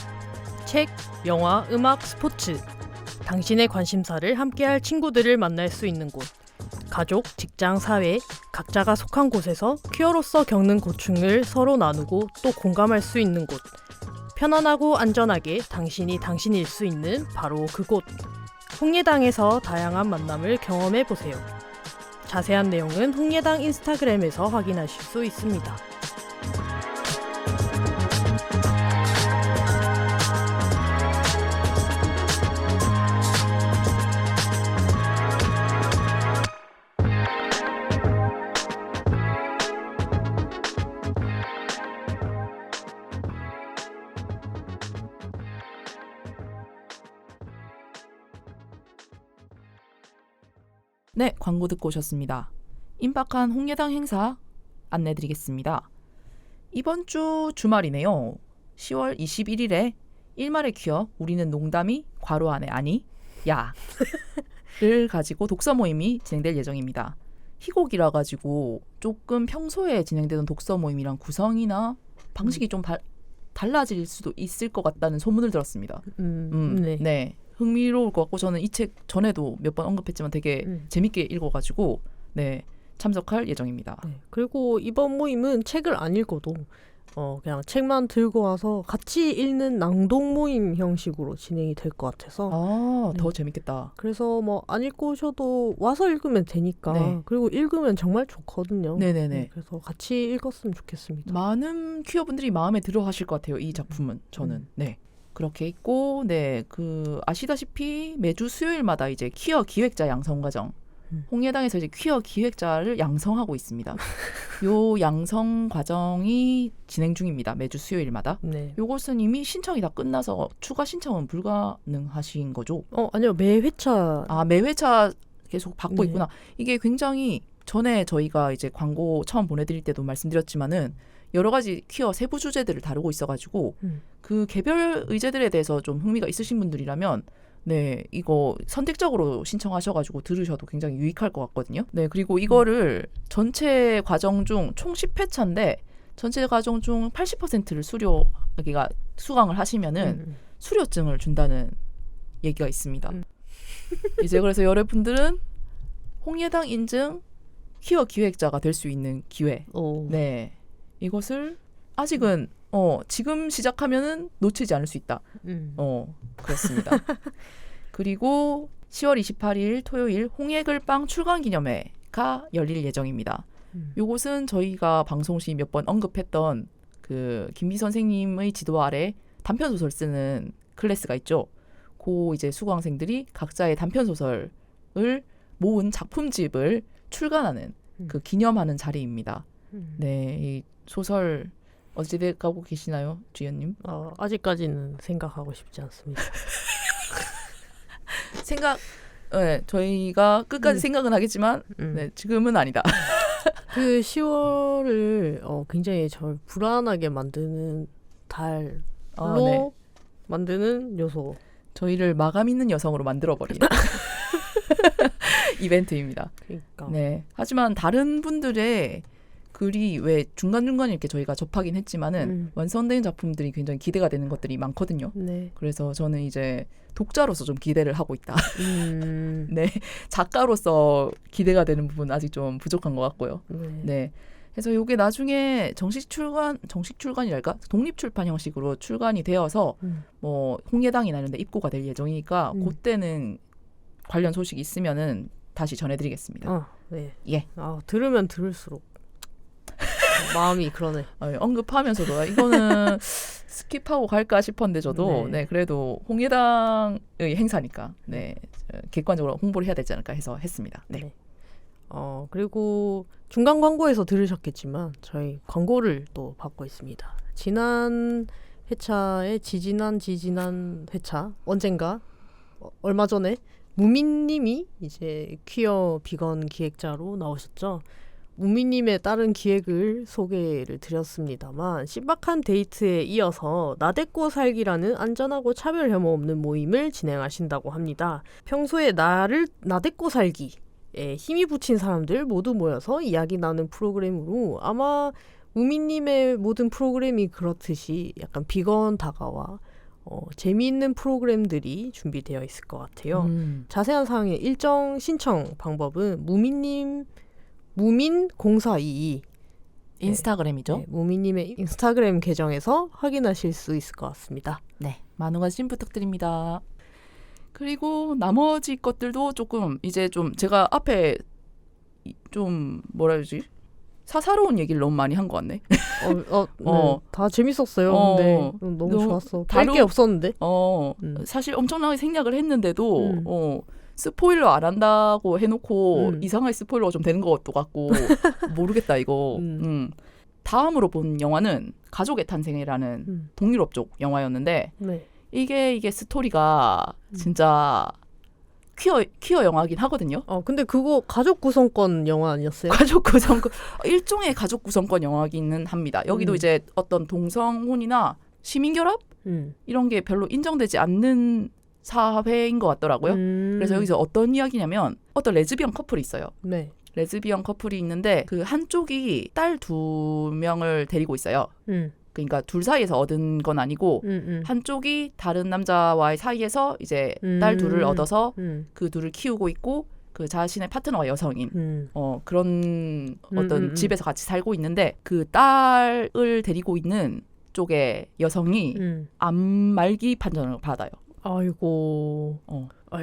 책, 영화, 음악, 스포츠. 당신의 관심사를 함께할 친구들을 만날 수 있는 곳. 가족, 직장, 사회, 각자가 속한 곳에서 퀴어로서 겪는 고충을 서로 나누고 또 공감할 수 있는 곳. 편안하고 안전하게 당신이 당신일 수 있는 바로 그곳. 홍예당에서 다양한 만남을 경험해보세요. 자세한 내용은 홍예당 인스타그램에서 확인하실 수 있습니다. 네, 광고 듣고 오셨습니다. 임박한 홍예당 행사 안내드리겠습니다. 이번 주 주말이네요. 10월 21일에 일말의 퀴어 우리는 농담이 괄호 안에 아니 야를 가지고 독서 모임이 진행될 예정입니다. 희곡이라 가지고 조금 평소에 진행되던 독서 모임이랑 구성이나 방식이 좀 달라질 수도 있을 것 같다는 소문을 들었습니다. 네. 흥미로울 것 같고 저는 이 책 전에도 몇 번 언급했지만 되게 재밌게 읽어가지고 참석할 예정입니다. 네. 그리고 이번 모임은 책을 안 읽어도 그냥 책만 들고 와서 같이 읽는 낭독 모임 형식으로 진행이 될 것 같아서 더 재밌겠다. 그래서 뭐 안 읽고 오셔도 와서 읽으면 되니까 네. 그리고 읽으면 정말 좋거든요. 네네네. 네, 그래서 같이 읽었으면 좋겠습니다. 많은 퀴어분들이 마음에 들어 하실 것 같아요. 이 작품은 저는. 네. 그렇게 있고 아시다시피 매주 수요일마다 이제 퀴어 기획자 양성 과정 홍예당에서 이제 퀴어 기획자를 양성하고 있습니다. 요 양성 과정이 진행 중입니다. 매주 수요일마다. 네. 요것은 이미 신청이 다 끝나서 추가 신청은 불가능하신 거죠? 아니요. 매 회차. 매 회차 계속 받고 네. 있구나. 이게 굉장히 전에 저희가 이제 광고 처음 보내드릴 때도 말씀드렸지만은 여러 가지 퀴어 세부 주제들을 다루고 있어가지고 그 개별 의제들에 대해서 좀 흥미가 있으신 분들이라면 이거 선택적으로 신청하셔가지고 들으셔도 굉장히 유익할 것 같거든요. 네, 그리고 이거를 전체 과정 중 총 10회차인데 전체 과정 중 80%를 수강을 하시면은 수료증을 준다는 얘기가 있습니다. 이제 그래서 여러분들은 홍예당 인증 퀴어 기획자가 될 수 있는 기회. 네. 이것을 아직은 지금 시작하면은 놓치지 않을 수 있다. 그렇습니다. 그리고 10월 28일 토요일 홍예글빵 출간 기념회가 열릴 예정입니다. 요것은 저희가 방송 시 몇 번 언급했던 그 김비 선생님의 지도 아래 단편 소설 쓰는 클래스가 있죠. 그 이제 수강생들이 각자의 단편 소설을 모은 작품집을 출간하는 그 기념하는 자리입니다. 네, 이 소설 어찌돼 가고 계시나요, 주연님? 아직까지는 생각하고 싶지 않습니다. 네, 저희가 끝까지 생각은 하겠지만 네, 지금은 아니다. 그 10월을 굉장히 절 불안하게 만드는 달로 네. 만드는 요소. 저희를 마감 있는 여성으로 만들어버리는 이벤트입니다. 그러니까. 네. 하지만 다른 분들의 글이 왜 중간중간에 이렇게 저희가 접하긴 했지만은 완성된 작품들이 굉장히 기대가 되는 것들이 많거든요. 네. 그래서 저는 이제 독자로서 좀 기대를 하고 있다. 네. 작가로서 기대가 되는 부분은 아직 좀 부족한 것 같고요. 네. 그래서 이게 나중에 정식 출간이랄까? 독립 출판 형식으로 출간이 되어서 뭐 홍예당이나 이런 데 입고가 될 예정이니까 그때는 관련 소식이 있으면은 다시 전해드리겠습니다. 네. 예. 들으면 들을수록 마음이 그러네. 언급하면서도 이거는 스킵하고 갈까 싶었는데 저도 네, 그래도 홍예당의 행사니까 네, 객관적으로 홍보를 해야 되지 않을까 해서 했습니다. 네. 네. 그리고 중간 광고에서 들으셨겠지만 저희 광고를 또 받고 있습니다. 지난 회차의 지지난 회차 언젠가 얼마 전에 무민님이 이제 퀴어 비건 기획자로 나오셨죠. 무민님의 다른 기획을 소개를 드렸습니다만 신박한 데이트에 이어서 나대꼬 살기라는 안전하고 차별 혐오 없는 모임을 진행하신다고 합니다. 평소에 나를 나대꼬 살기 힘이 붙인 사람들 모두 모여서 이야기 나누는 프로그램으로 아마 우미님의 모든 프로그램이 그렇듯이 약간 비건 다가와 재미있는 프로그램들이 준비되어 있을 것 같아요. 자세한 사항의 일정 신청 방법은 무민0422 인스타그램이죠. 네, 무미님의 인스타그램 계정에서 확인하실 수 있을 것 같습니다. 네, 많은 관심 부탁드립니다. 그리고 나머지 것들도 조금 이제 좀 제가 앞에 좀 뭐라 해야지 사사로운 얘기를 너무 많이 한 것 같네. 네, 다 재밌었어요. 근데 너무 좋았어. 할 게 없었는데. 사실 엄청나게 생략을 했는데도 스포일러 안 한다고 해놓고 이상하게 스포일러가 좀 되는 것도 같고 모르겠다 이거. 다음으로 본 영화는 가족의 탄생이라는 동유럽 쪽 영화였는데 네. 이게 스토리가 진짜 퀴어 영화긴 하거든요. 근데 그거 가족 구성권 영화 아니었어요? 가족 구성권 일종의 가족 구성권 영화기는 합니다. 여기도 이제 어떤 동성혼이나 시민결합 이런 게 별로 인정되지 않는 사회인 것 같더라고요. 그래서 여기서 어떤 이야기냐면 어떤 레즈비언 커플이 있어요. 네. 레즈비언 커플이 있는데 그 한쪽이 딸 2명을 데리고 있어요. 그러니까 둘 사이에서 얻은 건 아니고 한쪽이 다른 남자와의 사이에서 이제 딸 둘을 얻어서 그 둘을 키우고 있고 그 자신의 파트너가 여성인 그런 어떤 집에서 같이 살고 있는데 그 딸을 데리고 있는 쪽의 여성이 암 말기 판정을 받아요. 아이고.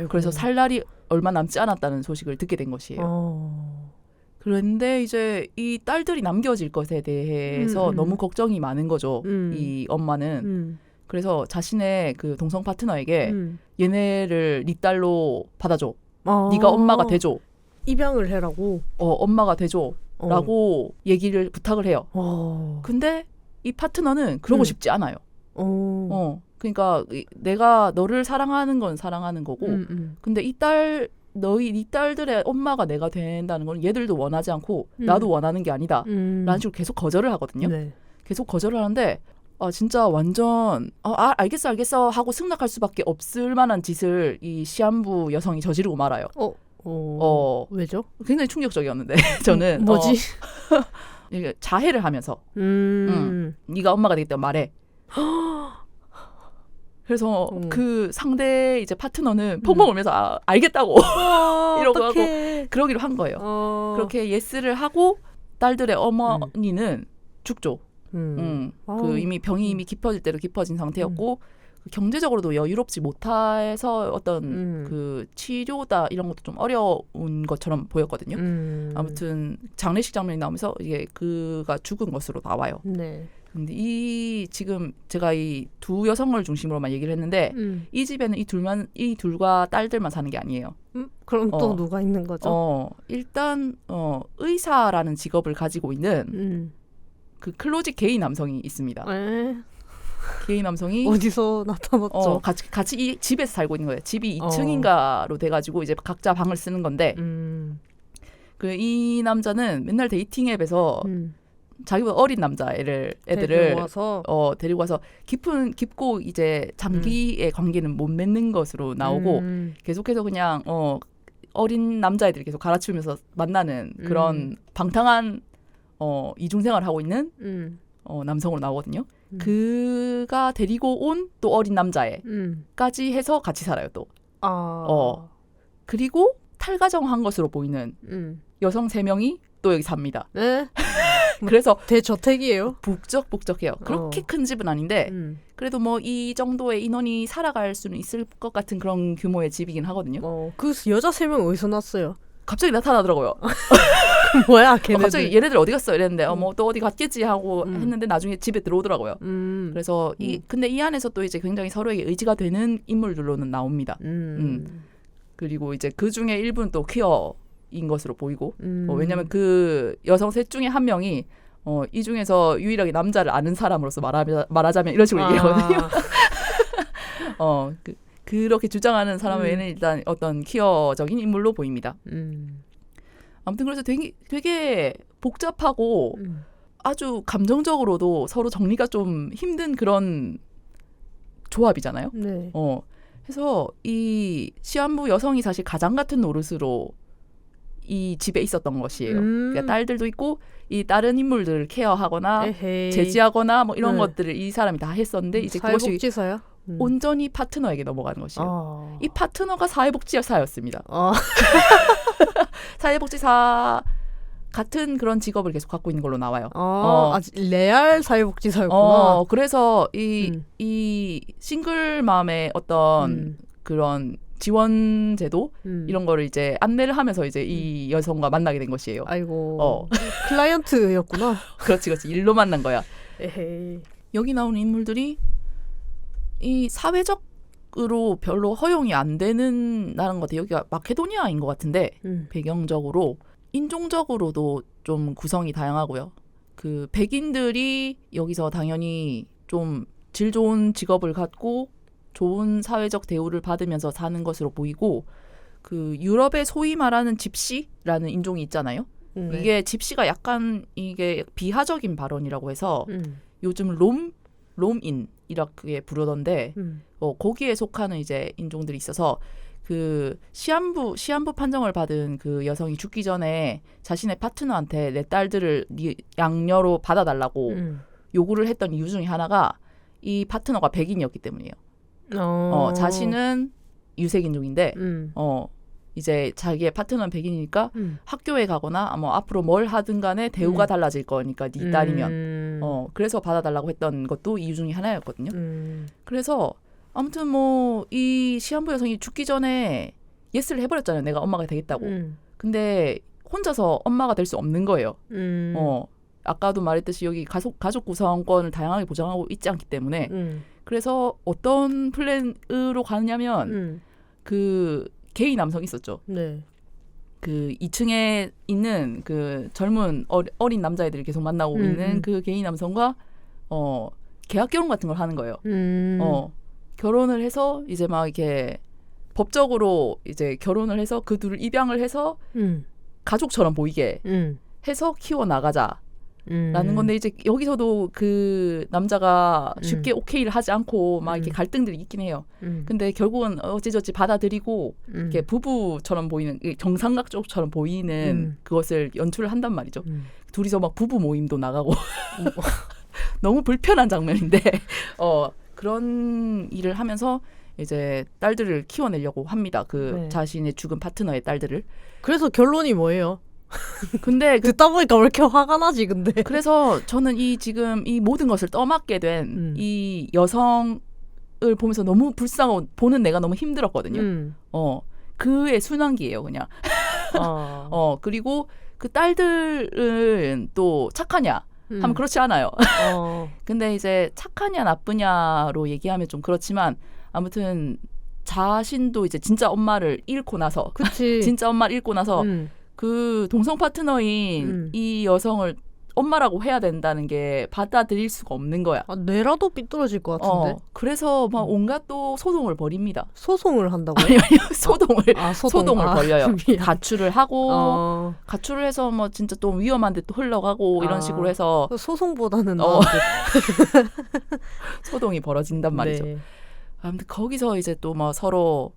그래서 살 날이 얼마 남지 않았다는 소식을 듣게 된 것이에요. 그런데 이제 이 딸들이 남겨질 것에 대해서 너무 걱정이 많은 거죠. 이 엄마는. 그래서 자신의 그 동성 파트너에게 얘네를 네 딸로 받아줘. 네가 엄마가 돼줘. 입양을 해라고. 엄마가 돼줘. 라고 얘기를 부탁을 해요. 근데 이 파트너는 그러고 싶지 않아요. 그러니까 내가 너를 사랑하는 건 사랑하는 거고 근데 이 딸들의 엄마가 내가 된다는 건 얘들도 원하지 않고 나도 원하는 게 아니다 라는 식으로 계속 거절을 하거든요. 네. 계속 거절을 하는데 진짜 완전 알겠어 하고 승낙할 수밖에 없을 만한 짓을 이 시한부 여성이 저지르고 말아요. 왜죠? 굉장히 충격적이었는데 저는 뭐지? 자해를 하면서 네가 엄마가 되겠다 말해. 그래서 그 상대 이제 파트너는 펑펑 울면서 알겠다고 이러고 하고 그러기로 한 거예요. 그렇게 예스를 하고 딸들의 어머니는 죽죠. 그 이미 병이 이미 깊어질 대로 깊어진 상태였고 경제적으로도 여유롭지 못해서 어떤 그 치료다 이런 것도 좀 어려운 것처럼 보였거든요. 아무튼 장례식 장면이 나오면서 이게 그가 죽은 것으로 나와요. 네. 근데 지금 제가 이 두 여성을 중심으로만 얘기를 했는데 이 집에는 이 둘과 딸들만 사는 게 아니에요. 그럼 또 누가 있는 거죠? 일단 의사라는 직업을 가지고 있는 그 클로짓 게이 남성이 있습니다. 게이 남성이 어디서 나타났죠? 같이 이 집에서 살고 있는 거예요. 집이 2층인가로 돼가지고 이제 각자 방을 쓰는 건데 그 이 남자는 맨날 데이팅 앱에서 자기보다 어린 남자애들을 데리고 와서 깊고 이제 장기의 관계는 못 맺는 것으로 나오고 계속해서 그냥 어린 남자애들 계속 갈아치우면서 만나는 그런 방탕한 이중생활을 하고 있는 남성으로 나오거든요. 그가 데리고 온 또 어린 남자애까지 해서 같이 살아요 또. 그리고 탈가정한 것으로 보이는 여성 3명이 또 여기 삽니다. 네? 그래서 대저택이에요? 북적북적해요. 그렇게 큰 집은 아닌데 그래도 뭐 이 정도의 인원이 살아갈 수는 있을 것 같은 그런 규모의 집이긴 하거든요. 그 여자 3명 어디서 났어요? 갑자기 나타나더라고요. 뭐야 걔네들. 갑자기 얘네들 어디 갔어 이랬는데 뭐 또 어디 갔겠지 하고 했는데 나중에 집에 들어오더라고요. 그래서 근데 이 안에서 또 이제 굉장히 서로에게 의지가 되는 인물들로는 나옵니다. 그리고 이제 그 중에 일부는 또 퀴어인 것으로 보이고 왜냐하면 그 여성 셋 중에 한 명이 이 중에서 유일하게 남자를 아는 사람으로서 말하자면 이런 식으로 얘기하거든요. 그렇게 주장하는 사람 외에는 일단 어떤 퀴어적인 인물로 보입니다. 아무튼 그래서 되게 복잡하고 아주 감정적으로도 서로 정리가 좀 힘든 그런 조합이잖아요. 네. 그래서 이 시한부 여성이 사실 가장 같은 노릇으로 이 집에 있었던 것이에요. 그러니까 딸들도 있고 이 다른 인물들을 케어하거나 제지하거나 뭐 이런 것들을 이 사람이 다 했었는데 이제 그것이 사회복지사야? 온전히 파트너에게 넘어가는 것이에요. 이 파트너가 사회복지사였습니다. 사회복지사 같은 그런 직업을 계속 갖고 있는 걸로 나와요. 레알 사회복지사였구나. 그래서 이 싱글맘의 어떤 그런 지원 제도 이런 거를 이제 안내를 하면서 이제 이 여성과 만나게 된 것이에요. 아이고 클라이언트였구나. 그렇지 일로 만난 거야. 에헤이. 여기 나오는 인물들이 이 사회적으로 별로 허용이 안 되는 나라인 것 같아요. 여기가 마케도니아인 것 같은데 배경적으로 인종적으로도 좀 구성이 다양하고요. 그 백인들이 여기서 당연히 좀 질 좋은 직업을 갖고 좋은 사회적 대우를 받으면서 사는 것으로 보이고 그 유럽의 소위 말하는 집시라는 인종이 있잖아요. 이게 집시가 약간 이게 비하적인 발언이라고 해서 요즘 롬인 이렇게 부르던데 거기에 속하는 이제 인종들이 있어서 그 시한부 판정을 받은 그 여성이 죽기 전에 자신의 파트너한테 내 딸들을 양녀로 받아달라고 요구를 했던 이유 중에 하나가 이 파트너가 백인이었기 때문이에요. 자신은 유색인종인데 이제 자기의 파트너는 백인이니까 학교에 가거나 뭐 앞으로 뭘 하든 간에 대우가 달라질 거니까 네 딸이면 그래서 받아달라고 했던 것도 이유 중에 하나였거든요. 그래서 아무튼 뭐 이 시한부 여성이 죽기 전에 예스를 해버렸잖아요. 내가 엄마가 되겠다고. 근데 혼자서 엄마가 될 수 없는 거예요. 아까도 말했듯이 여기 가족 구성권을 다양하게 보장하고 있지 않기 때문에 그래서 어떤 플랜으로 가느냐면 그 게이 남성이 있었죠. 네. 그 2층에 있는 그 젊은 어린 남자애들이 계속 만나고 있는 그 게이 남성과 계약 결혼 같은 걸 하는 거예요. 결혼을 해서 이제 막 이렇게 법적으로 이제 결혼을 해서 그 둘을 입양을 해서 가족처럼 보이게 해서 키워 나가자라는 건데 이제 여기서도 그 남자가 쉽게 오케이를 하지 않고 막 이렇게 갈등들이 있긴 해요. 근데 결국은 어찌저찌 받아들이고 이렇게 부부처럼 보이는 정상가족처럼 보이는 그것을 연출을 한단 말이죠. 둘이서 막 부부 모임도 나가고 너무 불편한 장면인데 그런 일을 하면서 이제 딸들을 키워내려고 합니다. 그 자신의 죽은 파트너의 딸들을. 그래서 결론이 뭐예요? 근데 듣다 보니까 왜 이렇게 화가 나지 근데. 그래서 저는 지금 이 모든 것을 떠맡게 된 이 여성을 보면서 너무 불쌍하고 보는 내가 너무 힘들었거든요. 그의 순환기예요, 그냥. 그리고 그 딸들은 또 착하냐? 하면 그렇지 않아요. 근데 이제 착하냐 나쁘냐로 얘기하면 좀 그렇지만 아무튼 자신도 이제 진짜 엄마를 잃고 나서 그치. 진짜 엄마를 잃고 나서 그 동성 파트너인 이 여성을 엄마라고 해야 된다는 게 받아들일 수가 없는 거야. 뇌라도 삐뚤어질 것 같은데. 그래서 막 온갖 또 소송을 벌입니다. 소송을 한다고요? 아니요. 소송을 벌려요. 가출을 하고 가출을 해서 뭐 진짜 또 위험한 데 또 흘러가고 이런 식으로 해서 소송보다는 소동이 벌어진단 말이죠. 네. 아무튼 거기서 이제 또 뭐 서로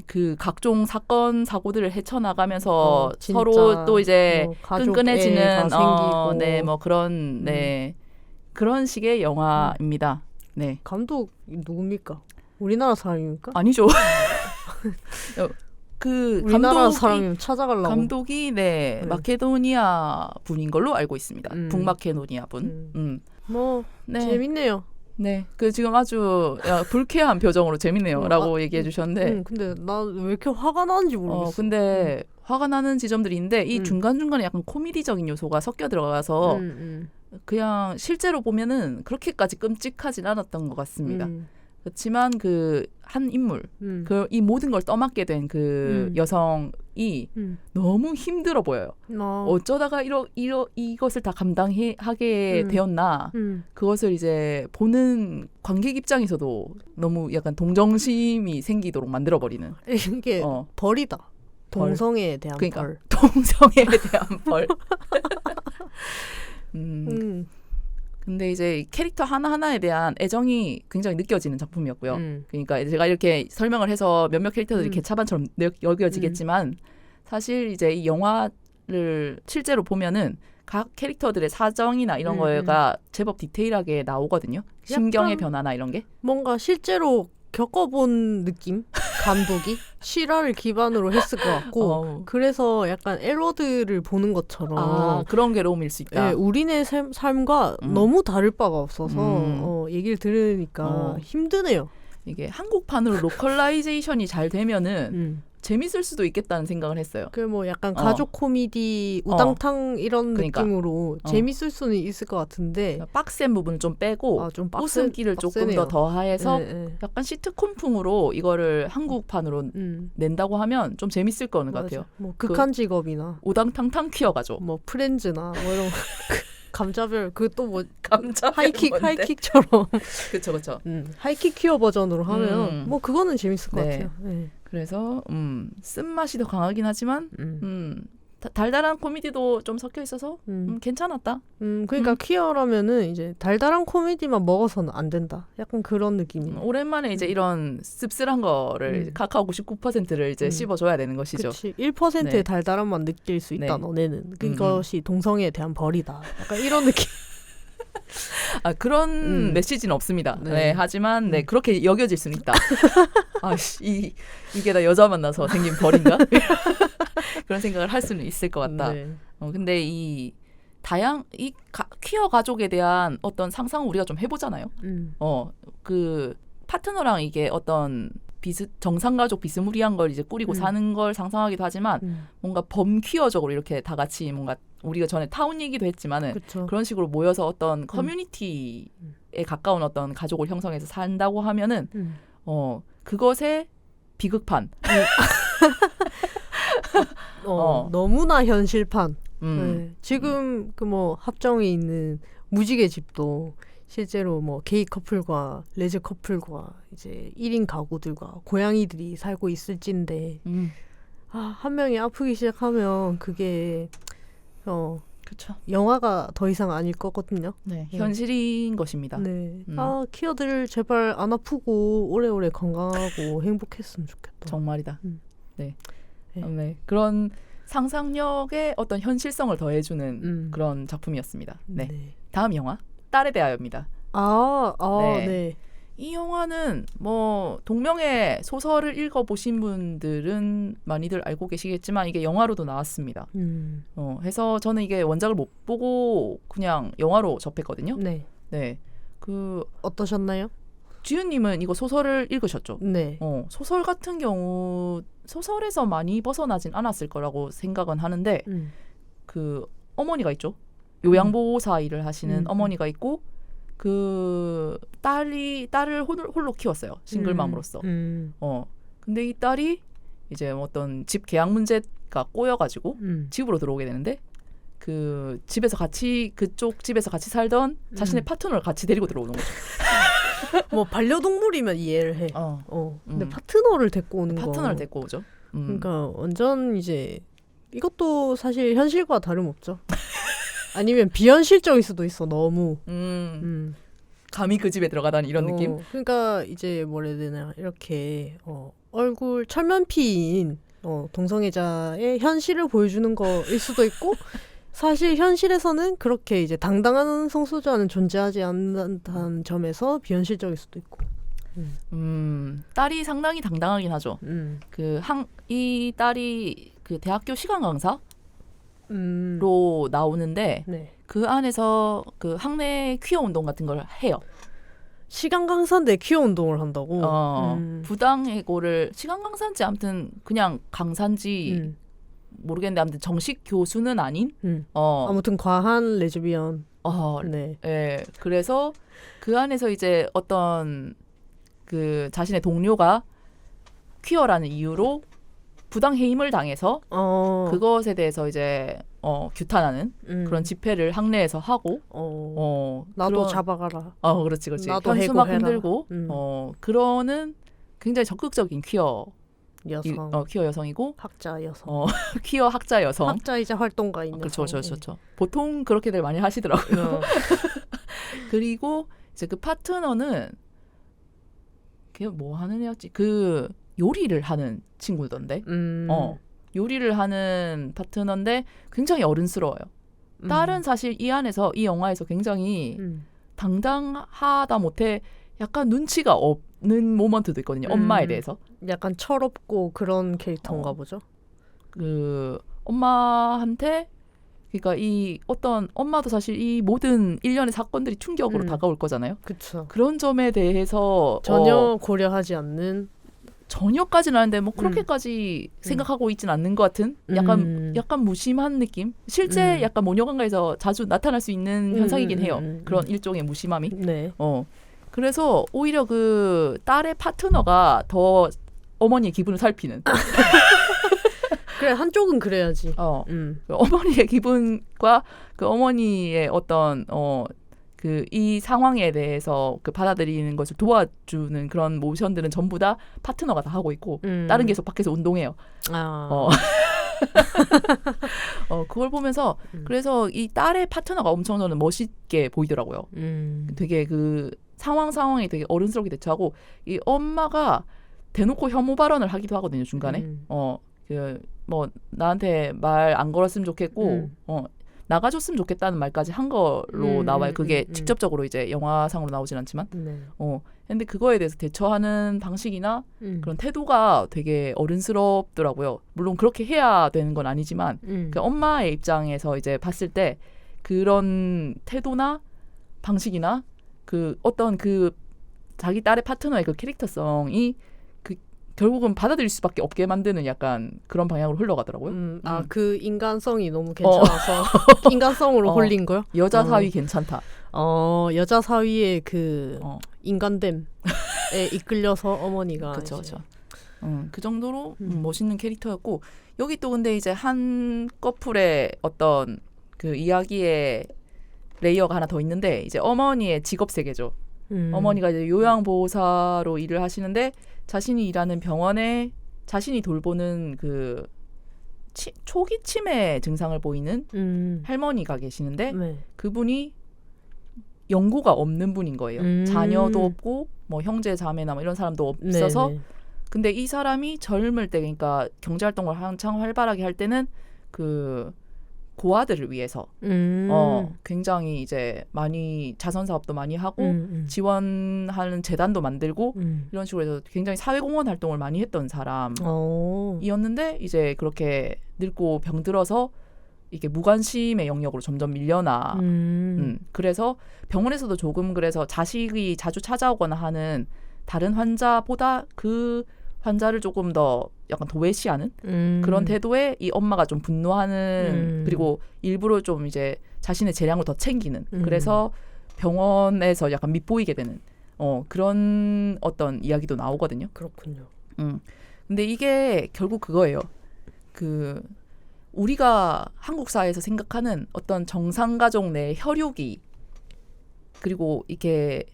그 각종 사건 사고들을 헤쳐나가면서 서로 또 이제 끈끈해지는 네, 뭐 그런 그런 식의 영화입니다. 네. 감독 누굽니까? 우리나라 사람입니까? 아니죠. 그 우리나라 사람이면 찾아가려고. 감독이 마케도니아 분인 걸로 알고 있습니다. 북마케도니아 분. 뭐 재밌네요. 네, 그 지금 아주 불쾌한 표정으로 재밌네요라고 얘기해 주셨는데, 근데 나 왜 이렇게 화가 나는지 모르겠어. 근데 화가 나는 지점들이 있는데 이 중간 중간에 약간 코미디적인 요소가 섞여 들어가서 그냥 실제로 보면은 그렇게까지 끔찍하진 않았던 것 같습니다. 그렇지만 그 한 인물, 이 모든 걸 떠맡게 된 그 여성이 너무 힘들어 보여요. 어쩌다가 이것을 다 감당하게 되었나. 그것을 이제 보는 관객 입장에서도 너무 약간 동정심이 생기도록 만들어버리는. 이게 벌이다. 동성애에 대한 그러니까, 벌. 동성애에 대한 벌. 근데 이제 캐릭터 하나하나에 대한 애정이 굉장히 느껴지는 작품이었고요. 그러니까 제가 이렇게 설명을 해서 몇몇 캐릭터들이 이렇게 차반처럼 여겨지겠지만 사실 이제 이 영화를 실제로 보면은 각 캐릭터들의 사정이나 이런 거가 제법 디테일하게 나오거든요. 심경의 변화나 이런 게. 뭔가 실제로 겪어본 느낌? 감독이 실화를 기반으로 했을 것 같고 그래서 약간 엘워드를 보는 것처럼 그런 괴로움일 수 있다. 네, 우리네 삶과 너무 다를 바가 없어서 얘기를 들으니까 힘드네요. 이게 한국판으로 로컬라이제이션이 잘 되면은 재밌을 수도 있겠다는 생각을 했어요. 그 뭐 약간 가족 코미디 우당탕 이런 느낌으로 재밌을 수는 있을 것 같은데 빡센 부분을 좀 빼고 웃음기를 조금 더 더해서 약간 시트콤풍으로 이거를 한국판으로 낸다고 하면 좀 재밌을 거는 것 같아요. 뭐 극한 직업이나 우당탕탕 퀴어 가족, 뭐 프렌즈나 뭐 이런 감자별 그 또 뭐 하이킥처럼 그쵸 하이킥 퀴어 버전으로 하면 뭐 그거는 재밌을 것 같아요. 네. 그래서 쓴맛이 더 강하긴 하지만 달달한 코미디도 좀 섞여 있어서 괜찮았다. 그러니까 퀴어라면은 이제 달달한 코미디만 먹어서는 안 된다. 약간 그런 느낌이에요. 오랜만에 이제 이런 씁쓸한 거를 카카오 99%를 이제 씹어줘야 되는 것이죠. 그치. 1%의 달달함만 느낄 수 있다. 너네는 그것이 동성애에 대한 벌이다. 약간 이런 느낌. 그런 메시지는 없습니다. 하지만 그렇게 여겨질 수는 있다. 이게 다 여자 만나서 생긴 벌인가? 그런 생각을 할 수는 있을 것 같다. 근데 이 퀴어 가족에 대한 어떤 상상을 우리가 좀 해보잖아요. 그 파트너랑 이게 어떤 정상가족 비스무리한 걸 이제 꾸리고 사는 걸 상상하기도 하지만 뭔가 범퀴어적으로 이렇게 다 같이 뭔가 우리가 전에 타운 얘기도 했지만은 그런 식으로 모여서 어떤 커뮤니티에 가까운 어떤 가족을 형성해서 산다고 하면은 그것의 비극판. 너무나 현실판. 지금 그 뭐 합정에 있는 무지개 집도 실제로 뭐 게이 커플과 레즈 커플과 이제 1인 가구들과 고양이들이 살고 있을진데 한 명이 아프기 시작하면 그게 그쵸. 영화가 더 이상 아닐 거거든요. 현실인 것입니다. 퀴어들 제발 안 아프고 오래오래 건강하고 행복했으면 좋겠다. 정말이다. 그런 상상력의 어떤 현실성을 더해주는 그런 작품이었습니다. 다음 영화 딸에 대하여입니다. 이 영화는 뭐 동명의 소설을 읽어보신 분들은 많이들 알고 계시겠지만 이게 영화로도 나왔습니다. 해서 저는 이게 원작을 못 보고 그냥 영화로 접했거든요. 그 어떠셨나요? 지윤님은 이거 소설을 읽으셨죠? 네. 소설 같은 경우 소설에서 많이 벗어나진 않았을 거라고 생각은 하는데 그 어머니가 있죠. 요양보호사 일을 하시는 어머니가 있고 그 딸을 홀로 키웠어요. 싱글맘으로서. 근데 이 딸이 이제 어떤 집 계약 문제가 꼬여가지고 집으로 들어오게 되는데 그 집에서 같이 그쪽 집에서 같이 살던 자신의 파트너를 같이 데리고 들어오는 거죠. 뭐 반려동물이면 이해를 해. 근데 파트너를 데리고 오는 거. 파트너를 데리고 오죠. 그러니까 완전 이제 이것도 사실 현실과 다름없죠. 아니면 비현실적일 수도 있어. 너무. 감히 그 집에 들어가다니 이런 느낌. 그러니까 이제 뭐라 해야 되나 이렇게 얼굴 철면피인 동성애자의 현실을 보여주는 거일 수도 있고 사실 현실에서는 그렇게 이제 당당한 성소수자는 존재하지 않는다는 점에서 비현실적일 수도 있고. 딸이 상당히 당당하긴 하죠. 이 딸이 그 대학교 시간 강사로 나오는데 네. 그 안에서 그 학내 퀴어 운동 같은 걸 해요. 시간 강사인데 퀴어 운동을 한다고? 부당해고를 시간 강사인지 아무튼 그냥 강사인지 모르겠는데 아무튼 정식 교수는 아닌 아무튼 과한 레즈비언. 네. 예. 그래서 그 안에서 이제 어떤 그 자신의 동료가 퀴어라는 이유로 부당 해임을 당해서 그것에 대해서 이제 규탄하는 그런 집회를 학내에서 하고 나도 잡아가라. 그렇지. 나도 현수막 해고해라. 흔들고 그러는 굉장히 적극적인 퀴어 여성이고 학자 여성. 퀴어 학자 여성. 학자이자 활동가인 여성. 그렇죠. 보통 그렇게들 많이 하시더라고요. 그리고 이제 그 파트너는 걔 뭐 하는 애였지? 그 요리를 하는 친구던데. 요리를 하는 파트너인데 굉장히 어른스러워요. 딸은 사실 이 안에서 이 영화에서 굉장히 당당하다 못해 약간 눈치가 없는 모먼트도 있거든요. 엄마에 대해서. 약간 철없고 그런 캐릭터인가 보죠. 그 엄마한테 그러니까 이 어떤 엄마도 사실 이 모든 일련의 사건들이 충격으로 다가올 거잖아요. 그렇죠. 그런 점에 대해서 전혀 고려하지 않는 전혀까지는 아닌데 뭐 그렇게까지 생각하고 있지는 않는 것 같은 약간 무심한 느낌. 실제 약간 모녀관계에서 자주 나타날 수 있는 현상이긴 해요. 그런 일종의 무심함이. 네. 그래서 오히려 그 딸의 파트너가 더 어머니의 기분을 살피는. 그래 한쪽은 그래야지. 그 어머니의 기분과 그 어머니의 어떤 그 이 상황에 대해서 그 받아들이는 것을 도와주는 그런 모션들은 전부 다 파트너가 다 하고 있고 다른 계속 밖에서 운동해요. 그걸 보면서 그래서 이 딸의 파트너가 엄청 저는 멋있게 보이더라고요. 되게 그 상황에 되게 어른스럽게 대처하고 이 엄마가 대놓고 혐오 발언을 하기도 하거든요 중간에. 그 뭐 나한테 말 안 걸었으면 좋겠고 나가줬으면 좋겠다는 말까지 한 걸로 나와요. 그게 직접적으로 이제 영화상으로 나오진 않지만. 근데 그거에 대해서 대처하는 방식이나 그런 태도가 되게 어른스럽더라고요. 물론 그렇게 해야 되는 건 아니지만 그 엄마의 입장에서 이제 봤을 때 그런 태도나 방식이나 그 어떤 그 자기 딸의 파트너의 그 캐릭터성이 결국은 받아들일 수밖에 없게 만드는 약간 그런 방향으로 흘러가더라고요. 그 인간성이 너무 괜찮아서 인간성으로 홀린 거요? 여자 사위 괜찮다. 여자 사위의 그 인간됨에 이끌려서 어머니가 그렇죠. 그 정도로 멋있는 캐릭터였고 여기 또 근데 이제 한 커플의 어떤 그 이야기의 레이어가 하나 더 있는데 이제 어머니의 직업 세계죠. 어머니가 이제 요양보호사로 일을 하시는데 자신이 일하는 병원에 자신이 돌보는 그 초기 치매 증상을 보이는 할머니가 계시는데 그분이 연고가 없는 분인 거예요. 자녀도 없고 뭐 형제 자매나 뭐 이런 사람도 없어서 근데 이 사람이 젊을 때 그러니까 경제활동을 한창 활발하게 할 때는 그 고아들을 위해서 굉장히 이제 많이 자선 사업도 많이 하고 지원하는 재단도 만들고 이런 식으로 해서 굉장히 사회공헌 활동을 많이 했던 사람이었는데 이제 그렇게 늙고 병들어서 이게 무관심의 영역으로 점점 밀려나. 그래서 병원에서도 조금 그래서 자식이 자주 찾아오거나 하는 다른 환자보다 그 환자를 조금 더 약간 도외시하는 그런 태도에 이 엄마가 좀 분노하는 그리고 일부러 좀 이제 자신의 재량을 더 챙기는 그래서 병원에서 약간 밉보이게 되는 그런 어떤 이야기도 나오거든요. 그렇군요. 근데 이게 결국 그거예요. 그 우리가 한국 사회에서 생각하는 어떤 정상가족 내 혈육이 그리고 이게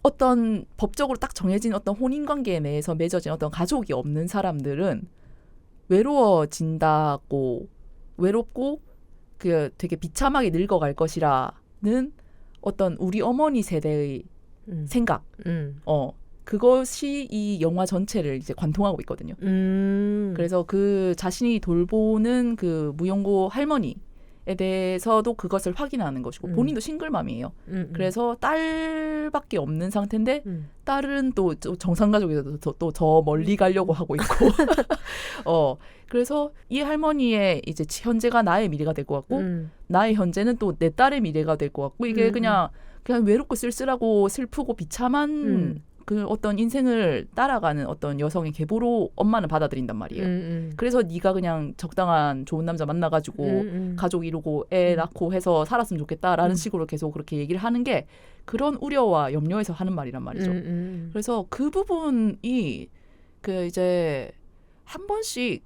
어떤 법적으로 딱 정해진 어떤 혼인관계에 내에서 맺어진 어떤 가족이 없는 사람들은 외로워진다고 외롭고 그 되게 비참하게 늙어갈 것이라는 어떤 우리 어머니 세대의 생각 그것이 이 영화 전체를 이제 관통하고 있거든요. 그래서 그 자신이 돌보는 그 무용고 할머니에 대해서도 그것을 확인하는 것이고 본인도 싱글맘이에요. 그래서 딸밖에 없는 상태인데 딸은 또 정상가족에서 또 저 멀리 가려고 하고 있고 그래서 이 할머니의 이제 현재가 나의 미래가 될 것 같고 나의 현재는 또 내 딸의 미래가 될 것 같고 이게 그냥 외롭고 쓸쓸하고 슬프고 비참한 그 어떤 인생을 따라가는 어떤 여성의 계보로 엄마는 받아들인단 말이에요. 그래서 네가 그냥 적당한 좋은 남자 만나가지고 가족 이루고 애 낳고 해서 살았으면 좋겠다라는 식으로 계속 그렇게 얘기를 하는 게 그런 우려와 염려에서 하는 말이란 말이죠. 그래서 그 부분이 그 이제 한 번씩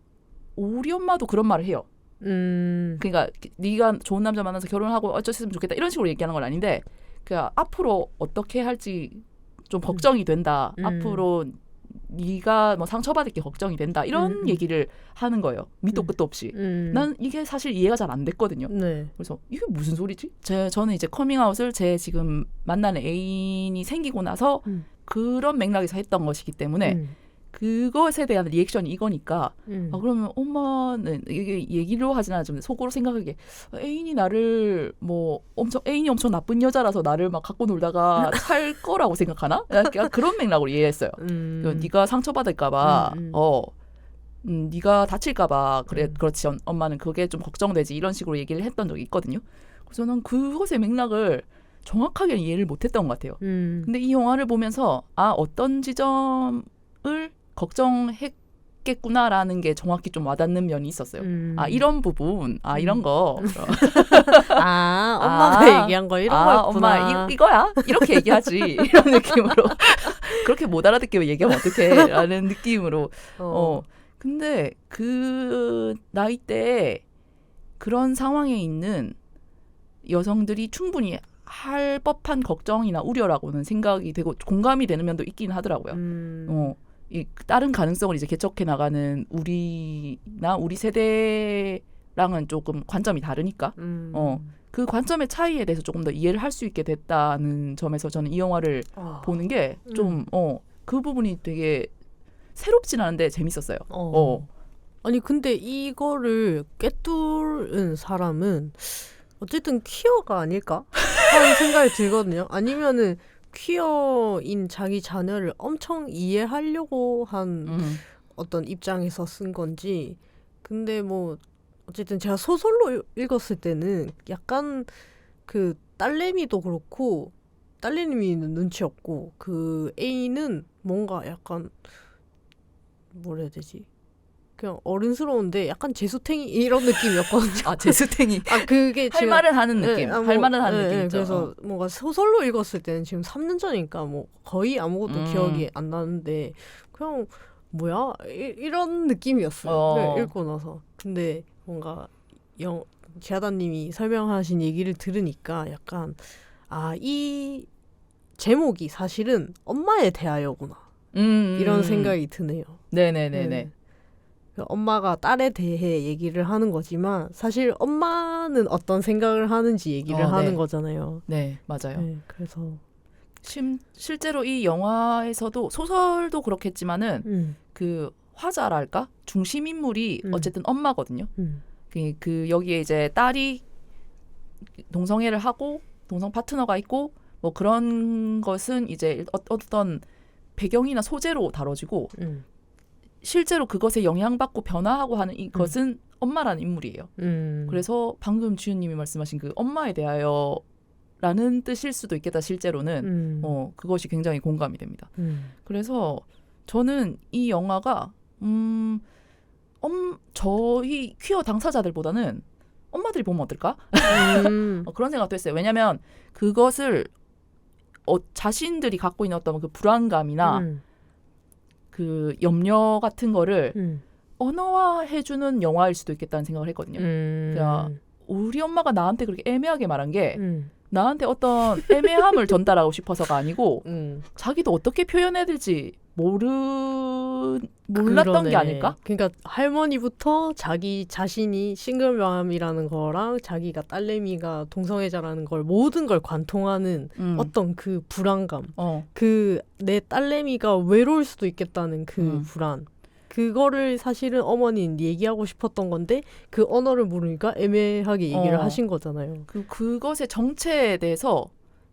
우리 엄마도 그런 말을 해요. 그러니까 네가 좋은 남자 만나서 결혼하고 어쩌셨으면 좋겠다 이런 식으로 얘기하는 건 아닌데 그 앞으로 어떻게 할지 좀 걱정이 된다. 앞으로 네가 뭐 상처받을 게 걱정이 된다. 이런 얘기를 하는 거예요. 밑도 끝도 없이. 난 이게 사실 이해가 잘 안 됐거든요. 네. 그래서 이게 무슨 소리지? 저는 이제 커밍아웃을 제 지금 만나는 애인이 생기고 나서 그런 맥락에서 했던 것이기 때문에 그것에 대한 리액션이 이거니까 그러면 엄마는 이게 얘기로 하진 않았지만 속으로 생각하기에 애인이 나를 뭐 애인이 엄청 나쁜 여자라서 나를 막 갖고 놀다가 살 거라고 생각하나? 약간 그런 맥락으로 이해했어요. 네가 상처받을까봐 네가 다칠까봐 그렇지 엄마는 그게 좀 걱정되지 이런 식으로 얘기를 했던 적이 있거든요. 그래서 난 그것의 맥락을 정확하게 이해를 못했던 것 같아요. 근데 이 영화를 보면서 어떤 지점을 걱정했겠구나라는 게 정확히 좀 와닿는 면이 있었어요. 이런 부분, 이런 거. 엄마가 얘기한 거 이런 거였구나. 엄마 이거야? 이렇게 얘기하지. 이런 느낌으로. 그렇게 못 알아듣게 얘기하면 어떡해? 라는 느낌으로. 근데 그 나이대에 그런 상황에 있는 여성들이 충분히 할 법한 걱정이나 우려라고는 생각이 되고 공감이 되는 면도 있긴 하더라고요. 이 다른 가능성을 이제 개척해 나가는 우리나 우리 세대랑은 조금 관점이 다르니까 그 관점의 차이에 대해서 조금 더 이해를 할 수 있게 됐다는 점에서 저는 이 영화를 보는 게 좀 그 부분이 되게 새롭진 않은데 재밌었어요. 아니 근데 이거를 꿰뚫은 사람은 어쨌든 퀴어가 아닐까 하는 생각이 들거든요. 아니면은 퀴어인 자기 자녀를 엄청 이해하려고 한 어떤 입장에서 쓴 건지. 근데 뭐 어쨌든 제가 소설로 읽었을 때는 약간 그 딸내미도 그렇고 딸내미는 눈치 없고 그 A는 뭔가 약간 뭐라 해야 되지? 그냥 어른스러운데 약간 재수탱이 이런 느낌이었거든요. 재수탱이. 그게 할 말은 하는 느낌. 할 말은 하는 느낌. 그래서 뭔가 소설로 읽었을 때는 지금 3년 전이니까 뭐 거의 아무것도 기억이 안 나는데 그냥 뭐야? 이런 느낌이었어요. 네, 읽고 나서. 근데 뭔가 지하다님이 설명하신 얘기를 들으니까 약간 이 제목이 사실은 엄마에 대하여구나. 이런 생각이 드네요. 네네네네. 엄마가 딸에 대해 얘기를 하는 거지만 사실 엄마는 어떤 생각을 하는지 얘기를 하는 거잖아요. 네, 맞아요. 네, 그래서 실제로 이 영화에서도 소설도 그렇겠지만은 그 화자랄까 중심 인물이 어쨌든 엄마거든요. 그 여기에 이제 딸이 동성애를 하고 동성 파트너가 있고 뭐 그런 것은 이제 어떤 배경이나 소재로 다뤄지고 실제로 그것에 영향받고 변화하고 하는 이것은 엄마라는 인물이에요. 그래서 방금 주연님이 말씀하신 그 엄마에 대하여라는 뜻일 수도 있겠다. 실제로는 그것이 굉장히 공감이 됩니다. 그래서 저는 이 영화가 저희 퀴어 당사자들보다는 엄마들이 보면 어떨까? 그런 생각도 했어요. 왜냐하면 그것을 자신들이 갖고 있는 어떤 그 불안감이나 그 염려 같은 거를 언어화해주는 영화일 수도 있겠다는 생각을 했거든요. 그러니까 우리 엄마가 나한테 그렇게 애매하게 말한 게 나한테 어떤 애매함을 전달하고 싶어서가 아니고 자기도 어떻게 표현해야 될지 몰랐던 그러네. 게 아닐까? 그러니까 할머니부터 자기 자신이 싱글맘이라는 거랑 자기가 딸내미가 동성애자라는 걸 모든 걸 관통하는 어떤 그 불안감, 그 내 딸내미가 외로울 수도 있겠다는 그 불안, 그거를 사실은 어머니는 얘기하고 싶었던 건데 그 언어를 모르니까 애매하게 얘기를 하신 거잖아요. 그것의 정체에 대해서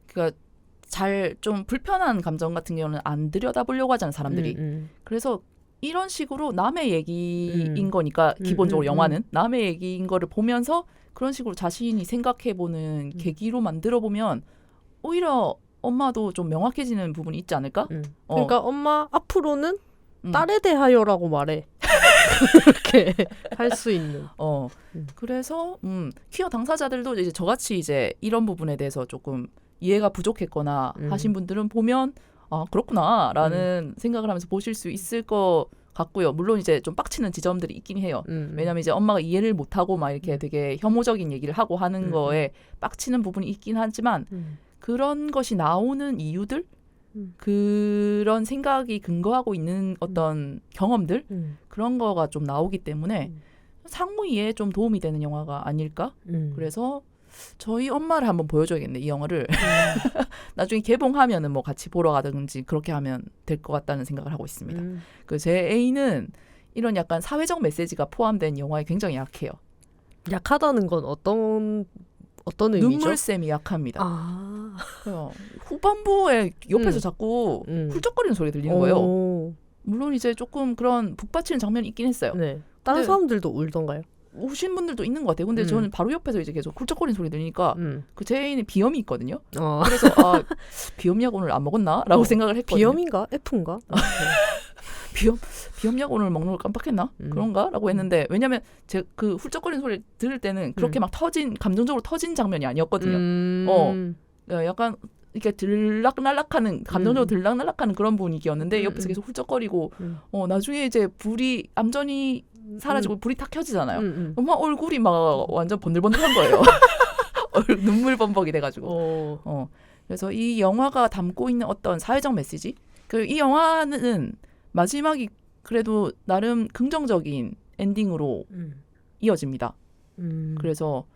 그러니까 잘 좀 불편한 감정 같은 경우는 안 들여다보려고 하잖아요, 사람들이. 그래서 이런 식으로 남의 얘기인 거니까 기본적으로 영화는 남의 얘기인 거를 보면서 그런 식으로 자신이 생각해보는 계기로 만들어보면 오히려 엄마도 좀 명확해지는 부분이 있지 않을까? 그러니까 엄마 앞으로는 딸에 대하여라고 말해. 그렇게 할 수 있는. 그래서 퀴어 당사자들도 이제 저같이 이제 이런 부분에 대해서 조금 이해가 부족했거나 하신 분들은 보면 아 그렇구나라는 생각을 하면서 보실 수 있을 것 같고요. 물론 이제 좀 빡치는 지점들이 있긴 해요. 왜냐하면 이제 엄마가 이해를 못하고 막 이렇게 되게 혐오적인 얘기를 하고 하는 거에 빡치는 부분이 있긴 하지만 그런 것이 나오는 이유들 그런 생각이 근거하고 있는 어떤 경험들 그런 거가 좀 나오기 때문에 상호 이해에 좀 도움이 되는 영화가 아닐까? 그래서 저희 엄마를 한번 보여줘야겠네, 이 영화를. 나중에 개봉하면은 뭐 같이 보러 가든지 그렇게 하면 될 것 같다는 생각을 하고 있습니다. 그 제 애인은 이런 약간 사회적 메시지가 포함된 영화에 굉장히 약해요. 약하다는 건 어떤 의미죠? 눈물샘이 약합니다. 후반부에 옆에서 자꾸 훌쩍거리는 소리 들리는 거예요. 물론 이제 조금 그런 북받치는 장면이 있긴 했어요. 네. 다른 사람들도 울던가요? 우신 분들도 있는 것 같아요. 근데 저는 바로 옆에서 이제 계속 훌쩍거리는 소리 들으니까 그 제 애인이 비염이 있거든요. 그래서 비염약 오늘 안 먹었나? 라고 생각을 했거든요. 비염인가? F인가? 비염약 오늘 먹는 걸 깜빡했나? 그런가? 라고 했는데 왜냐면 제 그 훌쩍거리는 소리 들을 때는 그렇게 막 감정적으로 터진 장면이 아니었거든요. 약간 이렇게 들락날락하는 감정적으로 들락날락하는 그런 분위기였는데 옆에서 계속 훌쩍거리고 나중에 이제 불이 암전이 사라지고 불이 탁 켜지잖아요. 엄마 얼굴이 막 완전 번들번들한 거예요. 눈물 범벅이 돼가지고. 그래서 이 영화가 담고 있는 어떤 사회적 메시지. 그리고 이 영화는 마지막이 그래도 나름 긍정적인 엔딩으로 이어집니다. 그래서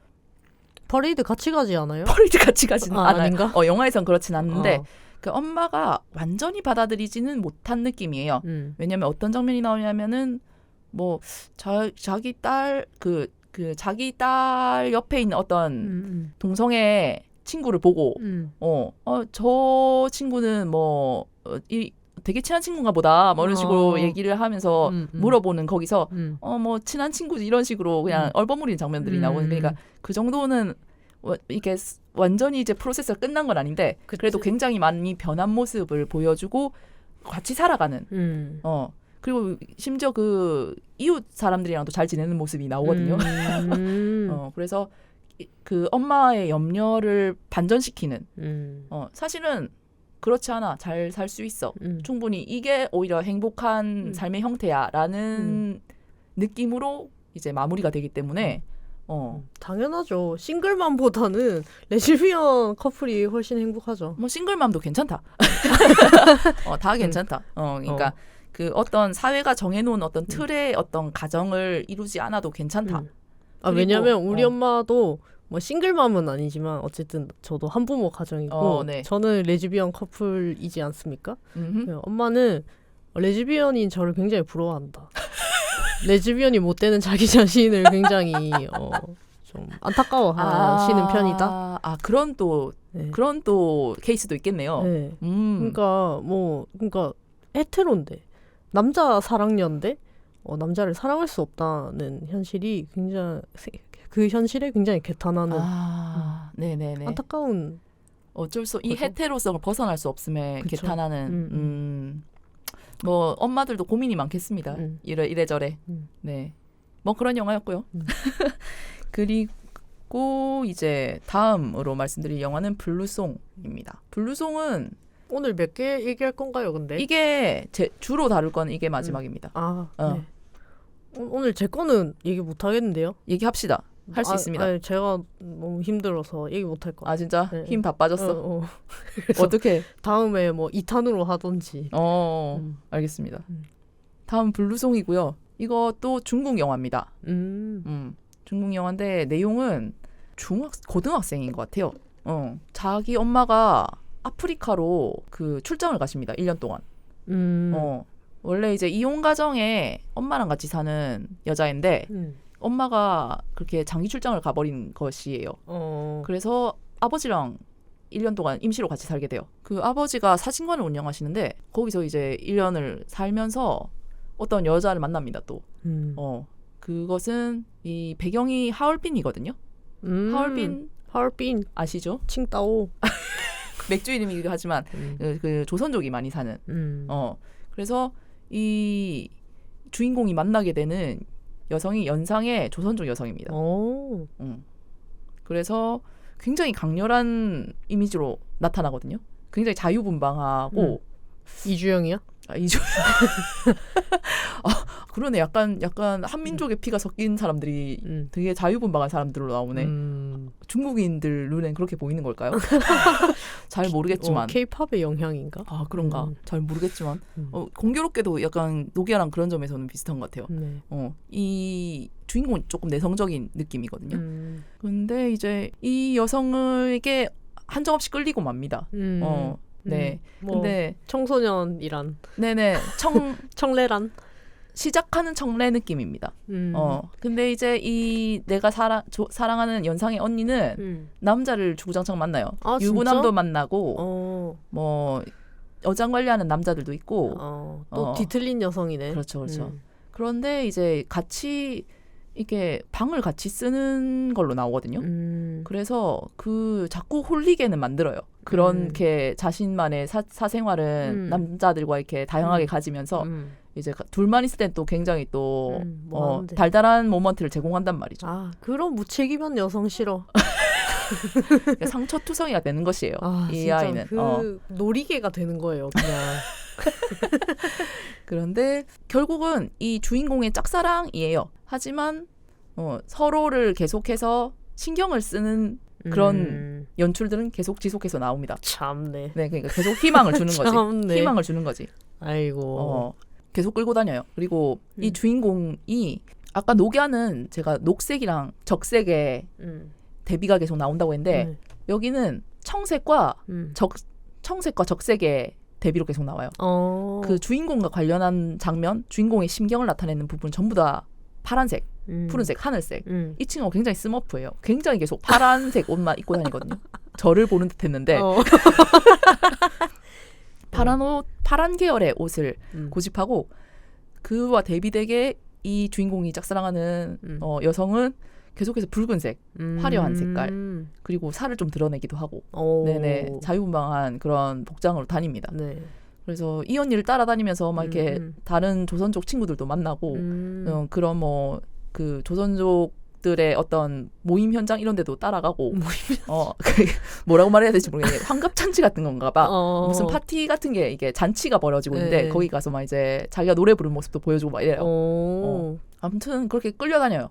퍼레이드 같이 가지 않아요? 퍼레이드 같이 가지는 않아요. 아닌가? 영화에선 그렇진 않는데 그 엄마가 완전히 받아들이지는 못한 느낌이에요. 왜냐하면 어떤 장면이 나오냐면은 뭐 자기 딸 자기 딸 옆에 있는 어떤 동성애 친구를 보고 저 친구는 뭐 되게 친한 친구인가 보다 뭐 이런 식으로 얘기를 하면서 물어보는 거기서 뭐 친한 친구지 이런 식으로 그냥 얼버무리는 장면들이 나오는 그러니까 그 정도는 이게 완전히 이제 프로세스가 끝난 건 아닌데 그래도 굉장히 많이 변한 모습을 보여주고 같이 살아가는 그리고 심지어 그 이웃 사람들이랑도 잘 지내는 모습이 나오거든요. 그래서 그 엄마의 염려를 반전시키는 사실은 그렇지 않아. 잘 살 수 있어. 충분히 이게 오히려 행복한 삶의 형태야라는 느낌으로 이제 마무리가 되기 때문에 당연하죠. 싱글맘보다는 레즈비언 커플이 훨씬 행복하죠. 뭐 싱글맘도 괜찮다. 다 괜찮다. 그러니까 그 어떤 사회가 정해놓은 어떤 틀의 어떤 가정을 이루지 않아도 괜찮다. 왜냐하면 우리 엄마도 뭐 싱글맘은 아니지만 어쨌든 저도 한부모 가정이고 네. 저는 레즈비언 커플이지 않습니까? 엄마는 레즈비언인 저를 굉장히 부러워한다. 레즈비언이 못 되는 자기 자신을 굉장히 좀 안타까워하시는 편이다. 그런 또 케이스도 있겠네요. 네. 그러니까 헤테로인데 남자 사랑녀인데 남자를 사랑할 수 없다는 현실이 굉장히 그 현실에 굉장히 개탄하는 네네네. 안타까운 어쩔 수 이 헤테로성을 벗어날 수 없음에 개탄하는 뭐 엄마들도 고민이 많겠습니다. 이래저래. 네. 뭐 그런 영화였고요. 그리고 그리고 이제 다음으로 말씀드릴 영화는 블루송입니다. 블루송은 오늘 몇 개 얘기할 건가요, 근데? 이게 주로 다룰 거는 이게 마지막입니다. 네. 오늘 제 거는 얘기 못 하겠는데요? 얘기합시다. 할 수 있습니다. 아니, 제가 너무 힘들어서 얘기 못 할 것 같아요. 진짜? 네. 힘 다 빠졌어? 어떻게? 다음에 뭐 2탄으로 하던지. 알겠습니다. 다음 블루송이고요. 이것도 중국 영화입니다. 중국 영화인데 내용은 고등학생인 것 같아요. 자기 엄마가 아프리카로 그 출장을 가십니다. 1년 동안. 원래 이제 이혼 가정에 엄마랑 같이 사는 여자인데 엄마가 그렇게 장기 출장을 가버린 것이에요. 그래서 아버지랑 1년 동안 임시로 같이 살게 돼요. 그 아버지가 사진관을 운영하시는데 거기서 이제 1년을 살면서 어떤 여자를 만납니다. 또. 그것은 이 배경이 하얼빈이거든요. 하얼빈 아시죠? 칭따오. 맥주 이름이기도 하지만 그 조선족이 많이 사는. 그래서 이 주인공이 만나게 되는 여성이 연상의 조선족 여성입니다. 그래서 굉장히 강렬한 이미지로 나타나거든요. 굉장히 자유분방하고. 이주영이요? 이주영. 그러네. 약간 한민족의 피가 섞인 사람들이 되게 자유분방한 사람들로 나오네. 중국인들 눈엔 그렇게 보이는 걸까요? 잘 모르겠지만. K-팝의 영향인가? 그런가? 잘 모르겠지만. 공교롭게도 약간 노기아랑 그런 점에서는 비슷한 것 같아요. 네. 이 주인공은 조금 내성적인 느낌이거든요. 근데 이제 이 여성에게 한정없이 끌리고 맙니다. 네. 근데 청소년이란. 네네. 청래란. 시작하는 청래 느낌입니다. 근데 이제 이 내가 사랑하는 연상의 언니는 남자를 주구장창 만나요. 유부남도 진짜? 만나고 뭐 여장 관리하는 남자들도 있고 또 뒤틀린 여성이네. 그렇죠. 그런데 이제 같이 이게 방을 같이 쓰는 걸로 나오거든요. 그래서 그 자꾸 홀리게는 만들어요. 그렇게 자신만의 사생활은 남자들과 이렇게 다양하게 가지면서 이제 둘만 있을 땐 또 굉장히 또 달달한 모먼트를 제공한단 말이죠. 그런 무책임한 여성 싫어. 그러니까 상처투성이가 되는 것이에요. 이 진짜 아이는. 놀이개가 되는 거예요, 그냥. 그런데 결국은 이 주인공의 짝사랑이에요. 하지만 서로를 계속해서 신경을 쓰는 그런 연출들은 계속 지속해서 나옵니다. 참네. 네, 그러니까 계속 희망을 주는 거지. 참네. 희망을 주는 거지. 아이고. 계속 끌고 다녀요. 그리고 이 주인공이 아까 녹야는 제가 녹색이랑 적색의 대비가 계속 나온다고 했는데 여기는 청색과 적색의 대비로 계속 나와요. 그 주인공과 관련한 장면, 주인공의 심경을 나타내는 부분 전부 다 파란색, 푸른색, 하늘색. 이 친구가 굉장히 스머프예요. 굉장히 계속 파란색 옷만 입고 다니거든요. 저를 보는 듯 했는데 파란 계열의 옷을 고집하고 그와 대비되게 이 주인공이 짝사랑하는 여성은 계속해서 붉은색, 화려한 색깔 그리고 살을 좀 드러내기도 하고 네네 자유분방한 그런 복장으로 다닙니다. 네. 그래서 이 언니를 따라다니면서 막 이렇게 다른 조선족 친구들도 만나고 그런 뭐 그 조선족들의 어떤 모임 현장 이런 데도 따라가고 뭐라고 말해야 될지 모르겠는데 환갑잔치 같은 건가 봐. 무슨 파티 같은 게 이게 잔치가 벌어지고 있는데 거기 가서 막 이제 자기가 노래 부르는 모습도 보여주고 막 이래요. 아무튼 그렇게 끌려다녀요.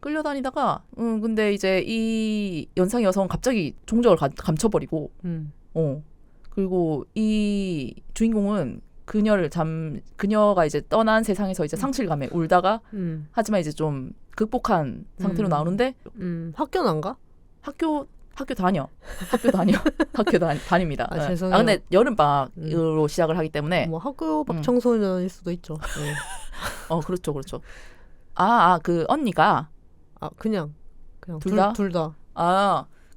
끌려다니다가 근데 이제 이 연상의 여성은 갑자기 종적을 감춰버리고 그리고 이 주인공은 그녀가 이제 떠난 세상에서 이제 상실감에 울다가 하지만 이제 좀 극복한 상태로 나오는데 학교는 안 가? 학교 다녀. 다닙니다. 죄송해요. 근데 여름 방학으로 시작을 하기 때문에 뭐 학교 밖 청소년일 수도 있죠. 네. 그렇죠. 그 언니가 그냥 둘 다? 둘 다.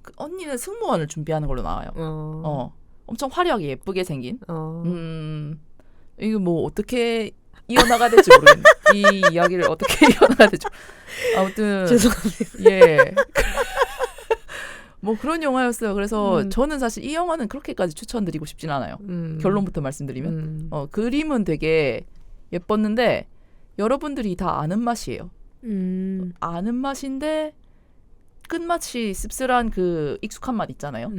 그 언니는 승무원을 준비하는 걸로 나와요. 엄청 화려하게 예쁘게 생긴. 이거 뭐 어떻게 이어나가야 될지 모르겠네. 이 이야기를 어떻게 이어나가야 될지. 아무튼 죄송합니다. 예. 뭐 그런 영화였어요. 그래서 저는 사실 이 영화는 그렇게까지 추천드리고 싶진 않아요. 결론부터 말씀드리면 그림은 되게 예뻤는데 여러분들이 다 아는 맛이에요. 아는 맛인데 끝마치 씁쓸한 그 익숙한 맛 있잖아요.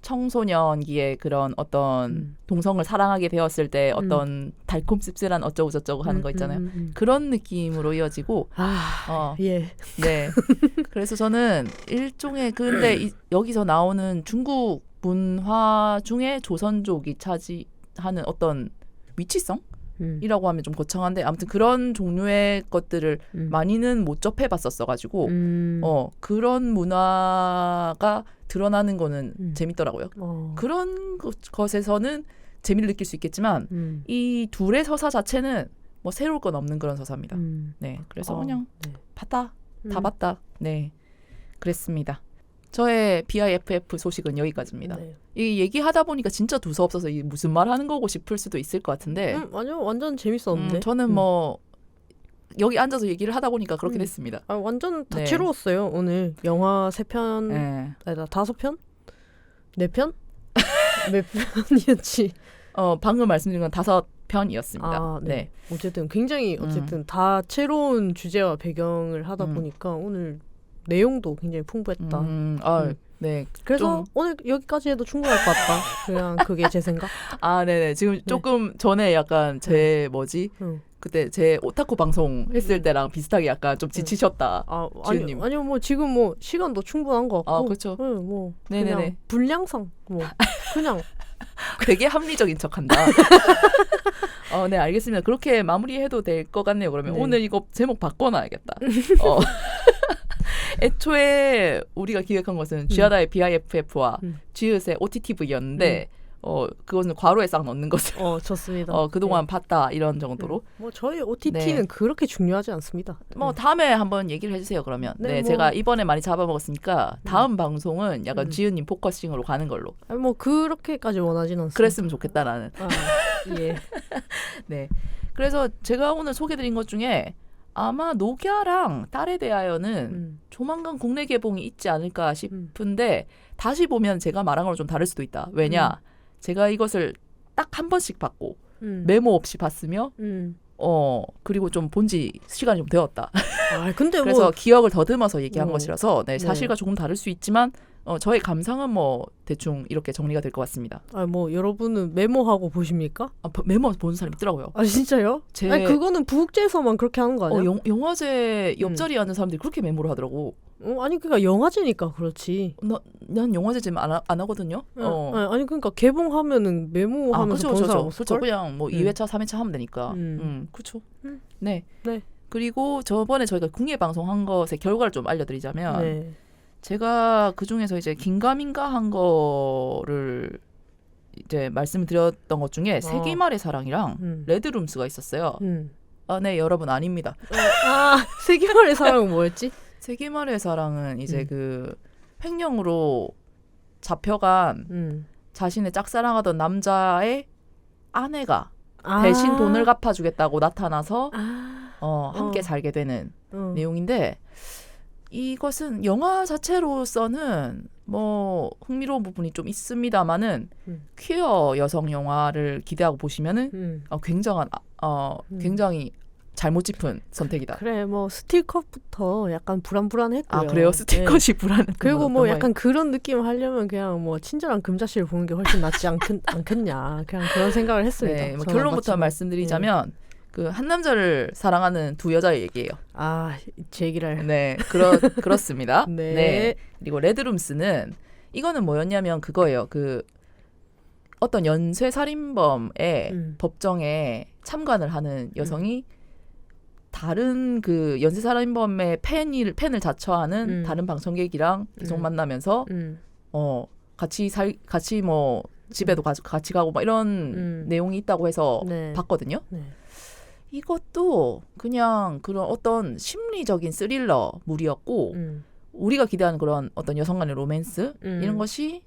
청소년기에 그런 어떤 동성을 사랑하게 되었을 때 어떤 달콤 씁쓸한 어쩌고 저쩌고 하는 거 있잖아요. 그런 느낌으로 이어지고 예. 네. 그래서 저는 일종의 근데 여기서 나오는 중국 문화 중에 조선족이 차지하는 어떤 위치성? 이라고 하면 좀 거창한데 아무튼 그런 종류의 것들을 많이는 못 접해봤었어가지고 그런 문화가 드러나는 거는 재밌더라고요. 그런 것에서는 재미를 느낄 수 있겠지만 이 둘의 서사 자체는 뭐 새로울 건 없는 그런 서사입니다. 네, 그래서 그냥 봤다, 다 봤다. 네, 그랬습니다. 저의 BIFF 소식은 여기까지입니다. 네. 이 얘기하다 보니까 진짜 두서없어서 이게 무슨 말 하는 거고 싶을 수도 있을 것 같은데 아니요, 완전 재밌었는데. 저는 뭐 여기 앉아서 얘기를 하다 보니까 그렇게 됐습니다. 완전 다채로웠어요. 오늘 영화 3편, 아니다 5편? 4편? 몇 편이었지? 방금 말씀드린 건 5편이었습니다. 네. 어쨌든 굉장히 다채로운 주제와 배경을 하다 보니까 오늘 내용도 굉장히 풍부했다. 네. 그래서 오늘 여기까지 해도 충분할 것 같다. 그냥 그게 제 생각. 네네. 지금 조금 전에 약간 제 그때 제 오타쿠 방송 했을 때랑 비슷하게 약간 좀 지치셨다. 지은님. 아니요, 뭐 지금 뭐 시간도 충분한 것 같고. 그렇죠. 뭐 네네네. 그냥 분량상 뭐 그냥 되게 합리적인 척한다. 네, 알겠습니다. 그렇게 마무리해도 될 것 같네요. 그러면 오늘 이거 제목 바꿔놔야겠다. 애초에 우리가 기획한 것은 쥐하다의 BIFF와 쥐읒의 OTTV였는데 그것은 괄호에 싹 넣는 것을 좋습니다. 그동안 봤다 이런 정도로. 뭐 저희 OTT는 그렇게 중요하지 않습니다. 뭐 다음에 한번 얘기를 해주세요. 그러면 제가 이번에 많이 잡아먹었으니까 다음 방송은 약간 지은님 포커싱으로 가는 걸로. 뭐 그렇게까지 원하지는 않습니다. 그랬으면 좋겠다 나는. 예. 네. 그래서 제가 오늘 소개드린 것 중에 아마 녹야랑 딸에 대하여는 조만간 국내 개봉이 있지 않을까 싶은데 다시 보면 제가 말한 거랑 좀 다를 수도 있다. 왜냐? 제가 이것을 딱 한 번씩 봤고 메모 없이 봤으며 그리고 좀 본지 시간이 좀 되었다. 근데 그래서 기억을 더듬어서 얘기한 것이라서 사실과 조금 다를 수 있지만 저의 감상은 뭐 대충 이렇게 정리가 될 것 같습니다. 뭐 여러분은 메모하고 보십니까? 메모 보는 사람 있더라고요. 진짜요? 아니 그거는 부국제에서만 그렇게 하는 거 아니야? 영화제 옆자리에 앉는 사람들이 그렇게 메모를 하더라고. 아니 그러니까 영화제니까 그렇지. 난 영화제 지금 안 하거든요. 아니 그러니까 개봉하면은 메모하면서 보는 사람 없을걸? 그렇죠. 그냥 뭐 2회차, 3회차 하면 되니까. 그렇죠. 네. 그리고 저번에 저희가 국내 방송한 것의 결과를 좀 알려드리자면 제가 그 중에서 이제 긴가민가 한 거를 이제 말씀을 드렸던 것 중에 세기말의 사랑이랑 레드룸스가 있었어요. 네, 여러분 아닙니다. 세기말의 사랑은 뭐였지? 세기말의 사랑은 이제 그 횡령으로 잡혀간 자신의 짝사랑하던 남자의 아내가 대신 돈을 갚아주겠다고 나타나서 함께 살게 되는 내용인데 이것은 영화 자체로서는 뭐 흥미로운 부분이 좀 있습니다만은 퀴어 여성 영화를 기대하고 보시면은 굉장히 잘못 짚은 선택이다. 그래, 뭐 스틸컷부터 약간 불안불안했고요. 그래요? 스틸컷이 불안했던 그리고 뭐 약간 그런 느낌 하려면 그냥 뭐 친절한 금자씨를 보는 게 훨씬 낫지 않겠냐. 그냥 그런 생각을 했습니다. 네, 뭐 결론부터 말씀드리자면 그 한 남자를 사랑하는 두 여자의 얘기예요. 제 얘기를. 네, 그렇습니다. 네. 그리고 레드룸스는 이거는 뭐였냐면 그거예요. 그 어떤 연쇄 살인범의 법정에 참관을 하는 여성이 다른 그 연쇄 살인범의 팬을 자처하는 다른 방청객이랑 계속 만나면서 같이 뭐 집에도 같이 가고 막 이런 내용이 있다고 해서 봤거든요. 이것도 그냥 그런 어떤 심리적인 스릴러물이었고 우리가 기대하는 그런 어떤 여성 간의 로맨스 이런 것이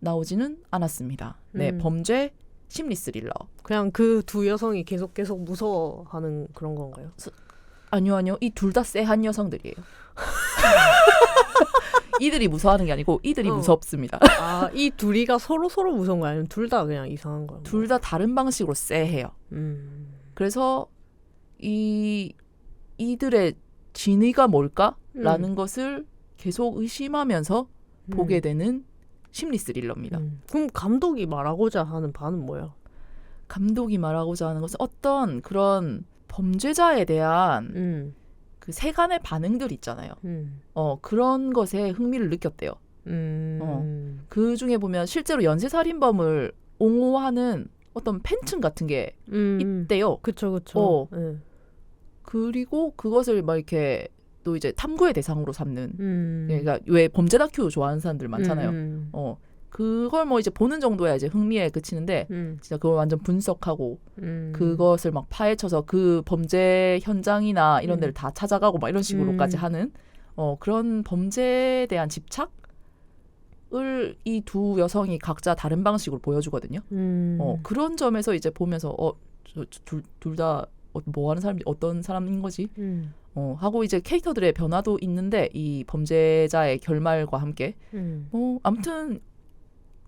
나오지는 않았습니다. 네, 범죄 심리 스릴러. 그냥 그 두 여성이 계속 무서워하는 그런 건가요? 아니요. 이 둘 다 쎄한 여성들이에요. 이들이 무서워하는 게 아니고 이들이 무섭습니다. 이 둘이가 서로 무서운 거 아니면 둘 다 그냥 이상한 거야? 둘 다 다른 방식으로 쎄해요. 그래서 이들의 진의가 뭘까라는 것을 계속 의심하면서 보게 되는 심리 스릴러입니다. 그럼 감독이 말하고자 하는 바는 뭐야? 감독이 말하고자 하는 것은 어떤 그런 범죄자에 대한 그 세간의 반응들 있잖아요. 그런 것에 흥미를 느꼈대요. 그 중에 보면 실제로 연쇄살인범을 옹호하는 어떤 팬층 같은 게 있대요. 그쵸. 그리고 그것을 막 이렇게 또 이제 탐구의 대상으로 삼는. 그러니까 왜 범죄 다큐 좋아하는 사람들 많잖아요. 그걸 뭐 이제 보는 정도야 이제 흥미에 그치는데 진짜 그걸 완전 분석하고 그것을 막 파헤쳐서 그 범죄 현장이나 이런 데를 다 찾아가고 막 이런 식으로까지 하는 그런 범죄에 대한 집착을 이 두 여성이 각자 다른 방식으로 보여주거든요. 그런 점에서 이제 보면서 둘 다 뭐 하는 사람이 어떤 사람인 거지? 하고 이제 캐릭터들의 변화도 있는데 이 범죄자의 결말과 함께 아무튼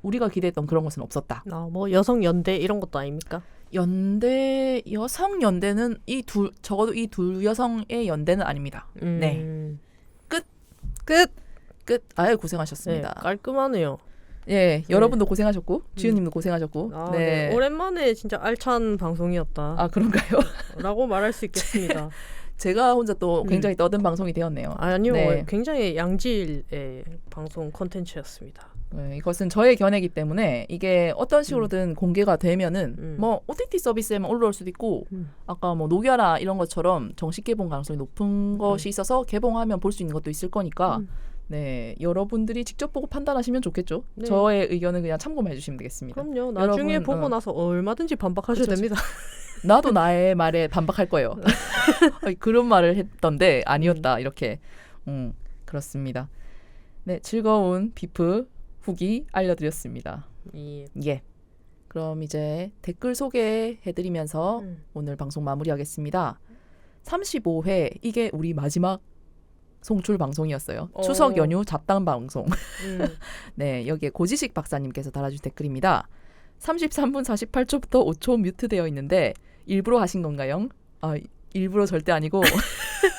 우리가 기대했던 그런 것은 없었다. 뭐 여성 연대 이런 것도 아닙니까? 여성 연대는 적어도 이 두 여성의 연대는 아닙니다. 네. 끝. 아예 고생하셨습니다. 네, 깔끔하네요. 예, 여러분도 고생하셨고 지우님도 고생하셨고. 네. 오랜만에 진짜 알찬 방송이었다. 아, 그런가요? 라고 말할 수 있겠습니다. 제가 혼자 또 굉장히 떠든 방송이 되었네요. 아니요, 네. 굉장히 양질의 방송 콘텐츠였습니다. 네, 이것은 저의 견해이기 때문에 이게 어떤 식으로든 공개가 되면은 뭐 OTT 서비스에만 올라올 수도 있고 아까 뭐 녹여라 이런 것처럼 정식 개봉 가능성이 높은 것이 있어서 개봉하면 볼 수 있는 것도 있을 거니까 네, 여러분들이 직접 보고 판단하시면 좋겠죠. 네. 저의 의견은 그냥 참고만 해주시면 되겠습니다. 그럼요. 나중에 여러분, 보고 나서 얼마든지 반박하셔도 됩니다. 나도 나의 말에 반박할 거예요. 그런 말을 했던데 아니었다 이렇게. 그렇습니다. 네, 즐거운 비프 후기 알려드렸습니다. 예. 그럼 이제 댓글 소개해드리면서 오늘 방송 마무리하겠습니다. 35회 이게 우리 마지막 송출 방송이었어요. 추석 연휴 잡담 방송. 네, 여기에 고지식 박사님께서 달아주신 댓글입니다. 33분 48초부터 5초 뮤트되어 있는데 일부러 하신 건가요? 아, 일부러 절대 아니고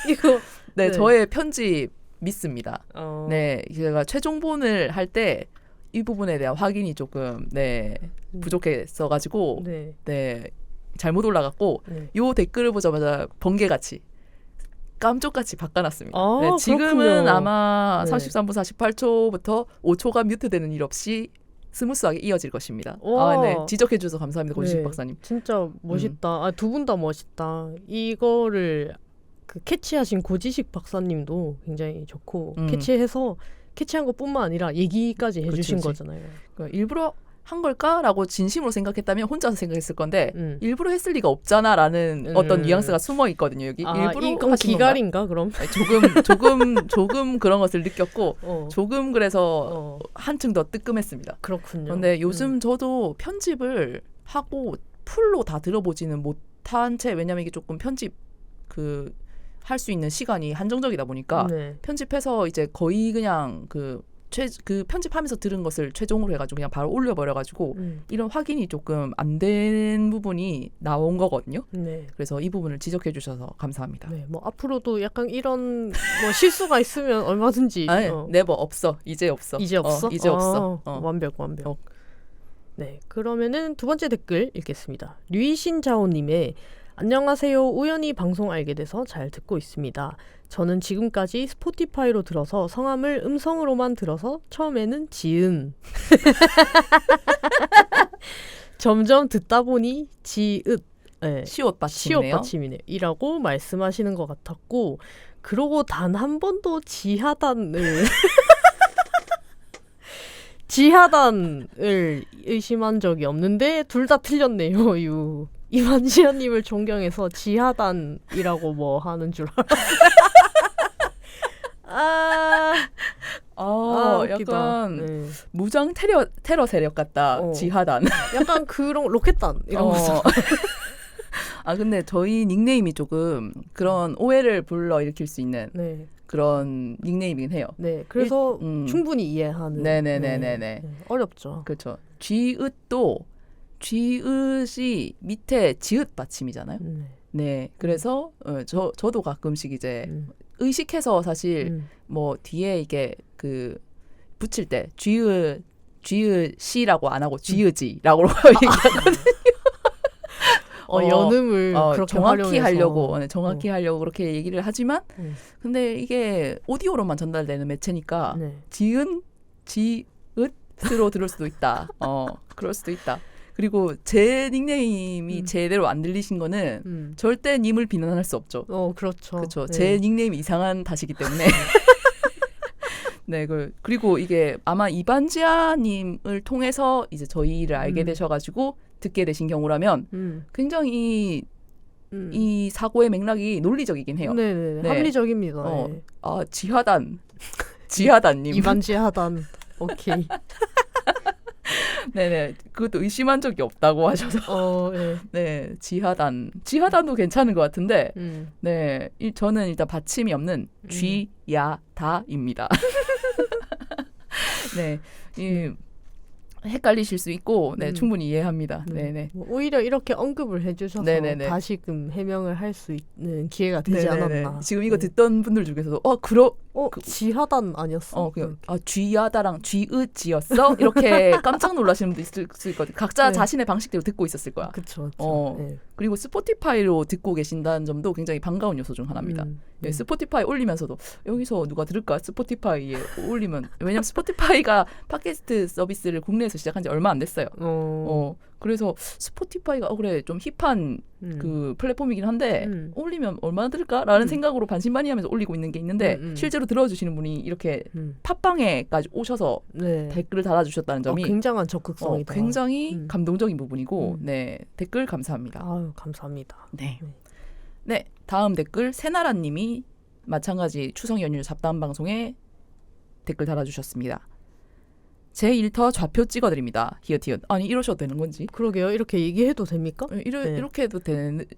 이거 네, 저의 편집 미스입니다. 네, 제가 최종본을 할 때 이 부분에 대한 확인이 조금 부족했어가지고 네, 잘못 올라갔고 요 댓글을 보자마자 번개같이 깜짝같이 바꿔놨습니다. 네, 지금은 그렇군요. 아마 33분 48초부터 5초가 뮤트되는 일 없이 스무스하게 이어질 것입니다. 네, 지적해 주셔서 감사합니다. 고지식 박사님. 진짜 멋있다. 두 분 다 멋있다. 이거를 캐치하신 고지식 박사님도 굉장히 좋고 캐치한 것뿐만 아니라 얘기까지 해주신 거잖아요. 그러니까 일부러 한 걸까라고 진심으로 생각했다면 혼자서 생각했을 건데 일부러 했을 리가 없잖아라는 어떤 뉘앙스가 숨어 있거든요. 여기 일부러 이건 기갈인가 그럼? 조금 그런 것을 느꼈고 조금 그래서 한층 더 뜨끔했습니다. 그렇군요. 그런데 요즘 저도 편집을 하고 풀로 다 들어보지는 못한 채 왜냐면 이게 조금 편집 할 수 있는 시간이 한정적이다 보니까 편집해서 이제 거의 그냥 그 편집하면서 들은 것을 최종으로 해가지고 그냥 바로 올려버려가지고 이런 확인이 조금 안 된 부분이 나온 거거든요. 그래서 이 부분을 지적해 주셔서 감사합니다. 네, 뭐 앞으로도 약간 이런 뭐 실수가 있으면 얼마든지. 네버 없어. 이제 없어. 이제 없어? 이제 없어. 완벽. 네, 그러면은 두 번째 댓글 읽겠습니다. 류이신자오님의 안녕하세요. 우연히 방송 알게 돼서 잘 듣고 있습니다. 저는 지금까지 스포티파이로 들어서 성함을 음성으로만 들어서 처음에는 지은 점점 듣다 보니 지읒 시옷 받침이네요. 이라고 말씀하시는 것 같았고 그러고 단 한 번도 지하단을 의심한 적이 없는데 둘 다 틀렸네요. 이만지연님을 존경해서 지하단이라고 뭐 하는 줄 알았어. 약간 무장 테러 세력 같다. 지하단. 약간 그런 로켓단 이런 거. 근데 저희 닉네임이 조금 그런 오해를 불러일으킬 수 있는 그런 닉네임이긴 해요. 네, 그래서 충분히 이해하는. 네네네네네. 어렵죠. 그렇죠. 쥐읒이 밑에 지읒 받침이잖아요. 네, 그래서 저도 가끔씩 이제 의식해서 사실 뭐 뒤에 이게 그 붙일 때 쥐으시라고 안 하고 쥐으지라고 얘기하거든요. 연음을 그렇게 정확히 활용해서. 정확히 하려고 그렇게 얘기를 하지만 근데 이게 오디오로만 전달되는 매체니까 네. 지은 지읒으로 들을 수도 있다. 그럴 수도 있다. 그리고 제 닉네임이 제대로 안 들리신 거는 절대 님을 비난할 수 없죠. 그렇죠. 그렇죠. 네. 제 닉네임이 이상한 탓이기 때문에. 네, 그리고 이게 아마 이반지아님을 통해서 이제 저희를 알게 되셔가지고 듣게 되신 경우라면 굉장히 이 사고의 맥락이 논리적이긴 해요. 네네. 네. 합리적입니다. 네. 지하단님. 이반지하단. 오케이. 네네. 그것도 의심한 적이 없다고 하셔서. 네. 네, 지하단도 괜찮은 것 같은데. 네, 저는 일단 받침이 없는 쥐야다입니다. 네, 헷갈리실 수 있고, 네, 충분히 이해합니다. 네네. 오히려 이렇게 언급을 해주셔서 네네네. 다시금 해명을 할 수 있는 기회가 되지 네네네. 않았나. 지금 이거 네. 듣던 분들 중에서도 지하단 아니었어? 쥐야다랑 쥐으지였어? 이렇게 깜짝 놀라시는 분도 있을 수 있거든요. 각자 네. 자신의 방식대로 듣고 있었을 거야. 그쵸. 네. 그리고 스포티파이로 듣고 계신다는 점도 굉장히 반가운 요소 중 하나입니다. 네, 스포티파이 올리면서도 여기서 누가 들을까? 스포티파이에 올리면 왜냐면 스포티파이가 팟캐스트 서비스를 국내에서 시작한 지 얼마 안 됐어요. 그래서 스포티파이가 그래 좀 힙한 그 플랫폼이긴 한데 올리면 얼마나 들을까라는 생각으로 반신반의하면서 올리고 있는 게 있는데 실제로 들어주시는 분이 이렇게 팟빵에까지 오셔서 네. 댓글을 달아주셨다는 점이 굉장한 적극성이다. 굉장히 감동적인 부분이고 네, 댓글 감사합니다. 아유, 감사합니다. 네, 다음 댓글 세나라님이 마찬가지 추석 연휴 잡담 방송에 댓글 달아주셨습니다. 제 일터 좌표 찍어드립니다. 히읗. 아니 이러셔도 되는 건지. 그러게요. 이렇게 얘기해도 됩니까? 이렇게 해도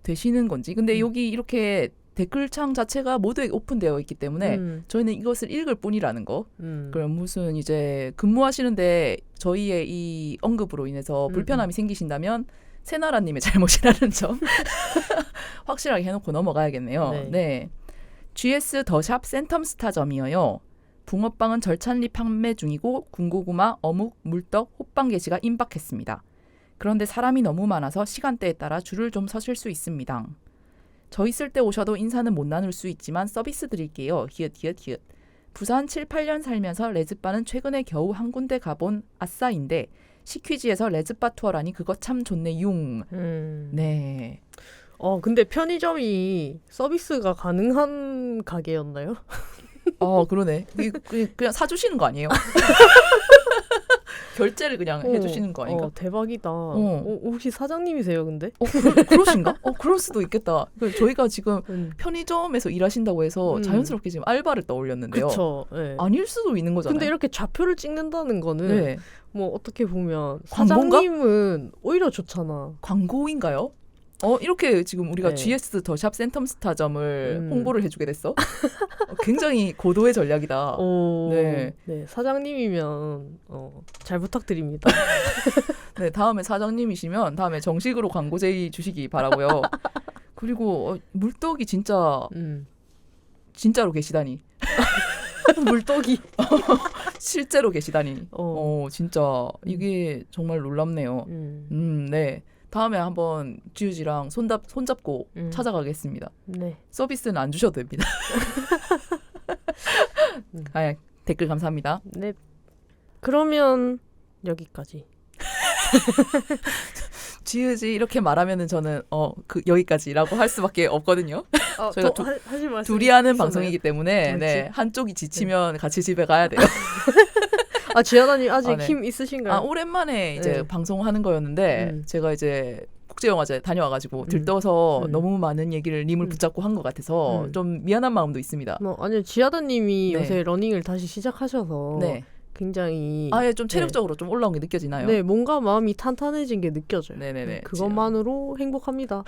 되시는 건지. 근데 여기 이렇게 댓글창 자체가 모두에게 오픈되어 있기 때문에 저희는 이것을 읽을 뿐이라는 거. 그럼 무슨 이제 근무하시는데 저희의 이 언급으로 인해서 불편함이 생기신다면 세나라님의 잘못이라는 점 확실하게 해놓고 넘어가야겠네요. 네. GS 더샵 센텀스타점이어요. 붕어빵은 절찬리 판매 중이고 군고구마, 어묵, 물떡, 호빵 게시가 임박했습니다. 그런데 사람이 너무 많아서 시간대에 따라 줄을 좀 서실 수 있습니다. 저 있을 때 오셔도 인사는 못 나눌 수 있지만 서비스 드릴게요. 히읗. 부산 7, 8년 살면서 레즈바는 최근에 겨우 한 군데 가본 아싸인데 시퀴즈에서 레즈바 투어라니 그거 참 좋네 융. 네. 근데 편의점이 서비스가 가능한 가게였나요? 그러네. 그냥 사주시는 거 아니에요? 결제를 그냥 해주시는 거 아닌가? 대박이다. 혹시 사장님이세요, 근데? 그러신가? 그럴 수도 있겠다. 저희가 지금 편의점에서 일하신다고 해서 자연스럽게 지금 알바를 떠올렸는데요. 그쵸. 네. 아닐 수도 있는 거잖아요. 근데 이렇게 좌표를 찍는다는 거는 네. 뭐 어떻게 보면 광고인가? 사장님은 오히려 좋잖아. 광고인가요? 이렇게 지금 우리가 네. GS 더샵 센텀스타점을 홍보를 해주게 됐어? 굉장히 고도의 전략이다. 네, 사장님이면 잘 부탁드립니다. 네, 다음에 사장님이시면 다음에 정식으로 광고 제의 주시기 바라고요. 그리고 물떡이 진짜로 계시다니. 물떡이 실제로 계시다니. 진짜 이게 정말 놀랍네요. 네. 다음에 한번 지우지랑 손잡고 찾아가겠습니다. 네. 서비스는 안 주셔도 됩니다. 댓글 감사합니다. 네. 그러면 여기까지. 지우지 이렇게 말하면은 저는 여기까지라고 할 수밖에 없거든요. 저희가 하실 말씀 둘이 하는 있었나요? 방송이기 때문에 네, 한쪽이 지치면 같이 집에 가야 돼요. 지하다님 아직 네. 힘 있으신가요? 오랜만에 이제 방송하는 거였는데 제가 이제 국제영화제 다녀와가지고 들떠서 너무 많은 얘기를 님을 붙잡고 한 것 같아서 좀 미안한 마음도 있습니다. 아니요, 지하다님이 네. 요새 러닝을 다시 시작하셔서 네. 굉장히 좀 체력적으로 좀 올라온 게 느껴지나요? 네, 뭔가 마음이 탄탄해진 게 느껴져요. 네네네. 그것만으로 행복합니다.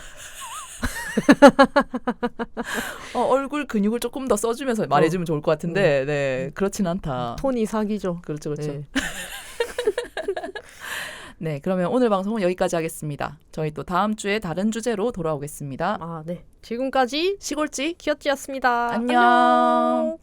얼굴 근육을 조금 더 써주면서 말해주면 좋을 것 같은데 네, 그렇진 않다. 톤이 사기죠. 그렇죠. 네. 네, 그러면 오늘 방송은 여기까지 하겠습니다. 저희 또 다음 주에 다른 주제로 돌아오겠습니다. 네. 지금까지 시골지 키어찌였습니다. 안녕.